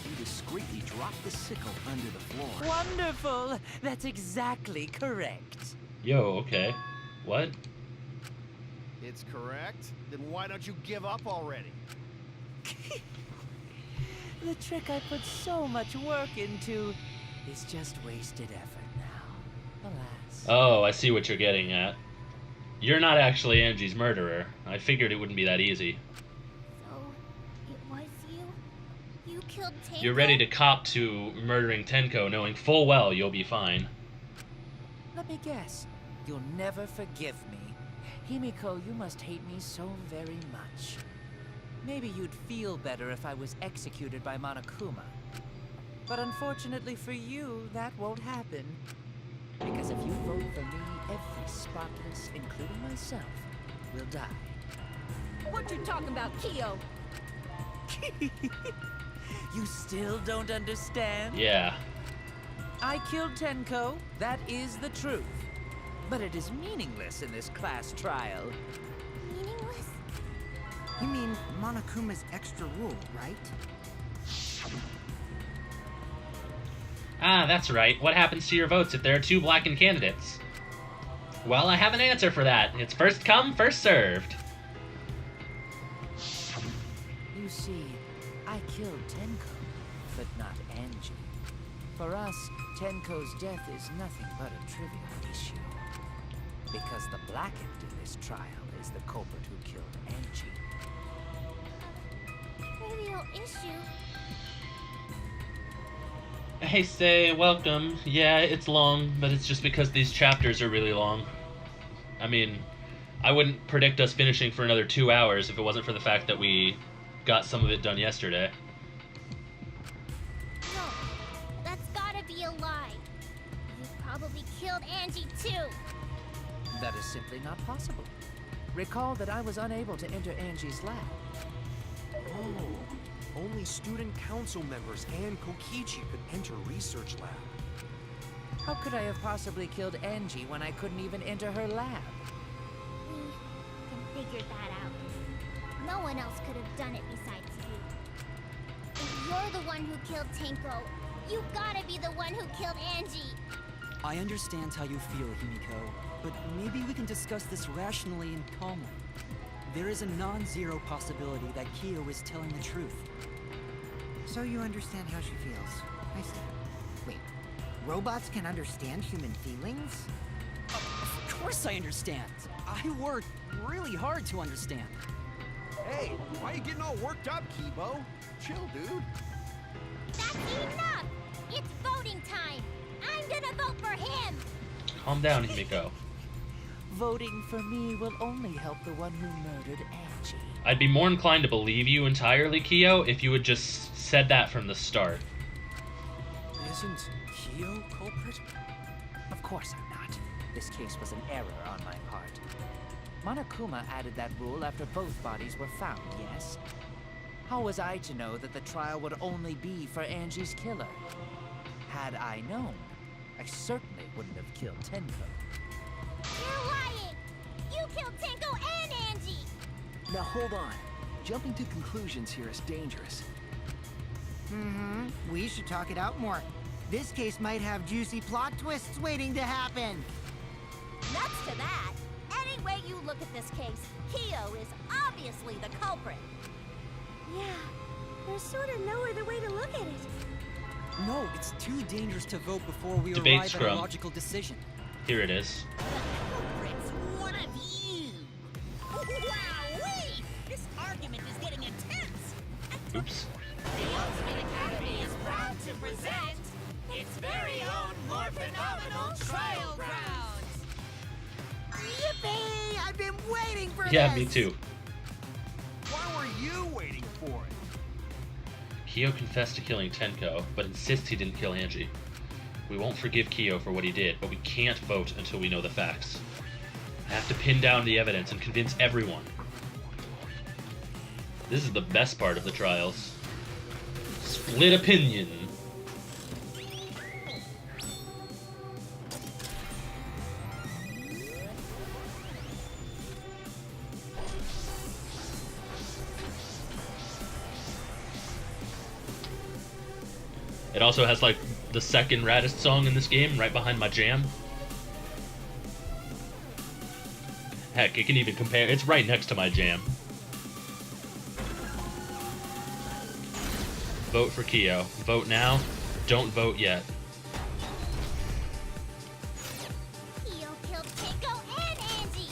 you discreetly dropped the sickle under the floor. Wonderful! That's exactly correct. Yo, okay. What? It's correct? Then why don't you give up already? The trick I put so much work into is just wasted effort now. Alas. Oh, I see what you're getting at. You're not actually Angie's murderer. I figured it wouldn't be that easy. So, it was you? You killed Tenko? You're ready to cop to murdering Tenko, knowing full well you'll be fine. Let me guess. You'll never forgive me. Himiko, you must hate me so very much. Maybe you'd feel better if I was executed by Monokuma. But unfortunately for you, that won't happen. Because if you vote for me, every spotless, including myself, will die. What you talking about, Kyo? You still don't understand? Yeah. I killed Tenko, that is the truth. But it is meaningless in this class trial. Meaningless? You mean Monokuma's extra rule, right? Ah, that's right. What happens to your votes if there are two blackened candidates? Well, I have an answer for that. It's first come, first served. You see, I killed Tenko, but not Angie. For us, Tenko's death is nothing but a trivial issue. Because the blackened in this trial is the culprit who killed Angie. Trivial issue? Hey, Say, welcome. Yeah, it's long, but it's just because these chapters are really long. I mean, I wouldn't predict us finishing for another 2 hours if it wasn't for the fact that we got some of it done yesterday. No, that's gotta be a lie. You probably killed Angie too. That is simply not possible. Recall that I was unable to enter Angie's lab. Oh, only student council members and Kokichi could enter research lab. How could I have possibly killed Angie when I couldn't even enter her lab? We can figure that out. No one else could have done it besides you. If you're the one who killed Tenko, you gotta be the one who killed Angie. I understand how you feel, Himiko, but maybe we can discuss this rationally and calmly. There is a non-zero possibility that Kyo is telling the truth. So you understand how she feels. I see. Wait, robots can understand human feelings? Of course I understand. I worked really hard to understand. Hey, why are you getting all worked up, Kibo? Chill, dude. That's enough! It's voting time! I'm gonna vote for him! Calm down, Himiko. Voting for me will only help the one who murdered Angie. I'd be more inclined to believe you entirely, Kyo, if you had just said that from the start. Isn't Kyo culprit? Of course I'm not. This case was an error on my part. Monokuma added that rule after both bodies were found, yes? How was I to know that the trial would only be for Angie's killer? Had I known, I certainly wouldn't have killed Tenko. You're lying! You killed Tenko and Angie! Now hold on. Jumping to conclusions here is dangerous. We should talk it out more. This case might have juicy plot twists waiting to happen. Nuts to that. Any way you look at this case, Kyo is obviously the culprit. Yeah, there's sort of no other way to look at it. No, it's too dangerous to vote before we Debate arrive at scrum. a logical decision. Here it is. Culprits, one of you! Wowee! This argument is getting intense! Oops. The Ultimate Academy is proud to present its very own more phenomenal trial grounds! Yippee! I've been waiting for Yeah, this! me too. Why were you waiting for it? Kyo confessed to killing Tenko, but insists he didn't kill Angie. We won't forgive Kyo for what he did, but we can't vote until we know the facts. I have to pin down the evidence and convince everyone. This is the best part of the trials. Split opinion. It also has like the second raddest song in this game, right behind my jam. Heck, it can even compare. It's right next to my jam. Vote for Kyo. Vote now. Don't vote yet. Kyo killed Tenko and Angie.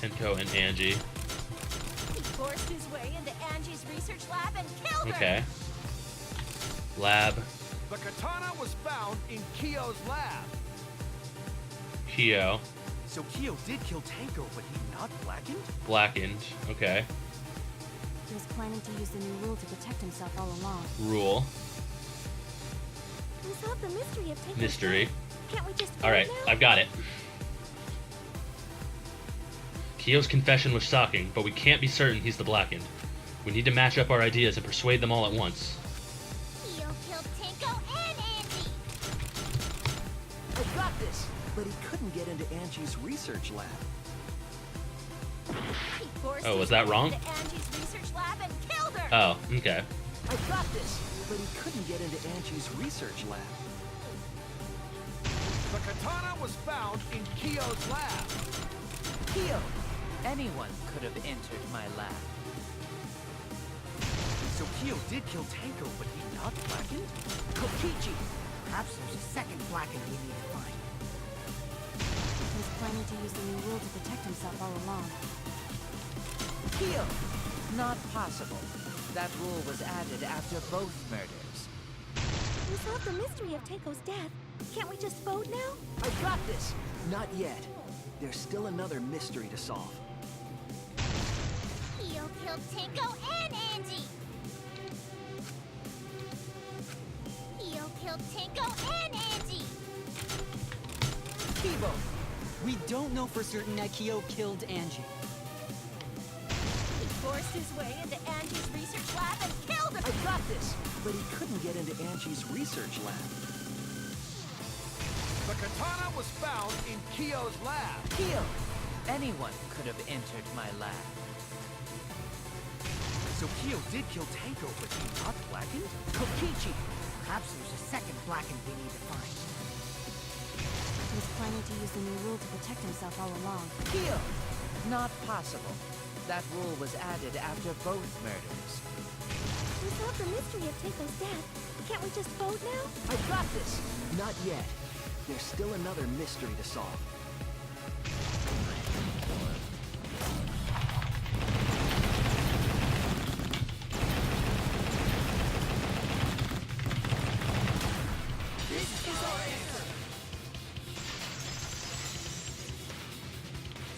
Tenko and Angie. He forced his way into Angie's research lab and killed her. Okay. Lab. The katana was found in Kyo's lab. Kyo. So Kyo did kill Tenko, but he not blackened? Blackened. Okay. He was planning to use the new rule to protect himself all along. Rule. We solved the mystery of Tenko's Mystery. death. Can't we just Alright, vote now? I've got it. Kyo's confession was shocking, but we can't be certain he's the Blackened. We need to match up our ideas and persuade them all at once. Kyo killed Tenko and Angie. I got this! But he couldn't get into Angie's research lab. He forced Oh, was his that way wrong? into Angie's research lab and killed her. Oh, okay. I got this! But he couldn't get into Angie's research lab. The katana was found in Kyo's lab. Kyo! Anyone could have entered my lab. So Kyo did kill Tenko, but he not blackened? Kokichi! Perhaps there's a second blackened we need to find. He was planning to use the new rule to protect himself all along. Kyo! Not possible. That rule was added after both murders. We solved the mystery of Tenko's death. Can't we just vote now? I got this! Not yet. There's still another mystery to solve. Kyo killed Tenko and Angie. Kyo killed Tenko and Angie. Kibo! We don't know for certain that Kyo killed Angie. He forced his way into Angie's research lab and killed her. I got this! But he couldn't get into Angie's research lab. The katana was found in Kyo's lab. Kyo! Anyone could have entered my lab. So Kyo did kill Tenko, but he not blackened? Kokichi! Perhaps there's a second blackened we need to find. He was planning to use the new rule to protect himself all along. Kyo! Not possible. That rule was added after both murders. We solved the mystery of Tenko's death. Can't we just vote now? I got this! Not yet. There's still another mystery to solve.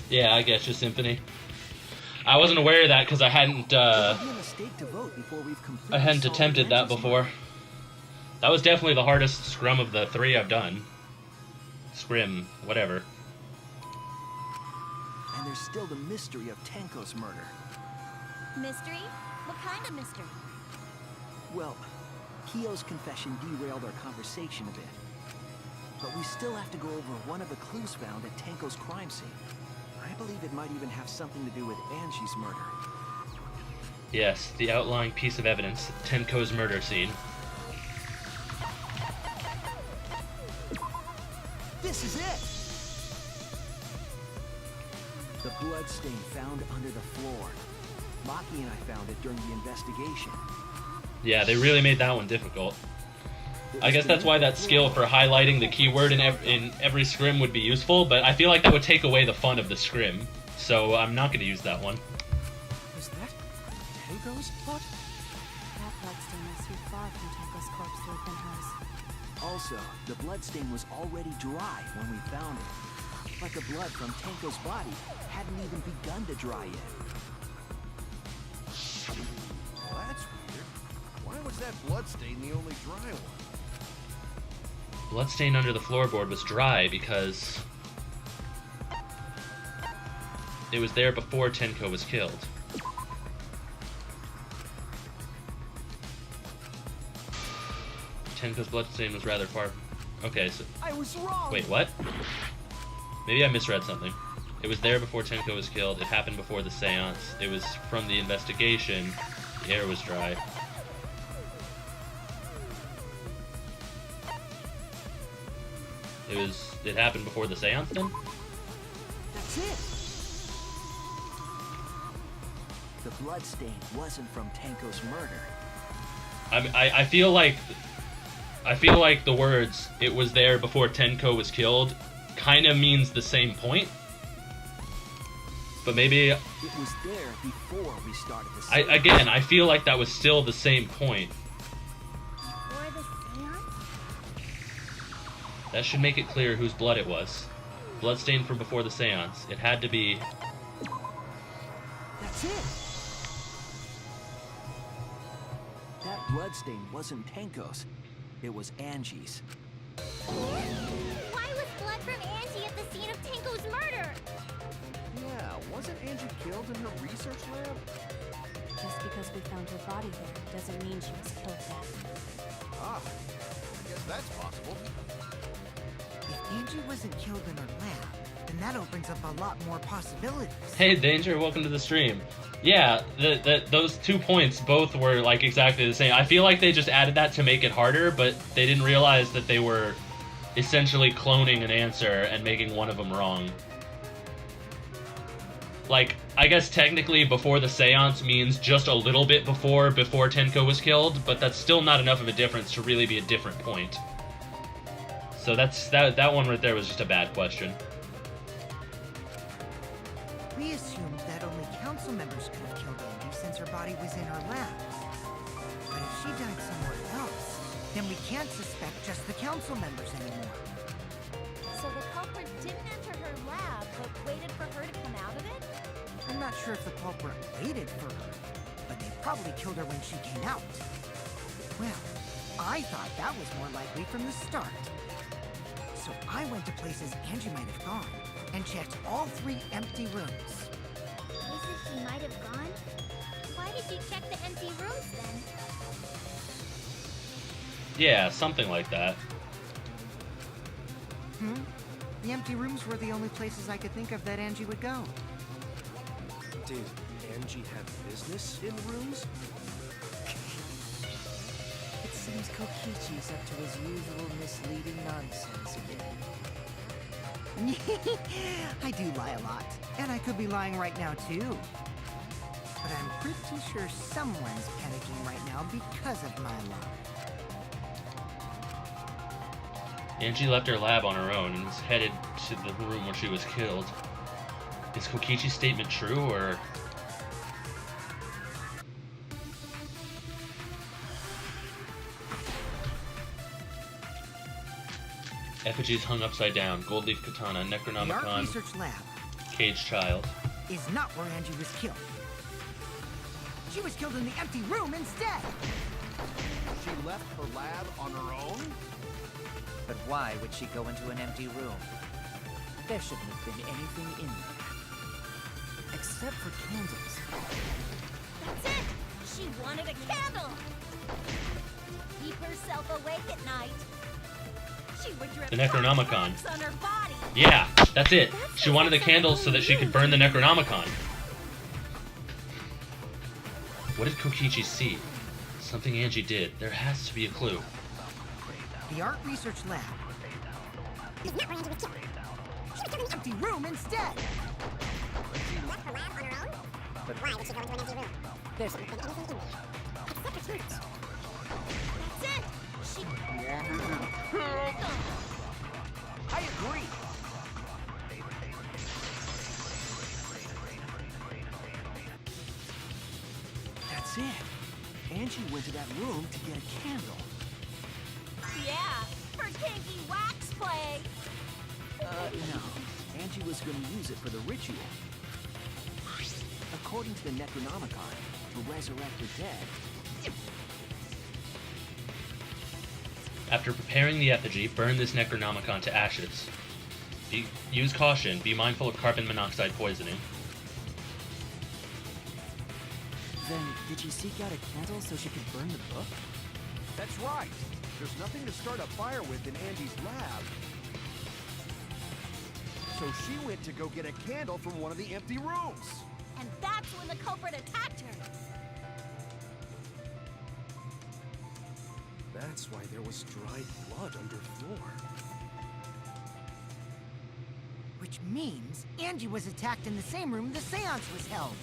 Yeah, I guess you, Symphony. I wasn't aware of that because I hadn't, It would be a mistake to vote before we've completely I hadn't solved attempted that Angie's before. murder. That was definitely the hardest scrum of the three I've done. Scrim, whatever. And there's still the mystery of Tenko's murder. Mystery? What kind of mystery? Well, Kyo's confession derailed our conversation a bit. But we still have to go over one of the clues found at Tenko's crime scene. I believe it might even have something to do with Angie's murder. Yes, the outlying piece of evidence, Tenko's murder scene. This is it! The blood stain found under the floor. Maki and I found it during the investigation. Yeah, they really made that one difficult. I guess that's why that skill for highlighting the keyword in every scrim would be useful, but I feel like that would take away the fun of the scrim, so I'm not going to use that one. Was that Tenko's blood? That bloodstain was too far from Tenko's corpse to have been hers. Also, the bloodstain was already dry when we found it. But the blood from Tenko's body hadn't even begun to dry yet. Well, that's weird. Why was that bloodstain the only dry one? Bloodstain under the floorboard was dry because it was there before Tenko was killed. Tenko's bloodstain was rather far. Okay, so I was wrong. wait, what? Maybe I misread something. It was there before Tenko was killed. It happened before the seance. It was from the investigation. The air was dry. It happened before the seance then? That's it. The bloodstain wasn't from Tenko's murder. I feel like the words "it was there before Tenko was killed" kind of means the same point. But maybe It was there before we started the seance. again, I feel like that was still the same point. Before the seance? That should make it clear whose blood it was. Bloodstain from before the seance. It had to be. That's it. That bloodstain wasn't Tenko's. It was Angie's. Why was blood from Angie at the scene of Tenko's murder? Yeah, wasn't Angie killed in her research lab? Just because we found her body there doesn't mean she was killed there. Ah, I guess that's possible. If Angie wasn't killed in her lab, then that opens up a lot more possibilities. Hey, Danger, welcome to the stream. Yeah, those 2 points both were like exactly the same. I feel like they just added that to make it harder, but they didn't realize that they were essentially cloning an answer and making one of them wrong. Like, I guess technically before the seance means just a little bit before Tenko was killed, but that's still not enough of a difference to really be a different point. So that one right there was just a bad question. We assumed that only council members could have killed Angie since her body was in her lab. But if she died somewhere else, then we can't suspect just the council members anymore. So the culprit didn't enter her lab, but waited for her to come out of it? I'm not sure if the culprit waited for her, but they probably killed her when she came out. Well, I thought that was more likely from the start. So I went to places Angie might have gone and checked all 3 empty rooms. Places she might have gone? Why did you check the empty rooms then? Yeah, something like that. The empty rooms were the only places I could think of that Angie would go. Did Angie have business in rooms? It seems Kokichi's up to his usual misleading nonsense again. I do lie a lot, and I could be lying right now too. But I'm pretty sure someone's panicking right now because of my lie. Angie left her lab on her own and was headed to the room where she was killed. Is Kokichi's statement true, or... Effigies hung upside down. Gold leaf katana, The Art Necronomicon, Research Lab caged child. is not where Angie was killed. She was killed in the empty room instead. She left her lab on her own? But why would she go into an empty room? There shouldn't have been anything in there. Except for candles. That's it! She wanted a candle! Keep herself awake at night. She would drip The Necronomicon. wax on her body. Yeah, that's it. She wanted the candles so that she could burn the Necronomicon. What did Kokichi see? Something Angie did. There has to be a clue. The Art Research Lab is not where Angie was killed. She was killed in the empty room instead. She left her lab on her own? But why would she go into an empty room? There's not been anything in there. Except for candles. That's it! She... I agree. That's it. Angie went to that room to get a candle. Yeah, for kinky wax play. No. Angie was going to use it for the ritual. According to the Necronomicon, to resurrect the dead, After preparing the effigy, burn this Necronomicon to ashes. Use caution. Be mindful of carbon monoxide poisoning. Then, did she seek out a candle so she could burn the book? That's right. There's nothing to start a fire with in Angie's lab. So she went to go get a candle from one of the empty rooms. And that's when the culprit attacked her. That's why there was dried blood underfloor. Which means Angie was attacked in the same room the seance was held.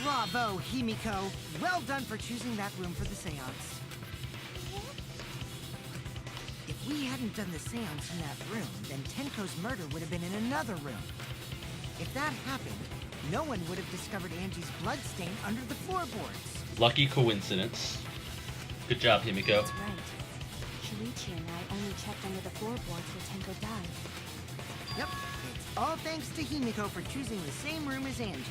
Bravo, Himiko. Well done for choosing that room for the seance. If we hadn't done the seance in that room, then Tenko's murder would have been in another room. If that happened, no one would have discovered Angie's bloodstain under the floorboards. Lucky coincidence. Good job, Himiko. That's right. Shuichi and I only checked under the floorboards where Tenko died. Yep, it's all thanks to Himiko for choosing the same room as Angie.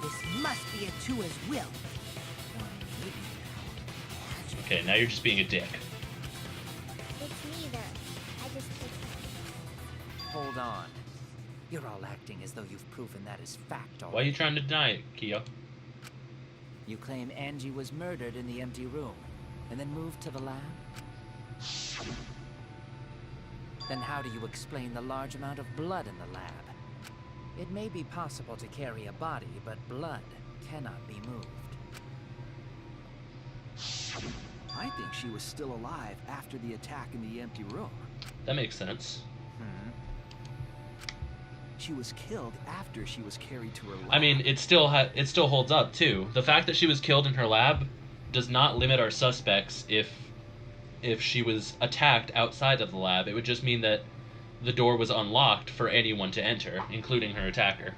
This must be a Tua's will. Or maybe magic. Okay, now you're just being a dick. It's neither. I just picked Hold on. You're all acting as though you've proven that is fact already. Why are you trying to deny it, Kyo? You claim Angie was murdered in the empty room, and then moved to the lab? Then how do you explain the large amount of blood in the lab? It may be possible to carry a body, but blood cannot be moved. I think she was still alive after the attack in the empty room. That makes sense. She was killed after she was carried to her lab. I mean, it still holds up too. The fact that she was killed in her lab does not limit our suspects if she was attacked outside of the lab. It would just mean that the door was unlocked for anyone to enter, including her attacker.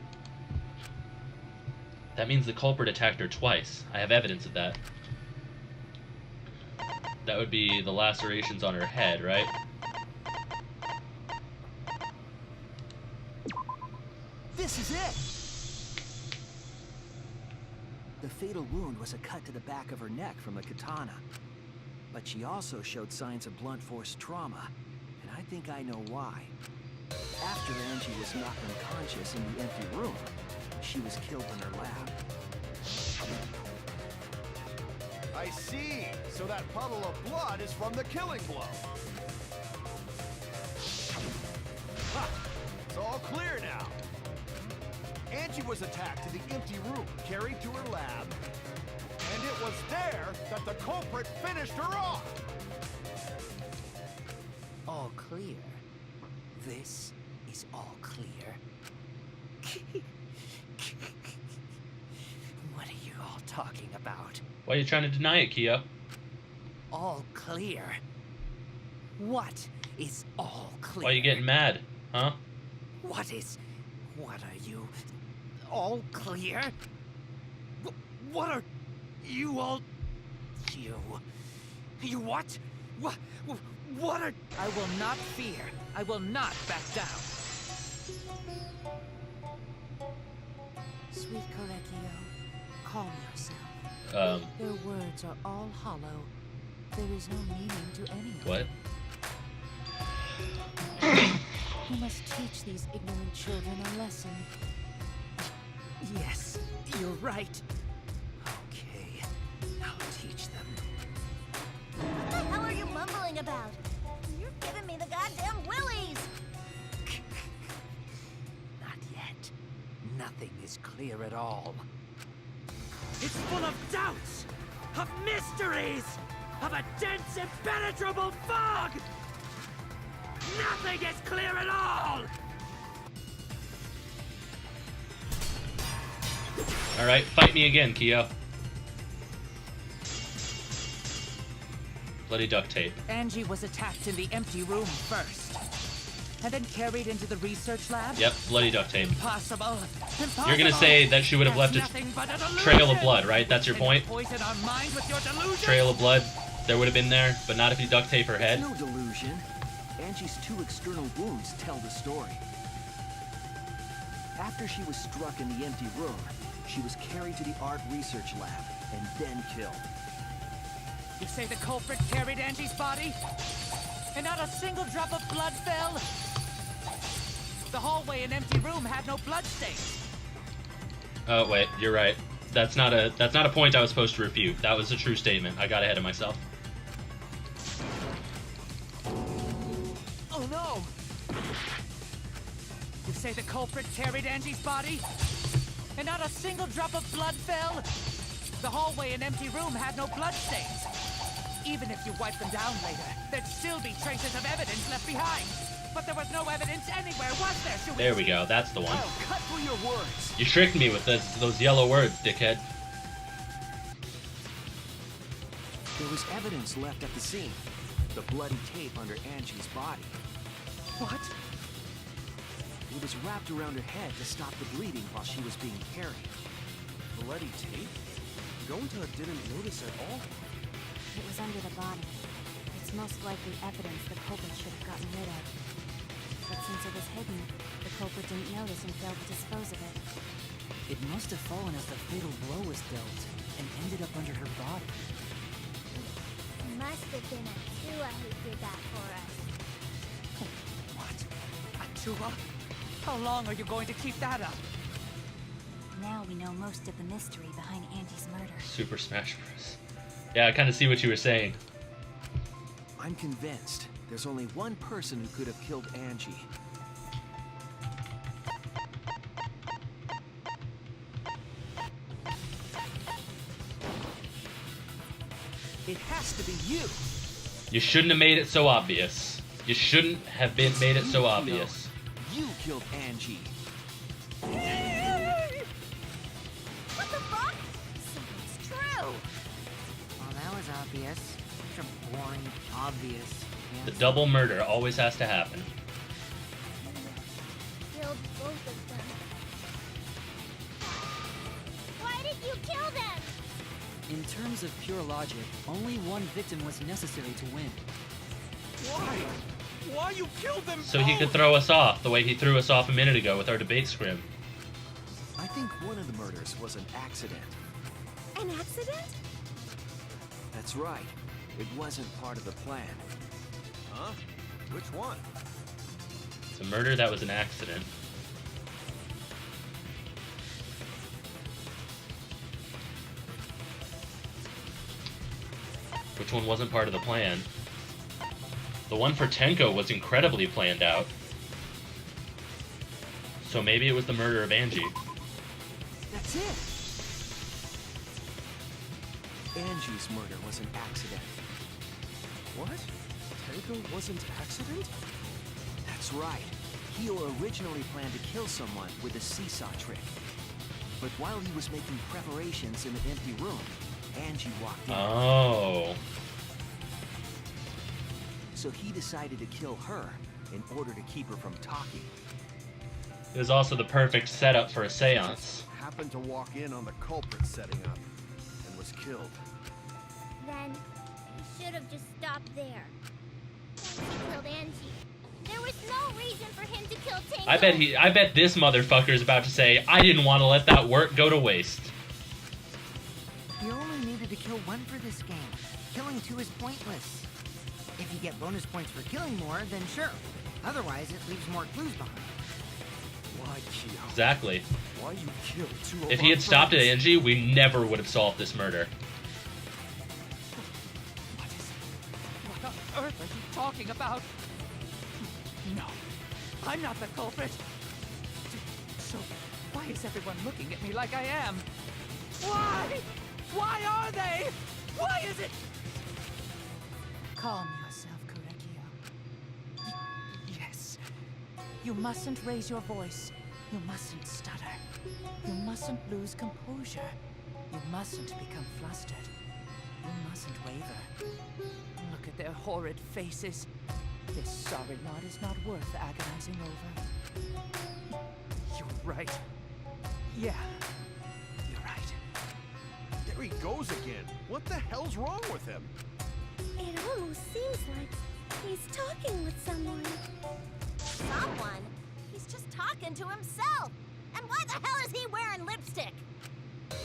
That means the culprit attacked her twice. I have evidence of that. That would be the lacerations on her head, right? This is it! The fatal wound was a cut to the back of her neck from the katana. But she also showed signs of blunt force trauma, and I think I know why. After Angie was knocked unconscious in the empty room, she was killed in her lab. I see. So that puddle of blood is from the killing blow. Ha! It's all clear now. Angie was attacked in the empty room, carried to her lab, and it was there that the culprit finished her off. All clear. This is all clear. What are you all talking about? Why are you trying to deny it, Kyo? All clear? What is all clear? Why are you getting mad, huh? What are you? All clear? What are you all? You what? What are? I will not fear. I will not back down. Sweet Korekio, calm yourself. Their words are all hollow. There is no meaning to any of What? them. You must teach these ignorant children a lesson. Yes, you're right. Okay, I'll teach them. What the hell are you mumbling about? You're giving me the goddamn willies! Not yet. Nothing is clear at all. It's full of doubts, of mysteries, of a dense, impenetrable fog! Nothing is clear at all! Alright, fight me again, Kyo. Bloody duct tape. Angie was attacked in the empty room first, and then carried into the research lab? Yep, bloody duct tape. Impossible! Impossible! You're gonna say that she would have left There's a nothing but a delusion! trail of blood, right? That's your And you point? poison our mind with your delusion? Trail of blood, there would have been there, but not if you duct tape her head. No delusion. Angie's 2 external wounds tell the story. After she was struck in the empty room, she was carried to the art research lab and then killed. You say the culprit carried Angie's body? And not a single drop of blood fell? The hallway and empty room had no bloodstains. Oh wait, you're right. That's not a point I was supposed to refute. That was a true statement. I got ahead of myself. Oh no! You say the culprit carried Angie's body? And not a single drop of blood fell? The hallway and empty room had no bloodstains. Even if you wipe them down later, there'd still be traces of evidence left behind. But there was no evidence anywhere, was there? There we go, that's the one. Oh, cut through your words. You tricked me with those yellow words, dickhead. There was evidence left at the scene. The bloody tape under Angie's body. What? It was wrapped around her head to stop the bleeding while she was being carried. Bloody tape? Gonta didn't notice at all. It was under the body. It's most likely evidence the culprit should have gotten rid of. But since it was hidden, the culprit didn't notice and failed to dispose of it. It must have fallen as the fatal blow was dealt and ended up under her body. Must have been Atua who did that for us. What? Atua? How long are you going to keep that up? Now we know most of the mystery behind Angie's murder. Super Smash Bros. Yeah, I kind of see what you were saying. I'm convinced there's only one person who could have killed Angie. It has to be you. You shouldn't have made it so obvious. You shouldn't have made it so obvious. You killed Angie. What the fuck? So it's true. Well, that was obvious. Such a boring, obvious The answer. double murder always has to happen. Killed both of them. Why did you kill them? In terms of pure logic, only one victim was necessary to win. Why? Why you killed them So he could both? throw us off the way he threw us off a minute ago with our debate scrim. I think one of the murders was an accident. An accident? That's right. It wasn't part of the plan. Huh? Which one? It's a murder that was an accident. Which one wasn't part of the plan? The one for Tenko was incredibly planned out. So maybe it was the murder of Angie. That's it. Angie's murder was an accident. What? Tenko wasn't accident? That's right. Kyo originally planned to kill someone with a seesaw trick. But while he was making preparations in the empty room, Angie walked in. Oh. So he decided to kill her in order to keep her from talking. It was also the perfect setup for a seance. Happened to walk in on the culprit setting up and was killed. Then he should have just stopped there. Once he killed Angie, there was no reason for him to kill Tenko. I bet this motherfucker is about to say, I didn't want to let that work go to waste. You only needed to kill one for this game. Killing two is pointless. If you get bonus points for killing more, then sure. Otherwise, it leaves more clues behind. Why, Kyo? Exactly. Why you killed two of If he our had stopped at friends? Angie, we never would have solved this murder. What on earth are you talking about? No, I'm not the culprit. So, why is everyone looking at me like I am? Why? Why are they? Why is it? Calm yourself, Kurekio. Yes. You mustn't raise your voice. You mustn't stutter. You mustn't lose composure. You mustn't become flustered. You mustn't waver. Look at their horrid faces. This sorry lot is not worth agonizing over. You're right. Yeah, you're right. There he goes again. What the hell's wrong with him? It almost seems like he's talking with someone. Someone? He's just talking to himself. And why the hell is he wearing lipstick? No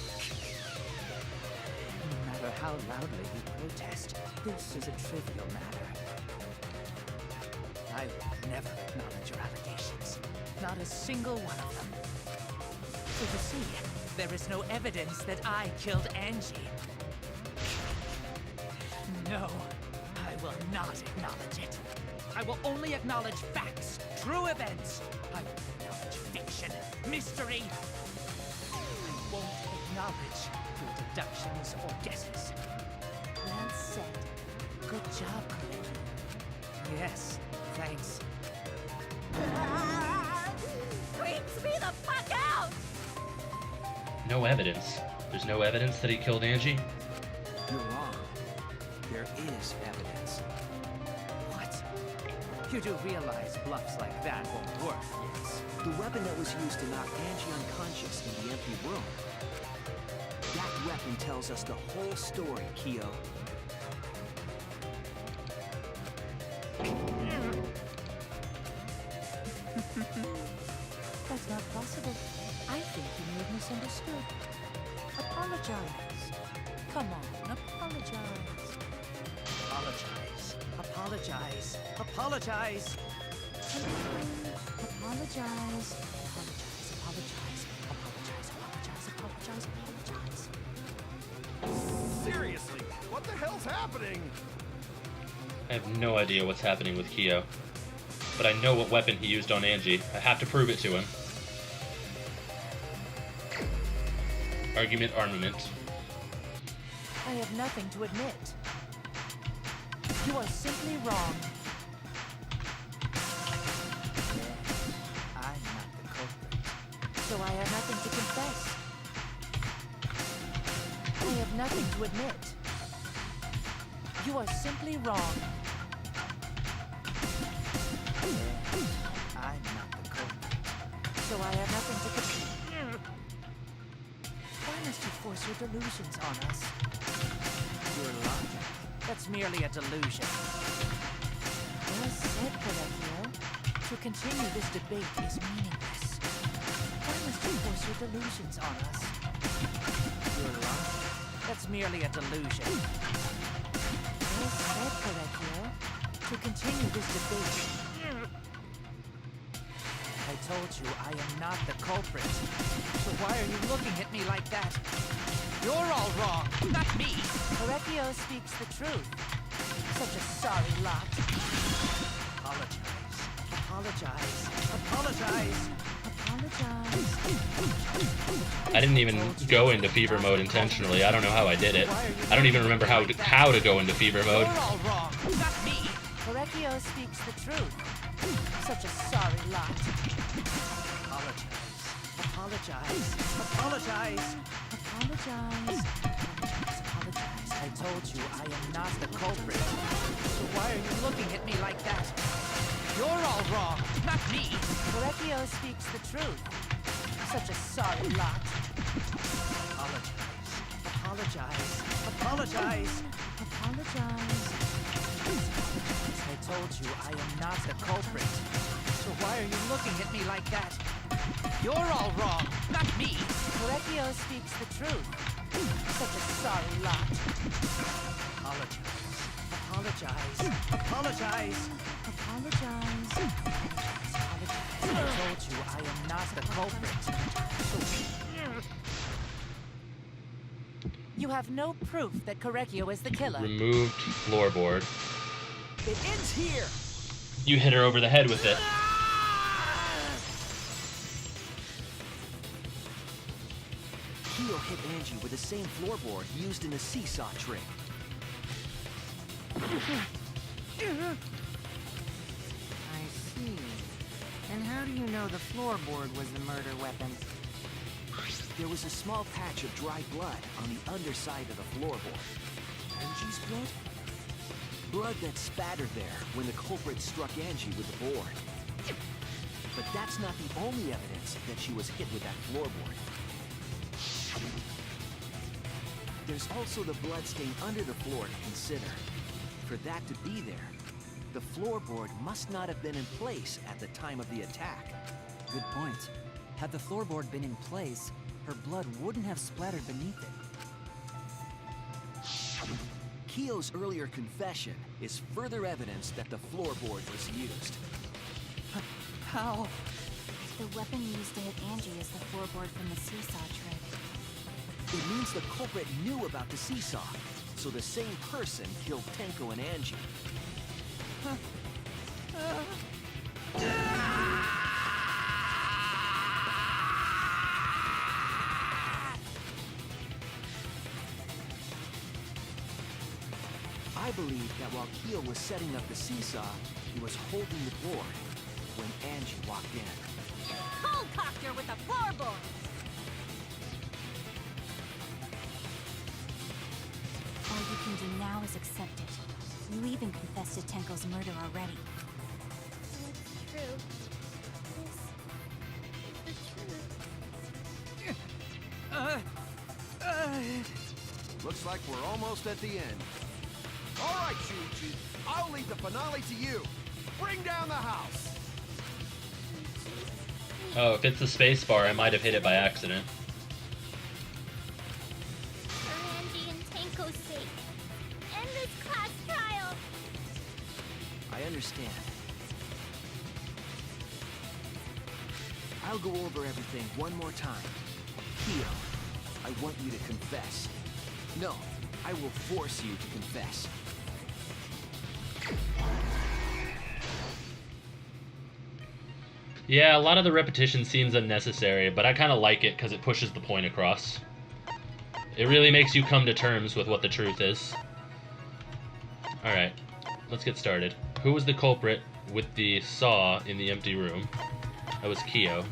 matter how loudly you protest, this is a trivial matter. I will never acknowledge your allegations. Not a single one of them. So you see, there is no evidence that I killed Angie. No, I will not acknowledge it. I will only acknowledge facts, true events. I won't acknowledge fiction, mystery. I won't acknowledge your deductions or guesses. Well said. Good job, Corinthian. Yes, thanks. Freaks me the fuck out! No evidence. There's no evidence that he killed Angie? You're wrong. There is evidence. What? You do realize bluffs like that won't work, yes? The weapon that was used to knock Angie unconscious in the empty room. That weapon tells us the whole story, Kyo. That's not possible. I think you may have misunderstood. Apologize. Come on, apologize. Apologize. Apologize. Apologize. Apologize. Apologize. Apologize. Seriously, what the hell's happening? I have no idea what's happening with Kyo. But I know what weapon he used on Angie. I have to prove it to him. Argument armament. I have nothing to admit. You are simply wrong. I'm not the culprit. So I have nothing to confess. I have nothing to admit. You are simply wrong. I'm not the culprit. So I have nothing to confess. Why must you force your delusions on us? Your logic. That's merely a delusion. Well said, Corinthian. To continue this debate is meaningless. Why must you force your delusions on us? Your logic. That's merely a delusion. Well said, Corinthian. To continue this debate. I told you I am not the culprit. So why are you looking at me like that? You're all wrong, not me. Correcchio speaks the truth. Such a sorry lot. Apologize. Apologize. Apologize. I didn't even go into fever mode intentionally. I don't know how I did it. I don't even remember how to go into fever mode. You're all wrong, not me. Correcchio speaks the truth. Such a sorry lot. Apologize. Apologize. Apologize. I told you I am not the culprit. So why are you looking at me like that? You're all wrong, not me. Correcchio speaks the truth. Such a sorry lot. Apologize. Apologize. Apologize. I told you I am not the culprit. So why are you looking at me like that? You're all wrong, not me. Correcchio speaks the truth. Such a sorry lot. Apologize. Apologize. Apologize. I told you I am not the culprit. You have no proof that Correcchio is the killer. Removed floorboard. It ends here. You hit her over the head with it. Kyo hit Angie with the same floorboard used in the seesaw trick. I see. And how do you know the floorboard was the murder weapon? There was a small patch of dry blood on the underside of the floorboard. Angie's blood? Blood that spattered there when the culprit struck Angie with the board. But that's not the only evidence that she was hit with that floorboard. There's also the blood stain under the floor to consider. For that to be there, the floorboard must not have been in place at the time of the attack. Good point. Had the floorboard been in place, her blood wouldn't have splattered beneath it. Kiyo's earlier confession is further evidence that the floorboard was used. How? The weapon used to hit Angie is the floorboard from the seesaw trick. It means the culprit knew about the seesaw, so the same person killed Tenko and Angie. I believe that while Kiyo was setting up the seesaw, he was holding the board when Angie walked in. Helicopter with the floorboard! All you can do now is accept it. You even confessed to Tenko's murder already. What's true? This is the truth. Looks like we're almost at the end. All right, Shuichi. I'll leave the finale to you. Bring down the house. Oh, if it's the space bar, I might have hit it by accident. For Angie and Tenko's sake. End this class trial. I understand. I'll go over everything one more time. Kiyo, I want you to confess. No, I will force you to confess. Yeah, a lot of the repetition seems unnecessary, but I kind of like it because it pushes the point across. It really makes you come to terms with what the truth is. Alright, let's get started. Who was the culprit with the saw in the empty room? That was Kiyo.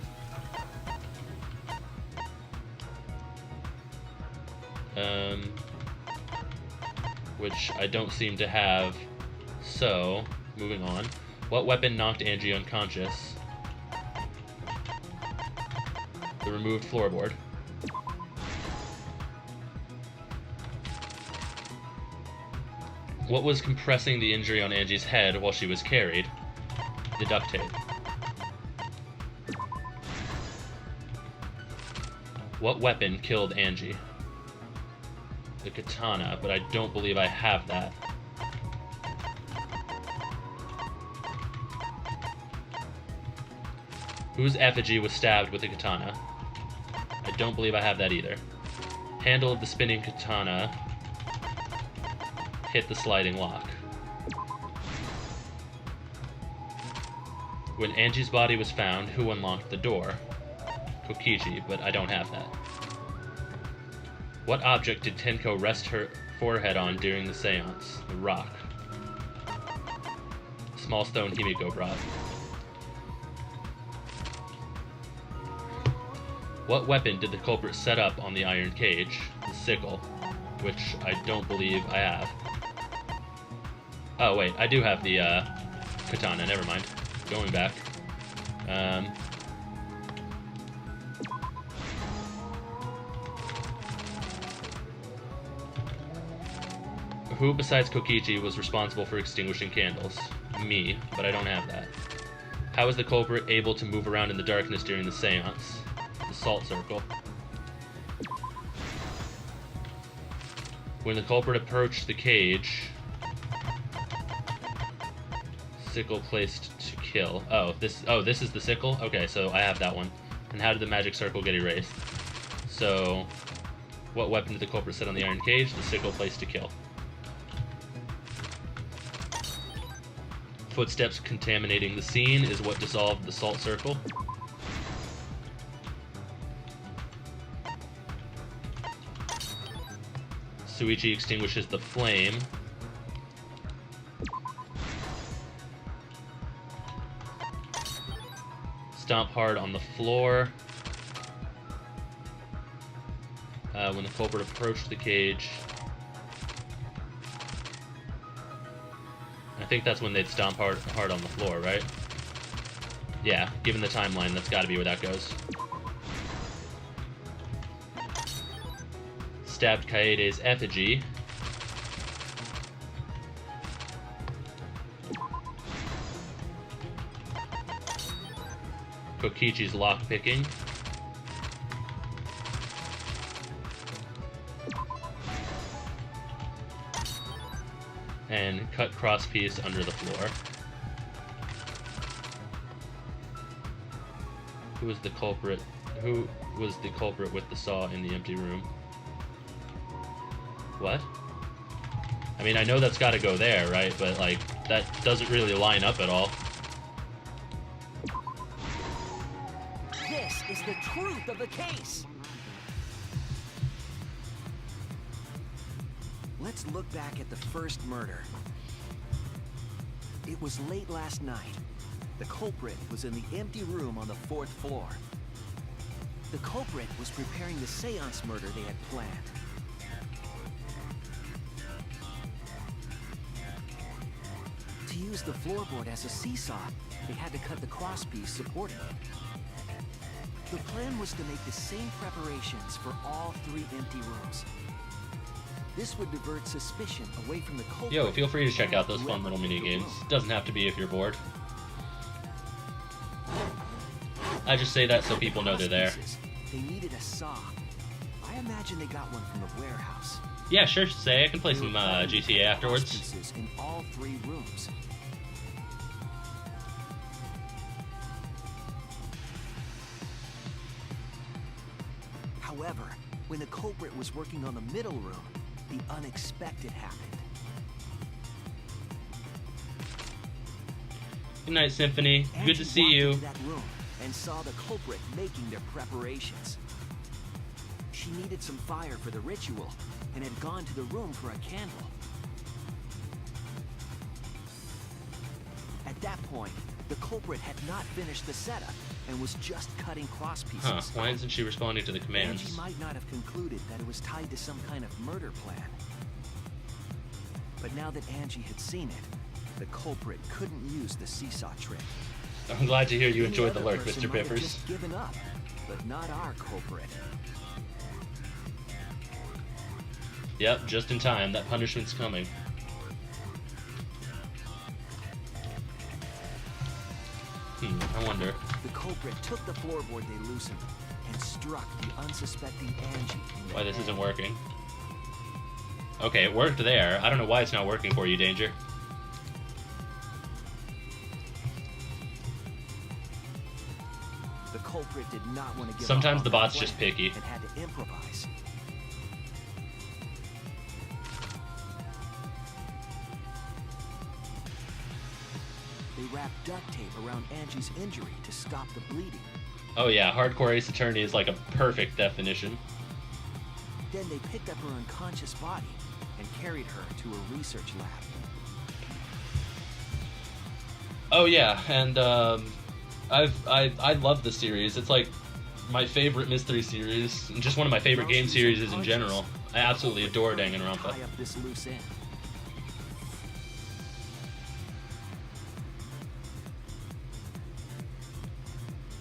Which I don't seem to have. So, moving on. What weapon knocked Angie unconscious? The removed floorboard. What was compressing the injury on Angie's head while she was carried? The duct tape. What weapon killed Angie? The katana, but I don't believe I have that. Whose effigy was stabbed with a katana? I don't believe I have that either. Handle of the spinning katana hit the sliding lock. When Angie's body was found, who unlocked the door? Kokichi, but I don't have that. What object did Tenko rest her forehead on during the seance? The rock. Small stone Himiko brought. What weapon did the culprit set up on the iron cage? The sickle, which I don't believe I have. Oh wait, I do have the katana, never mind. Going back. Who besides Kokichi was responsible for extinguishing candles? Me, but I don't have that. How was the culprit able to move around in the darkness during the seance? The salt circle. When the culprit approached the cage, sickle placed to kill. Oh, this is the sickle? Okay, so I have that one. And how did the magic circle get erased? So, what weapon did the culprit set on the iron cage? The sickle placed to kill. Footsteps contaminating the scene is what dissolved the salt circle. Shuichi extinguishes the flame. Stomp hard on the floor. When the culprit approached the cage. I think that's when they'd stomp hard on the floor, right? Yeah, given the timeline, that's gotta be where that goes. Stabbed Kaede's effigy. Kokichi's lockpicking. and cut crosspiece under the floor. Who was the culprit? Who was the culprit with the saw in the empty room? What? I mean, I know that's got to go there, right? But, like, that doesn't really line up at all. This is the truth of the case. Let's look back at the first murder. It was late last night. The culprit was in the empty room on the 4th floor. The culprit was preparing the seance murder they had planned. To use the floorboard as a seesaw, they had to cut the crosspiece supporting it. The plan was to make the same preparations for all 3 empty rooms. This would divert suspicion away from the culprit. Yo, feel free to check out those fun little mini games. Doesn't have to be if you're bored. I just say that so people know they're there. They needed a saw. I imagine they got one from the warehouse. Yeah, sure, say I can play some GTA afterwards. In all 3 rooms. However, when the culprit was working on the middle room, the unexpected happened. Good night, Symphony. Good to see you. Into that room and saw the culprit making their preparations. She needed some fire for the ritual and had gone to the room for a candle. At that point, the culprit had not finished the setup and was just cutting cross pieces. Huh, why isn't she responding to the commands? Angie might not have concluded that it was tied to some kind of murder plan. But now that Angie had seen it, the culprit couldn't use the seesaw trick. I'm glad to hear you enjoyed the Any other lurk, person Mr. might have Pippers. just given up, but not our culprit. Yep, just in time. That punishment's coming. I wonder. The culprit took the floorboard they loosened and struck the unsuspecting Angie. Why this isn't working. Okay, it worked there. I don't know why it's not working for you, Danger. The culprit did not want to give Sometimes up the on bot's their just plan picky. and had to improvise. They wrapped duct tape around Angie's injury to stop the bleeding. Oh yeah, hardcore Ace Attorney is like a perfect definition. Then they picked up her unconscious body and carried her to a research lab. Oh yeah, and I love the series. It's like my favorite mystery series, and just one of my favorite game series in general. I absolutely adore Danganronpa. Tie up this loose end.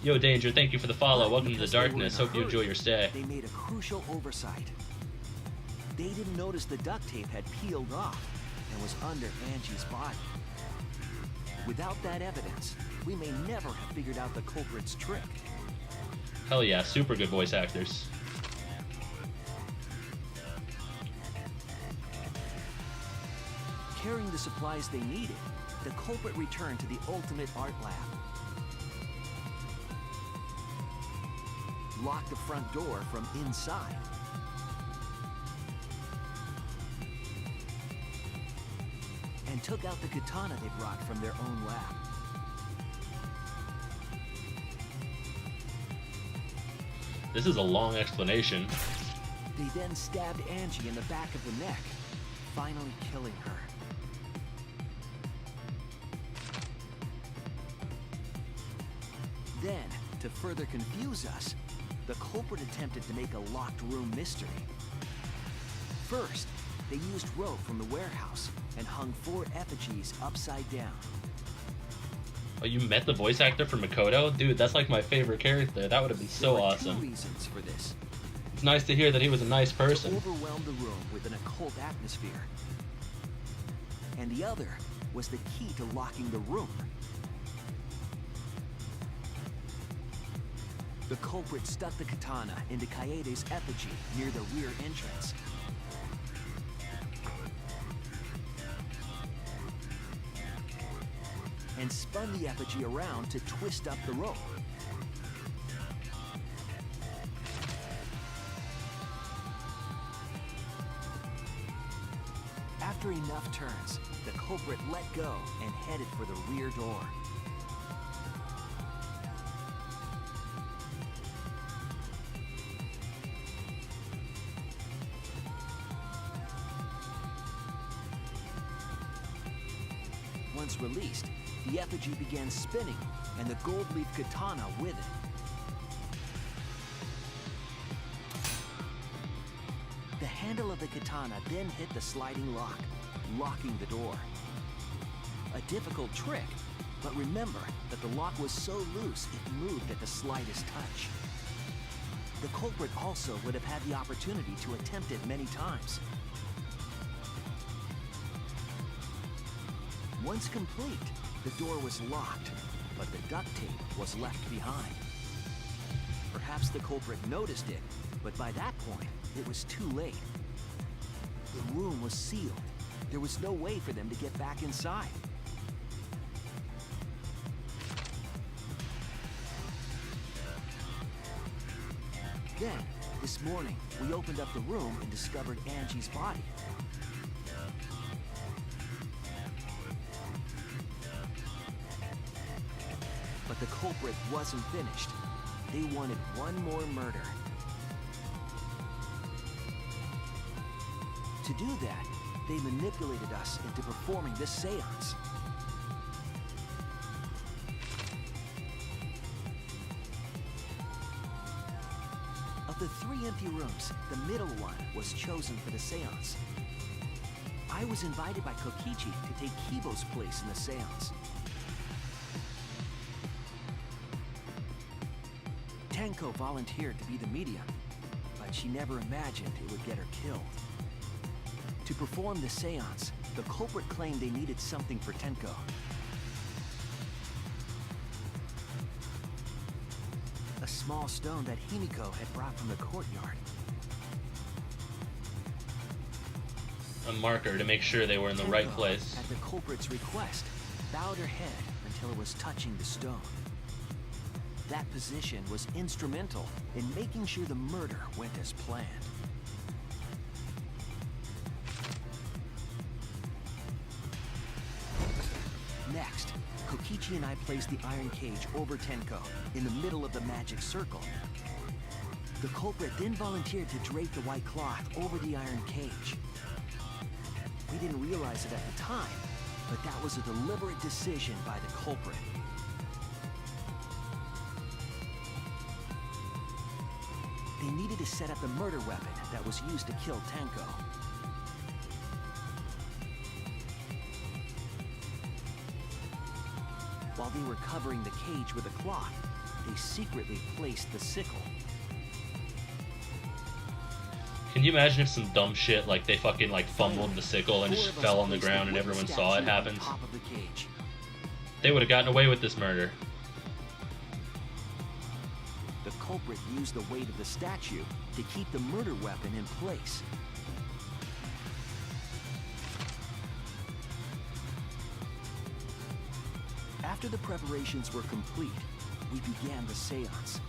Yo, Danger, thank you for the follow. Welcome to the Because they were in darkness. a Hope you enjoy hurry, your stay. They made a crucial oversight. They didn't notice the duct tape had peeled off and was under Angie's body. Without that evidence, we may never have figured out the culprit's trick. Hell yeah, super good voice actors. Carrying the supplies they needed, the culprit returned to the ultimate art lab. Locked the front door from inside. And took out the katana they brought from their own lab. This is a long explanation. They then stabbed Angie in the back of the neck, finally killing her. Then, to further confuse us, the culprit attempted to make a locked room mystery. First, they used rope from the warehouse and hung 4 effigies upside down. Oh, you met the voice actor for Makoto? Dude, that's like my favorite character. That would have been so There were awesome. 2 reasons for this. It's nice to hear that he was a nice To person. overwhelm the room with an occult atmosphere. And the other was the key to locking the room. The culprit stuck the katana into Kaede's effigy near the rear entrance. and spun the effigy around to twist up the rope. After enough turns, the culprit let go and headed for the rear door. Once released, the effigy began spinning, and the gold leaf katana with it. The handle of the katana then hit the sliding lock, locking the door. A difficult trick, but remember that the lock was so loose it moved at the slightest touch. The culprit also would have had the opportunity to attempt it many times. Once complete, the door was locked, but the duct tape was left behind. Perhaps the culprit noticed it, but by that point, it was too late. The room was sealed. There was no way for them to get back inside. Then, this morning, we opened up the room and discovered Angie's body. But the culprit wasn't finished. They wanted one more murder. To do that, they manipulated us into performing this seance. Of the 3 empty rooms, the middle one was chosen for the seance. I was invited by Kokichi to take Kibo's place in the seance. Tenko volunteered to be the medium, but she never imagined it would get her killed. To perform the seance, the culprit claimed they needed something for Tenko. A small stone that Himiko had brought from the courtyard. A marker to make sure they were in the right Tenko, place. at the culprit's request, bowed her head until it was touching the stone. That position was instrumental in making sure the murder went as planned. Next, Kokichi and I placed the iron cage over Tenko in the middle of the magic circle. The culprit then volunteered to drape the white cloth over the iron cage. We didn't realize it at the time, but that was a deliberate decision by the culprit. They needed to set up the murder weapon that was used to kill Tenko. While they were covering the cage with a cloth, they secretly placed the sickle. Can you imagine if some dumb shit like they fucking like fumbled the sickle and just fell on the ground and everyone saw it happen? Top of the cage. They would have gotten away with this murder. The culprit used the weight of the statue to keep the murder weapon in place. After the preparations were complete, we began the seance.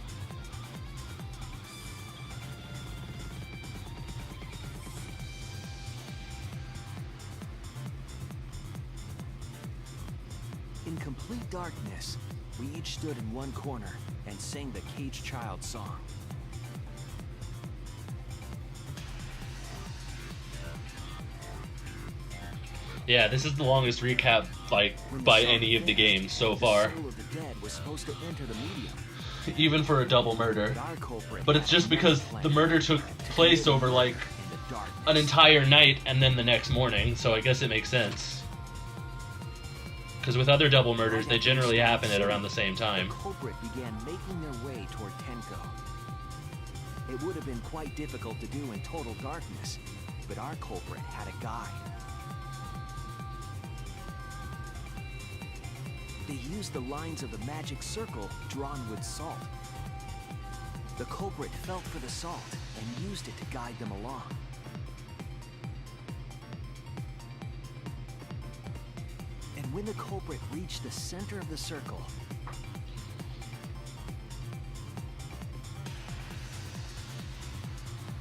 In complete darkness, we each stood in one corner and sang the Caged Child song. Yeah, this is the longest recap like by any of the games so far. The soul of the dead was supposed to enter the medium. Even for a double murder. Our culprit But it's just because the murder took place over like in the darkness. an entire night and then the next morning, so I guess it makes sense. Because with other double murders, they generally happen at around the same time. The culprit began making their way toward Tenko. It would have been quite difficult to do in total darkness, but our culprit had a guide. They used the lines of the magic circle drawn with salt. The culprit felt for the salt and used it to guide them along. And when the culprit reached the center of the circle,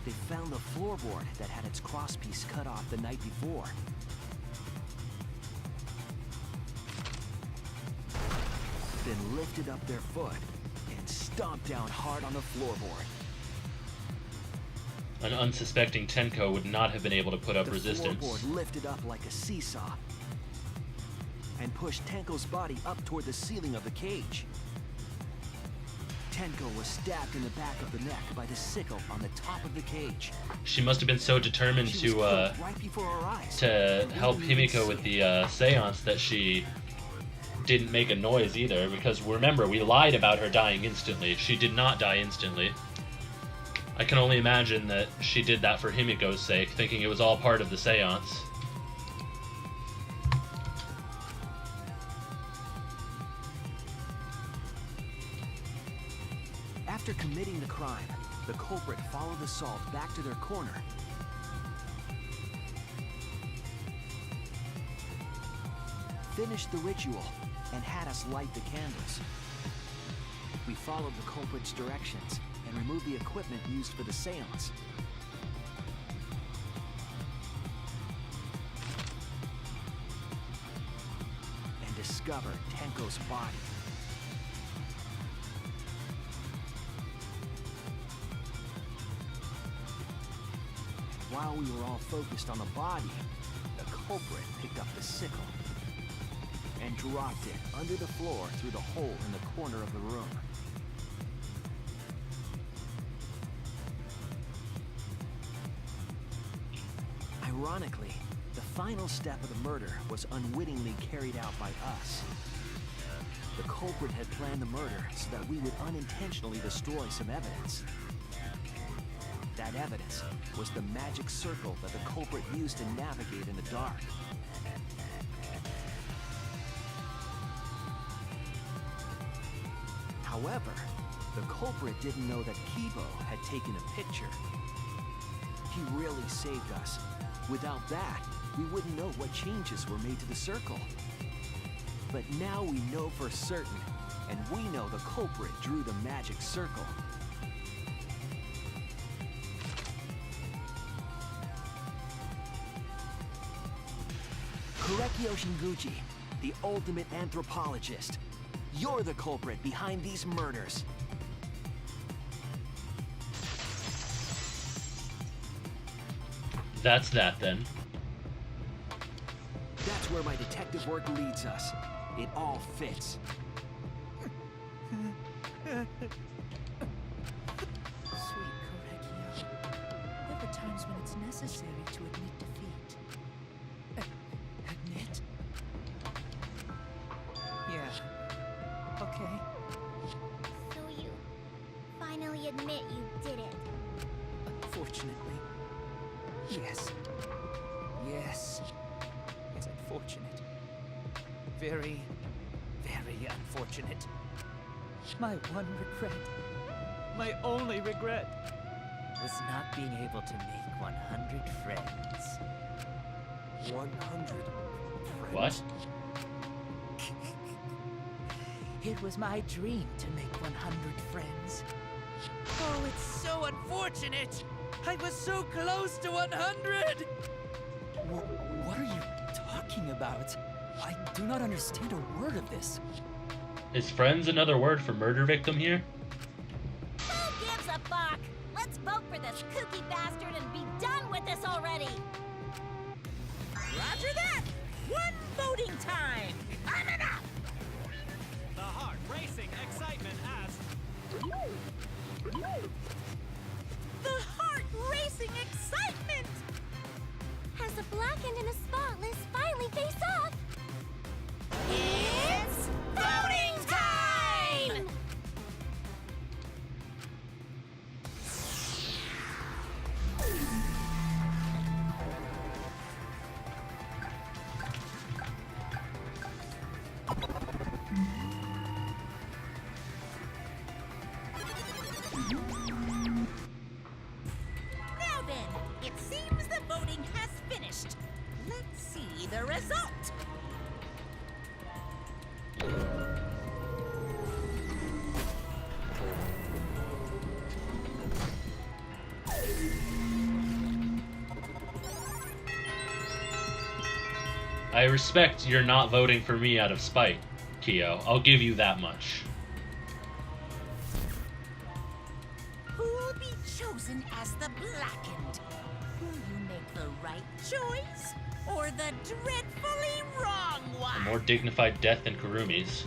they found the floorboard that had its crosspiece cut off the night before. Then lifted up their foot and stomped down hard on the floorboard. An unsuspecting Tenko would not have been able to put up resistance. The floorboard lifted up like a seesaw and pushed Tenko's body up toward the ceiling of the cage. Tenko was stabbed in the back of the neck by the sickle on the top of the cage. She must have been so determined She was to killed right before our eyes. help Himiko with the seance that she didn't make a noise either, because remember, we lied about her dying instantly. She did not die instantly. I can only imagine that she did that for Himiko's sake, thinking it was all part of the seance. After committing the crime, the culprit followed the salt back to their corner. Finished the ritual and had us light the candles. We followed the culprit's directions and removed the equipment used for the seance. And discovered Tenko's body. While we were all focused on the body, the culprit picked up the sickle and dropped it under the floor through the hole in the corner of the room. Ironically, the final step of the murder was unwittingly carried out by us. The culprit had planned the murder so that we would unintentionally destroy some evidence. That evidence was the magic circle that the culprit used to navigate in the dark. However, the culprit didn't know that Kibo had taken a picture. He really saved us. Without that, we wouldn't know what changes were made to the circle. But now we know for certain, and we know the culprit drew the magic circle. Korekio Shinguchi, the ultimate anthropologist. You're the culprit behind these murders. That's that then. That's where my detective work leads us. It all fits. Sweet Korekio, there are times when it's necessary to admit defeat. Admit? Yeah. Okay. So you finally admit you did it. Unfortunately. Yes. Yes. It's unfortunate. Very, very unfortunate. My one regret, my only regret, was not being able to make 100 friends. 100 friends? What? It was my dream to make 100 friends. Oh, it's so unfortunate! I was so close to 100! What are you talking about? I do not understand a word of this. Is friends another word for murder victim here? Who gives a fuck? Let's vote for this kooky bastard and be done with this already! Roger that! One voting time! Coming up! The heart racing excitement as The heart-racing excitement! Has the blackened and the spotless finally face off? It's voting time! Now then, it seems the voting has finished. Let's see the result. I respect you're not voting for me out of spite, Kyo. I'll give you that much. Who will be chosen as the Blackened? Will you make the right choice or the dreadfully wrong one? A more dignified death than Kurumi's.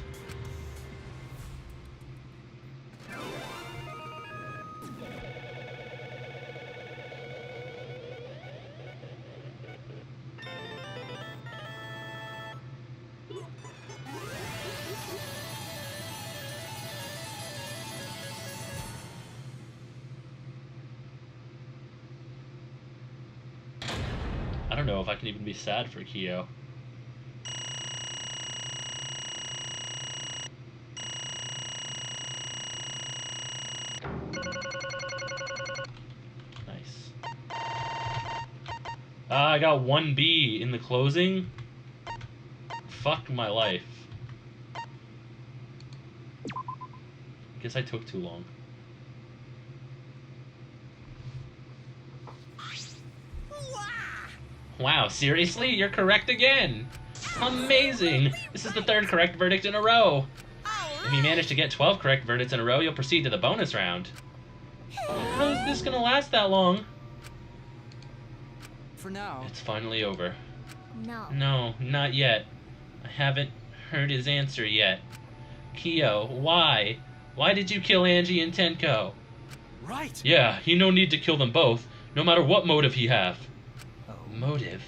I don't know if I can even be sad for Kyo. Nice. I got 1B in the closing. Fuck my life. Guess I took too long. Wow, seriously? You're correct again! Amazing! This is the 3rd correct verdict in a row! If you manage to get 12 correct verdicts in a row, you'll proceed to the bonus round. How is this gonna last that long? For now. It's finally over. No. No, not yet. I haven't heard his answer yet. Kyo, why? Why did you kill Angie and Tenko? Right! Yeah, he no need to kill them both, no matter what motive he have. Motive?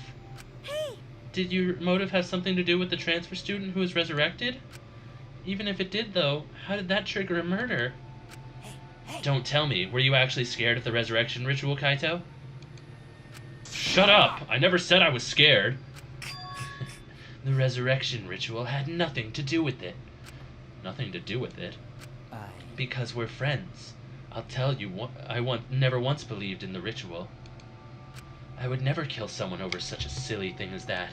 Hey! Did your motive have something to do with the transfer student who was resurrected? Even if it did, though, how did that trigger a murder? Don't tell me, were you actually scared at the resurrection ritual, Kaito? Shut up! I never said I was scared. The resurrection ritual had nothing to do with it. Nothing to do with it? Because we're friends. I'll tell you, never once believed in the ritual. I would never kill someone over such a silly thing as that.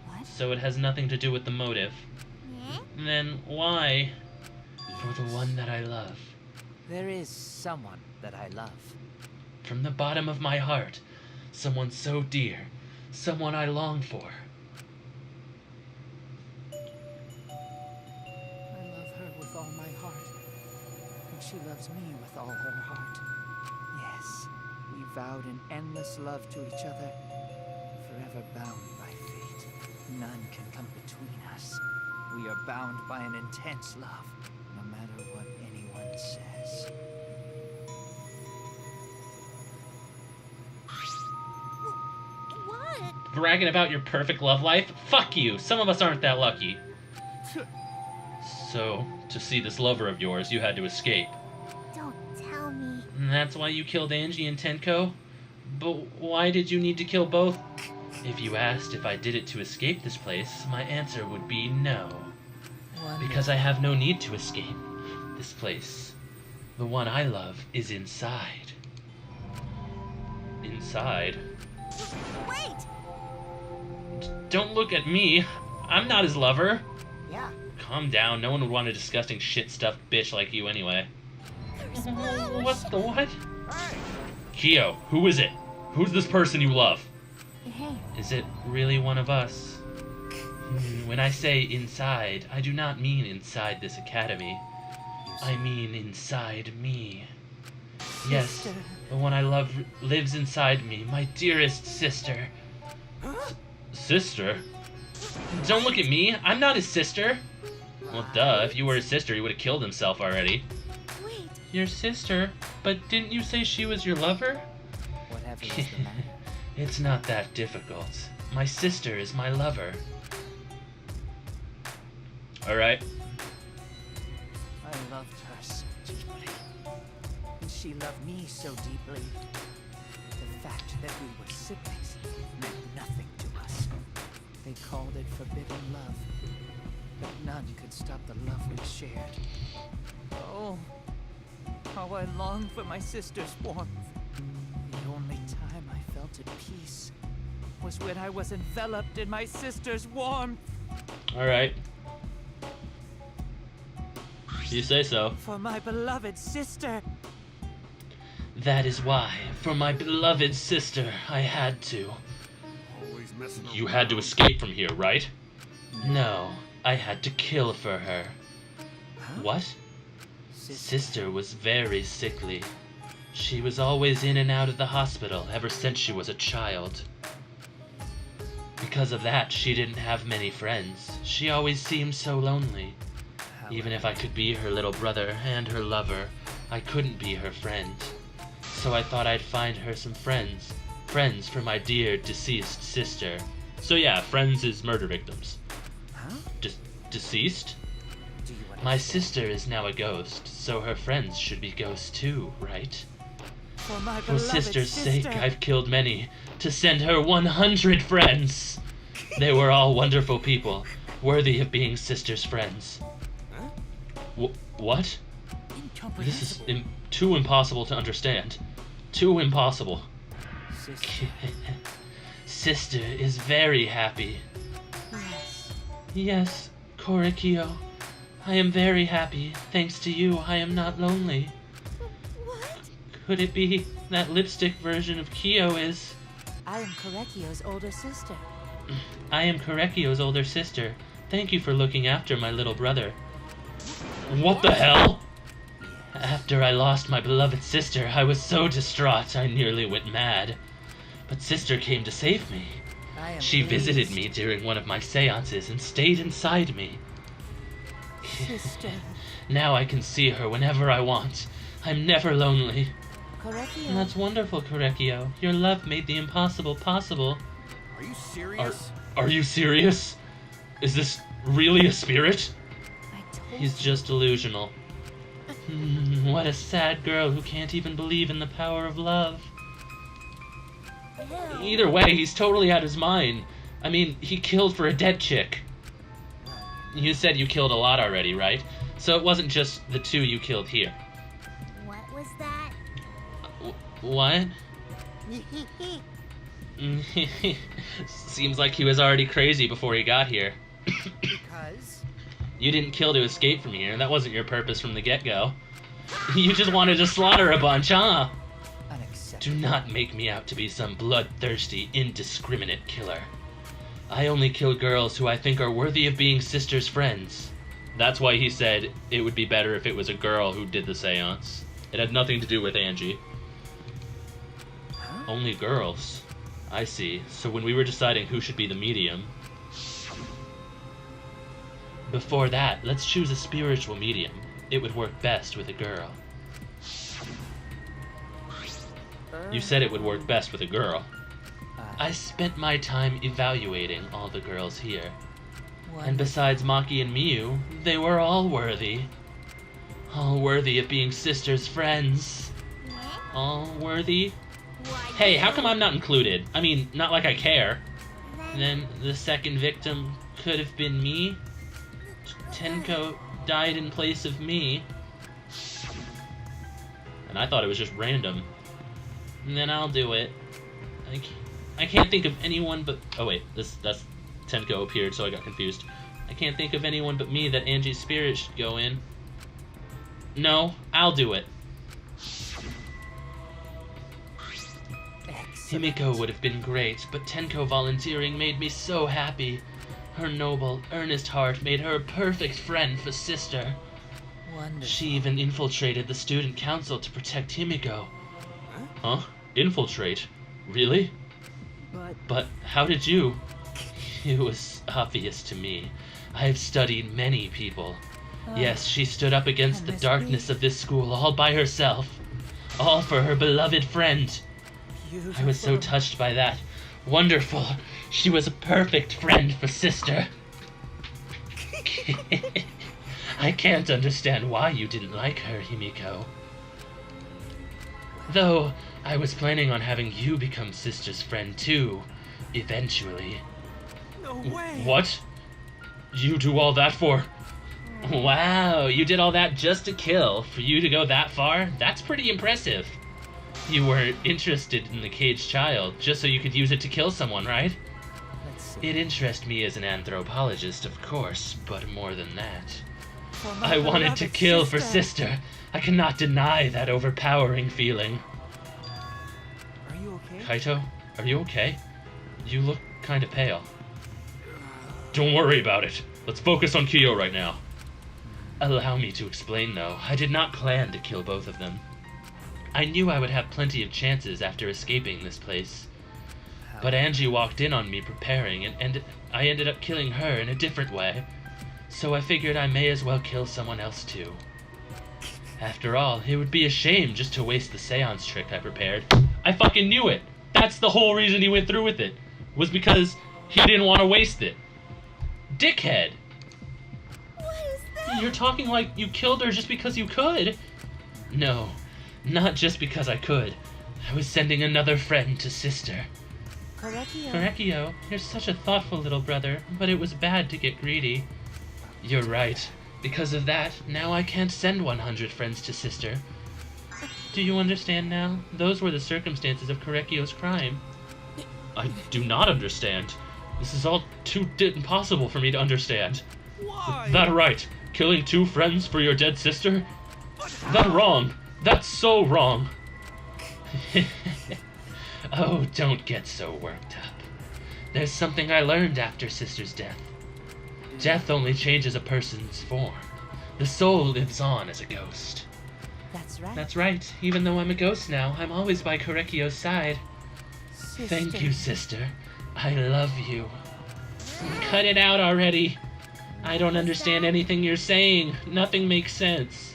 What? So it has nothing to do with the motive. Then why? For the one that I love. There is someone that I love. From the bottom of my heart. Someone so dear. Someone I long for. I love her with all my heart. And she loves me with all her heart. Yes, we vowed an endless love to each other. Forever bound by fate. None can come between us. We are bound by an intense love, no matter what anyone says. What? Bragging about your perfect love life? Fuck you! Some of us aren't that lucky. So, to see this lover of yours, you had to escape. Don't tell me. And that's why you killed Angie and Tenko? But why did you need to kill both? If you asked if I did it to escape this place, my answer would be no. Because I have no need to escape this place. The one I love is inside. Inside? Wait! Don't look at me. I'm not his lover. Yeah. Calm down. No one would want a disgusting shit-stuffed bitch like you anyway. What the what? Kyo, who is it? Who's this person you love? Hey. Is it really one of us? When I say inside, I do not mean inside this academy. I mean inside me. Yes, the one I love lives inside me, my dearest sister. Sister? Don't look at me. I'm not his sister. Well, duh. If you were his sister, he would have killed himself already. Wait. Your sister? But didn't you say she was your lover? Whatever is the matter. It's not that difficult. My sister is my lover. Alright. I loved her so deeply. And she loved me so deeply. The fact that we were siblings meant nothing to us. They called it forbidden love. But none could stop the love we shared. Oh, how I long for my sister's warmth. The only time I felt at peace was when I was enveloped in my sister's warmth. Alright. You say so. For my beloved sister. That is why, for my beloved sister, I had to. Oh, he's messing You had to around. escape from here, right? No, I had to kill for her. What? Sister was very sickly. She was always in and out of the hospital ever since she was a child. Because of that, she didn't have many friends. She always seemed so lonely. Even if I could be her little brother and her lover, I couldn't be her friend. So I thought I'd find her some friends. Friends for my dear deceased sister. So yeah, friends is murder victims. Huh? Deceased? Do you My sister is now a ghost, so her friends should be ghosts too, right? For my For beloved sister's sake, sister. I've killed many, to send her 100 friends! They were all wonderful people, worthy of being sister's friends. What? This is too impossible to understand. Too impossible. Sister. Sister is very happy. Yes. Yes, Korikyo. I am very happy. Thanks to you, I am not lonely. What? Could it be that lipstick version of Kyo is... I am Korekio's older sister. I am Korekio's older sister. Thank you for looking after my little brother. What the hell? After I lost my beloved sister, I was so distraught I nearly went mad. But sister came to save me. I am She visited pleased. me during one of my seances and stayed inside me. Sister. Now I can see her whenever I want. I'm never lonely. Korekio. That's wonderful, Korekio. Your love made the impossible possible. Are you serious? Are you serious? Is this really a spirit? I told He's just delusional. What a sad girl who can't even believe in the power of love. Either way, he's totally out of his mind. I mean, he killed for a dead chick. You said you killed a lot already, right? So it wasn't just the two you killed here. What was that? What? Seems like he was already crazy before he got here. Because You didn't kill to escape from here. That wasn't your purpose from the get-go. You just wanted to slaughter a bunch, huh? unacceptable. Do not make me out to be some bloodthirsty, indiscriminate killer. I only kill girls who I think are worthy of being sister's friends. That's why he said it would be better if it was a girl who did the seance. It had nothing to do with Angie. Huh? Only girls. I see. So when we were deciding who should be the medium... Before that, let's choose a spiritual medium. It would work best with a girl. You said it would work best with a girl. I spent my time evaluating all the girls here. And besides Maki and Miyu, they were all worthy. All worthy of being sisters' friends. All worthy? Hey, how come I'm not included? I mean, not like I care. Then the second victim could have been me. Tenko died in place of me. And I thought it was just random. And then I'll do it. I can't think of anyone but... Oh wait, that's Tenko appeared, so I got confused. I can't think of anyone but me that Angie's spirit should go in. No, I'll do it. Himiko would have been great, but Tenko volunteering made me so happy. Her noble, earnest heart made her a perfect friend for sister. Wonderful. She even infiltrated the student council to protect Himiko. Huh? Infiltrate? Really? But how did you? It was obvious to me. I have studied many people. Yes, she stood up against the darkness of this school all by herself. All for her beloved friend. I was so touched by that. Wonderful. She was a perfect friend for sister. I can't understand why you didn't like her, Himiko. Though, I was planning on having you become sister's friend too, eventually. No way! What? You do all that for... Wow, you did all that just to kill. For you to go that far? That's pretty impressive. You weren't interested in the caged child just so you could use it to kill someone, right? Let's see. It interests me as an anthropologist, of course, but more than that. For my I wanted to beloved kill for sister. sister. I cannot deny that overpowering feeling. Are you okay? Kaito, are you okay? You look kind of pale. Don't worry about it. Let's focus on Kyo right now. Allow me to explain, though. I did not plan to kill both of them. I knew I would have plenty of chances after escaping this place. But Angie walked in on me preparing, and I ended up killing her in a different way. So I figured I may as well kill someone else too. After all, it would be a shame just to waste the seance trick I prepared. I fucking knew it! That's the whole reason he went through with it. Was because he didn't want to waste it. Dickhead! What is that? You're talking like you killed her just because you could. No, not just because I could. I was sending another friend to sister. Korekio, you're such a thoughtful little brother, but it was bad to get greedy. You're right. Because of that, now I can't send 100 friends to sister. Do you understand now? Those were the circumstances of Korekio's crime. I do not understand. This is all too impossible for me to understand. Why? That right? Killing 2 friends for your dead sister? That wrong. That's so wrong. Oh, don't get so worked up. There's something I learned after sister's death. Death only changes a person's form. The soul lives on as a ghost. That's right. That's right. Even though I'm a ghost now, I'm always by Korekio's side. Thank you, sister. I love you. Cut it out already. I don't understand anything you're saying. Nothing makes sense.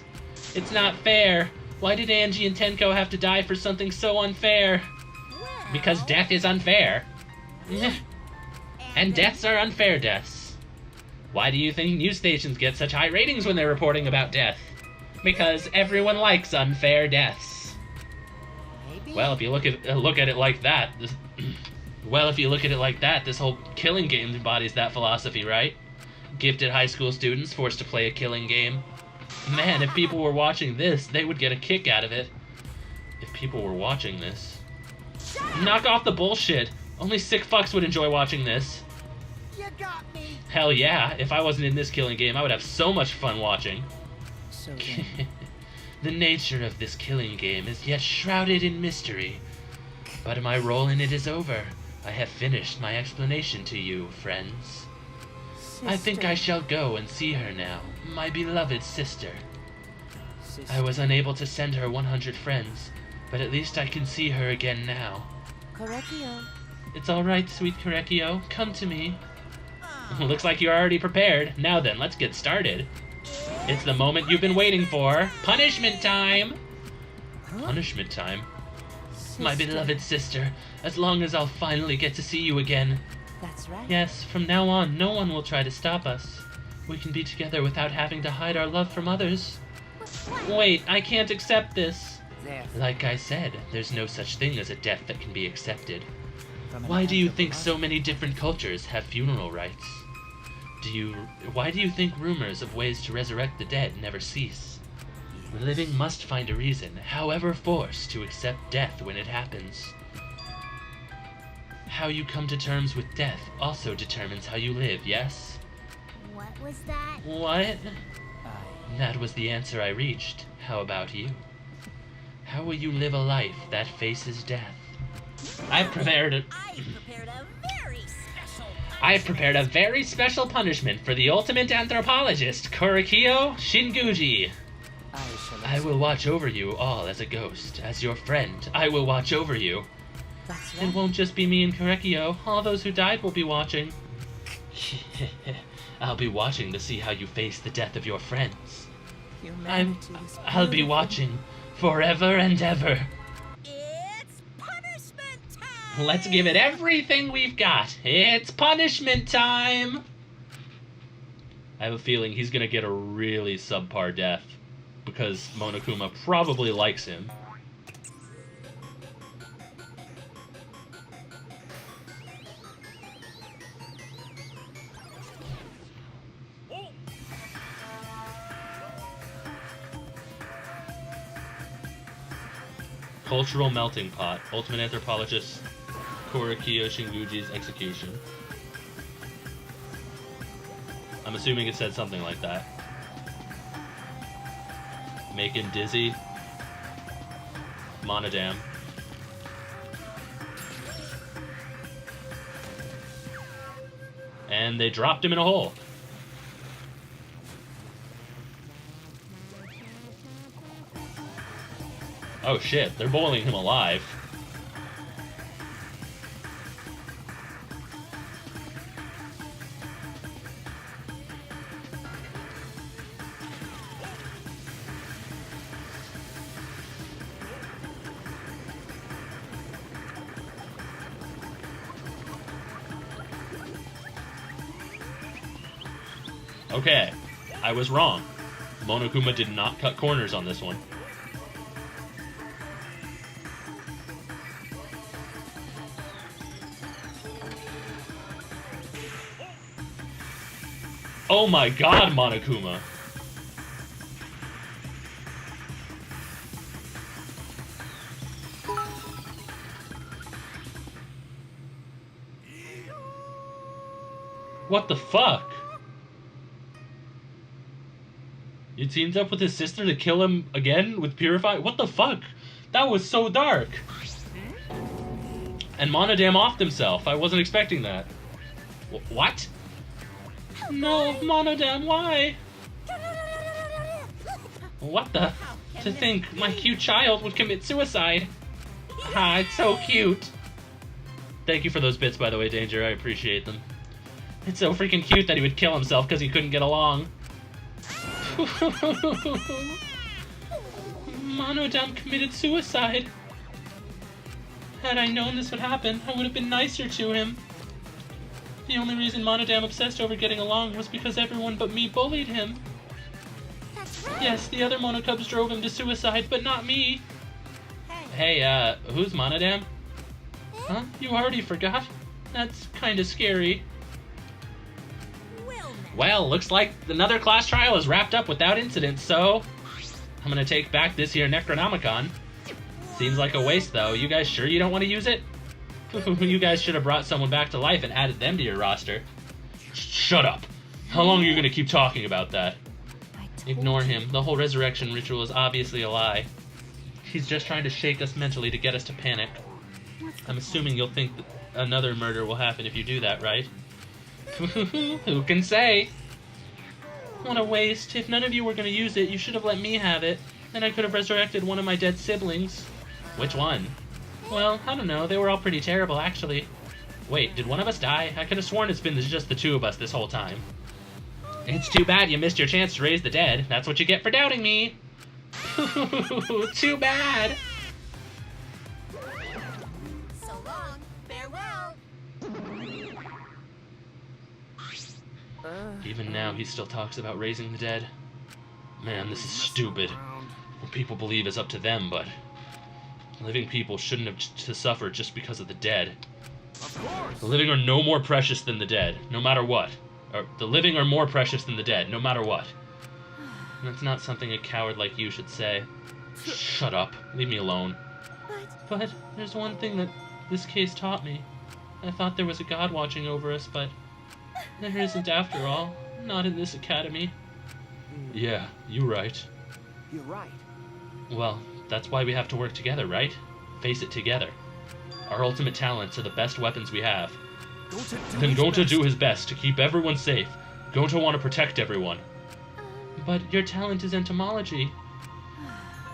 It's not fair. Why did Angie and Tenko have to die for something so unfair? Because death is unfair. And deaths are unfair deaths. Why do you think news stations get such high ratings when they're reporting about death? Because everyone likes unfair deaths. Maybe. Well, if you look at it like that, this whole killing game embodies that philosophy, right? Gifted high school students forced to play a killing game. Man, if people were watching this, they would get a kick out of it. If people were watching this. Knock off the bullshit. Only sick fucks would enjoy watching this. You got me. Hell yeah, if I wasn't in this killing game, I would have so much fun watching. So then, The nature of this killing game is yet shrouded in mystery. But my role in it is over. I have finished my explanation to you, friends. I think I shall go and see her now, my beloved sister. I was unable to send her 100 friends, but at least I can see her again now. Korekio. It's alright, sweet Korekio. Come to me. Looks like you're already prepared. Now then, let's get started. It's the moment you've been waiting for. Punishment time! Punishment time? My beloved sister, as long as I'll finally get to see you again. That's right. Yes, from now on, no one will try to stop us. We can be together without having to hide our love from others. Wait, I can't accept this. There. Like I said, there's no such thing as a death that can be accepted. From an Why do you act of think love. so many different cultures have funeral rites? Why do you think rumors of ways to resurrect the dead never cease? The living must find a reason, however forced, to accept death when it happens. How you come to terms with death also determines how you live, yes? What was that? What? That was the answer I reached. How about you? How will you live a life that faces death? I've prepared a very special punishment for the ultimate anthropologist, Korekio Shinguji. I will watch over you all as a ghost. As your friend, I will watch over you. That's It right. won't just be me and Korekio. All those who died will be watching. I'll be watching to see how you face the death of your friends. Humanity is I'll be beautiful. watching forever and ever. It's punishment time! Let's give it everything we've got. It's punishment time! I have a feeling he's gonna get a really subpar death because Monokuma probably likes him. Cultural melting pot. Ultimate anthropologist Korekio Shinguji's execution. I'm assuming it said something like that. Make him dizzy. Monodam. And they dropped him in a hole. Oh shit, they're boiling him alive. Okay, I was wrong. Monokuma did not cut corners on this one. Oh my god, Monokuma! What the fuck? He teams up with his sister to kill him again with Purify? What the fuck? That was so dark! And Monodam offed himself. I wasn't expecting that. What? No, Monodam, why? What the? To think my cute child would commit suicide. Ah, it's so cute. Thank you for those bits, by the way, Danger. I appreciate them. It's so freaking cute that he would kill himself because he couldn't get along. Monodam committed suicide. Had I known this would happen, I would have been nicer to him. The only reason Monodam obsessed over getting along was because everyone but me bullied him. That's right. Yes, the other Monocubs drove him to suicide, but not me. Hey, who's Monodam? Huh? You already forgot? That's kinda scary. Well, looks like another class trial is wrapped up without incident, so I'm gonna take back this here Necronomicon. Seems like a waste, though. You guys sure you don't want to use it? You guys should have brought someone back to life and added them to your roster. Shut up. How long are you gonna keep talking about that? Ignore him. The whole resurrection ritual is obviously a lie. He's just trying to shake us mentally to get us to panic. I'm assuming you'll think that another murder will happen if you do that, right? Who can say? What a waste. If none of you were going to use it, you should have let me have it. Then I could have resurrected one of my dead siblings. Which one? Well, I don't know. They were all pretty terrible, actually. Wait, did one of us die? I could have sworn it's been just the two of us this whole time. It's too bad you missed your chance to raise the dead. That's what you get for doubting me. Too bad. So long. Farewell. Even now, he still talks about raising the dead. Man, this is stupid. What people believe is up to them, but living people shouldn't have to suffer just because of the dead. Of course. The living are no more precious than the dead, no matter what. Or, the living are more precious than the dead, no matter what. That's not something a coward like you should say. Shut up. Leave me alone. But there's one thing that this case taught me. I thought there was a god watching over us, but there isn't after all. Not in this academy. Yeah, you're right. You're right. Well, that's why we have to work together, right? Face it together. Our ultimate talents are the best weapons we have. Then Gonta do his best to keep everyone safe. Gonta want to protect everyone. But your talent is entomology.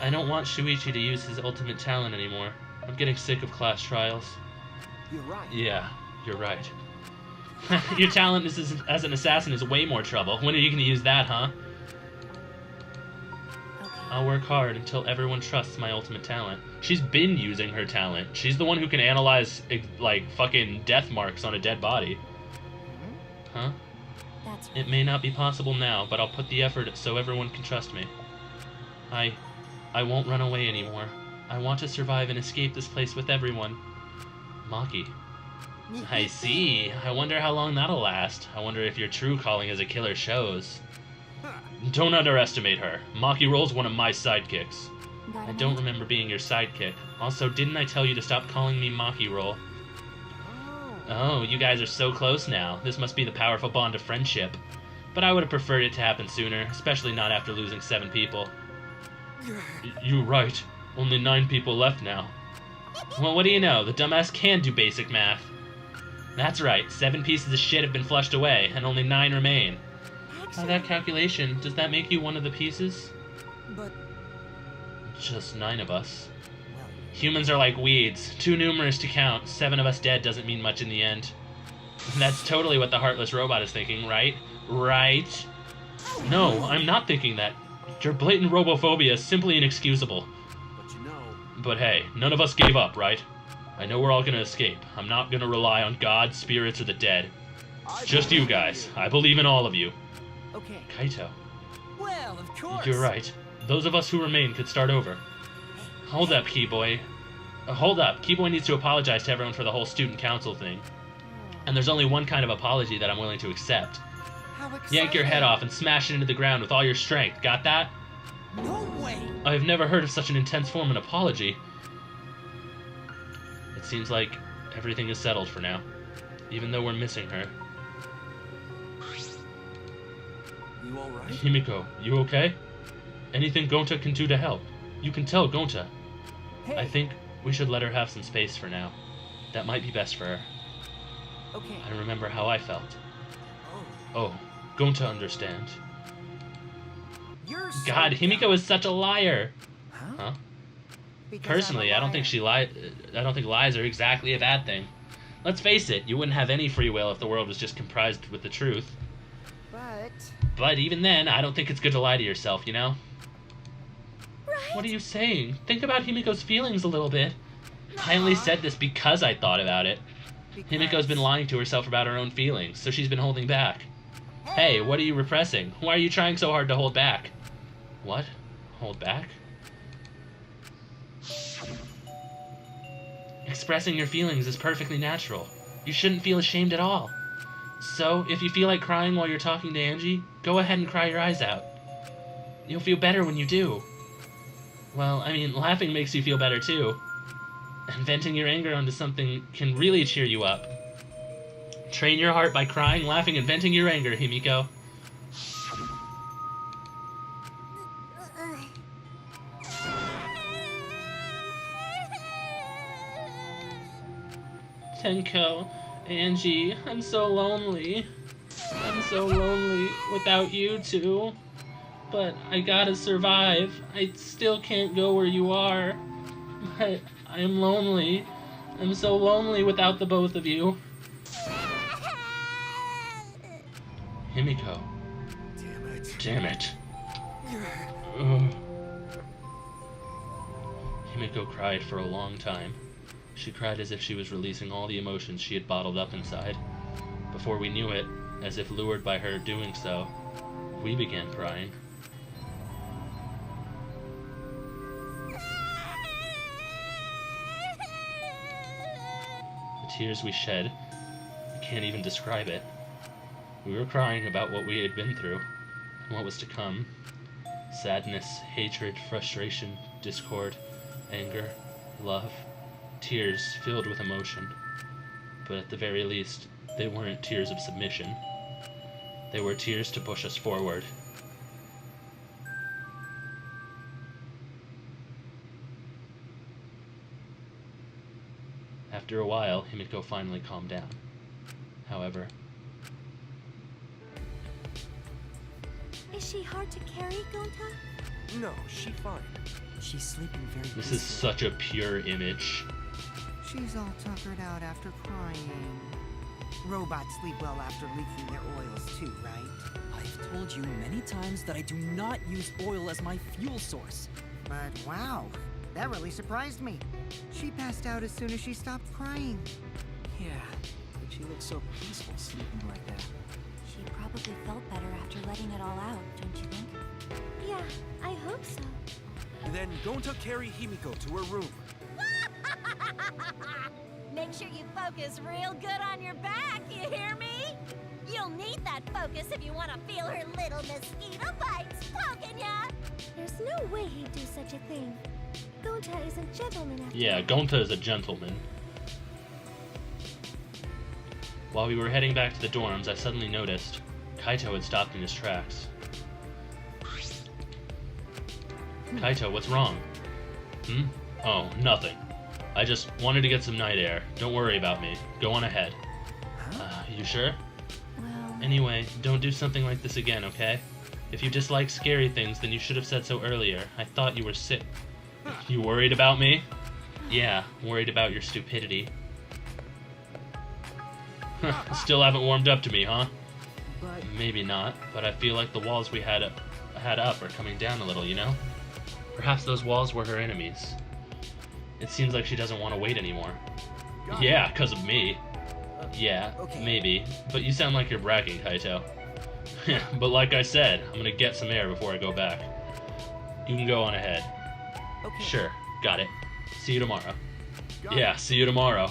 I don't want Shuichi to use his ultimate talent anymore. I'm getting sick of class trials. You're right. Yeah, you're right. Your talent as an assassin is way more trouble. When are you going to use that, huh? I'll work hard until everyone trusts my ultimate talent. She's been using her talent. She's the one who can analyze, like, fucking death marks on a dead body. Huh? That's right. It may not be possible now, but I'll put the effort so everyone can trust me. I won't run away anymore. I want to survive and escape this place with everyone. Maki. I see. I wonder how long that'll last. I wonder if your true calling as a killer shows. Don't underestimate her. Maki Roll's one of my sidekicks. I don't remember being your sidekick. Also, didn't I tell you to stop calling me Maki Roll? Oh, you guys are so close now. This must be the powerful bond of friendship. But I would have preferred it to happen sooner, especially not after losing 7 people. You're right. Only 9 people left now. Well, what do you know? The dumbass can do basic math. That's right, 7 pieces of shit have been flushed away, and only 9 remain. By that calculation, does that make you one of the pieces? But Just 9 of us. Humans are like weeds, too numerous to count. 7 of us dead doesn't mean much in the end. That's totally what the heartless robot is thinking, right? Right? No, I'm not thinking that. Your blatant robophobia is simply inexcusable. But you know... But hey, none of us gave up, right? I know we're all gonna escape. I'm not gonna rely on God, spirits, or the dead. Just you guys. I believe in all of you. Okay. Kaito. well, of course. You're right. Those of us who remain could start over. Hold up, Keyboy. Hold up. Keyboy needs to apologize to everyone for the whole student council thing. And there's only one kind of apology that I'm willing to accept. How exciting. Yank your head off and smash it into the ground with all your strength. Got that? No way. I have never heard of such an intense form of apology. It seems like everything is settled for now, even though we're missing her. You alright? Himiko, you okay? Anything Gonta can do to help. You can tell Gonta. Hey. I think we should let her have some space for now. That might be best for her. Okay. I remember how I felt. Oh. Oh, Gonta understand. You're so God, Himiko dumb. is such a liar. Huh? Because Personally, I'm a I don't think liar. I don't think lies are exactly a bad thing. Let's face it, you wouldn't have any free will if the world was just comprised with the truth. But even then, I don't think it's good to lie to yourself, you know? Right? What are you saying? Think about Himiko's feelings a little bit. I only said this because I thought about it. Himiko's been lying to herself about her own feelings, so she's been holding back. Hey, what are you repressing? Why are you trying so hard to hold back? What? Hold back? Expressing your feelings is perfectly natural. You shouldn't feel ashamed at all. So, if you feel like crying while you're talking to Angie, go ahead and cry your eyes out. You'll feel better when you do. Well, I mean, laughing makes you feel better too. And venting your anger onto something can really cheer you up. Train your heart by crying, laughing, and venting your anger, Himiko. Tenko, Angie, I'm so lonely. I'm so lonely without you two. But I gotta survive. I still can't go where you are. But I'm lonely. I'm so lonely without the both of you. Himiko. Damn it. Damn it. Ugh. Himiko cried for a long time. She cried as if she was releasing all the emotions she had bottled up inside. Before we knew it, as if lured by her doing so, we began crying. The tears we shed, I can't even describe it. We were crying about what we had been through, and what was to come. Sadness, hatred, frustration, discord, anger, love, tears filled with emotion. But at the very least, they weren't tears of submission. They were tears to push us forward. After a while, Himiko finally calmed down. However, Is she hard to carry, Gonta? No, she fine. She's sleeping very this is peacefully. such a pure image. She's all tuckered out after crying. Robots sleep well after leaking their oils too, right? I've told you many times that I do not use oil as my fuel source. But wow, that really surprised me. She passed out as soon as she stopped crying. Yeah, but she looks so peaceful sleeping like that. She probably felt better after letting it all out, don't you think? Yeah, I hope so. Then Gonta carry Himiko to her room. Make sure you focus real good on your back, you hear me? You'll need that focus if you want to feel her little mosquito bites poking ya! There's no way he'd do such a thing. Gonta is a gentleman after Yeah, all. Gonta is a gentleman. While we were heading back to the dorms, I suddenly noticed Kaito had stopped in his tracks. Kaito, what's wrong? Oh, nothing. I just wanted to get some night air. Don't worry about me. Go on ahead. You sure? Well, Anyway, don't do something like this again, okay? If you dislike scary things, then you should have said so earlier. I thought you were sick. You worried about me? Yeah, worried about your stupidity. Still haven't warmed up to me, huh? But Maybe not, but I feel like the walls we had up are coming down a little, you know? Perhaps those walls were her enemies. It seems like she doesn't want to wait anymore. Yeah, because of me. Yeah, okay. maybe. But you sound like you're bragging, Kaito. But like I said, I'm gonna get some air before I go back. You can go on ahead. Okay. Sure, got it. See you tomorrow. Got Yeah, see you tomorrow.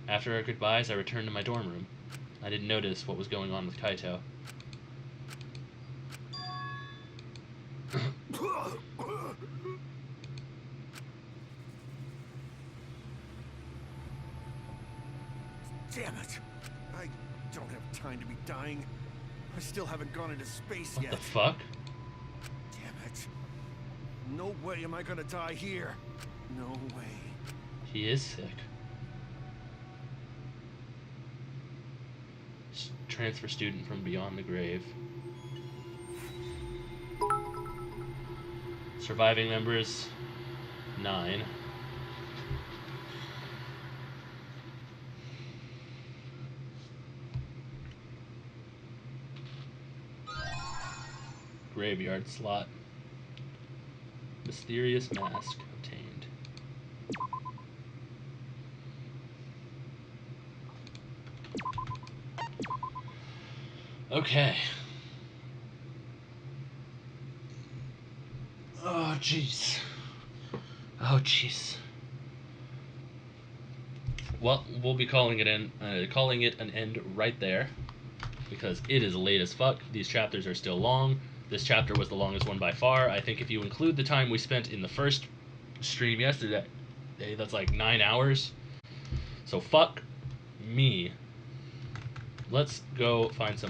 After our goodbyes, I returned to my dorm room. I didn't notice what was going on with Kaito. Damn it! I don't have time to be dying. I still haven't gone into space What yet. the fuck? Damn it. No way am I gonna die here. No way. He is sick. Transfer student from beyond the grave. Surviving members, 9. Graveyard slot. Mysterious mask obtained. Okay. Oh, jeez. Oh, jeez. Well, we'll be calling it an end right there, because it is late as fuck. These chapters are still long. This chapter was the longest one by far. I think if you include the time we spent in the first stream yesterday, that's like 9 hours. So fuck me. Let's go find someone.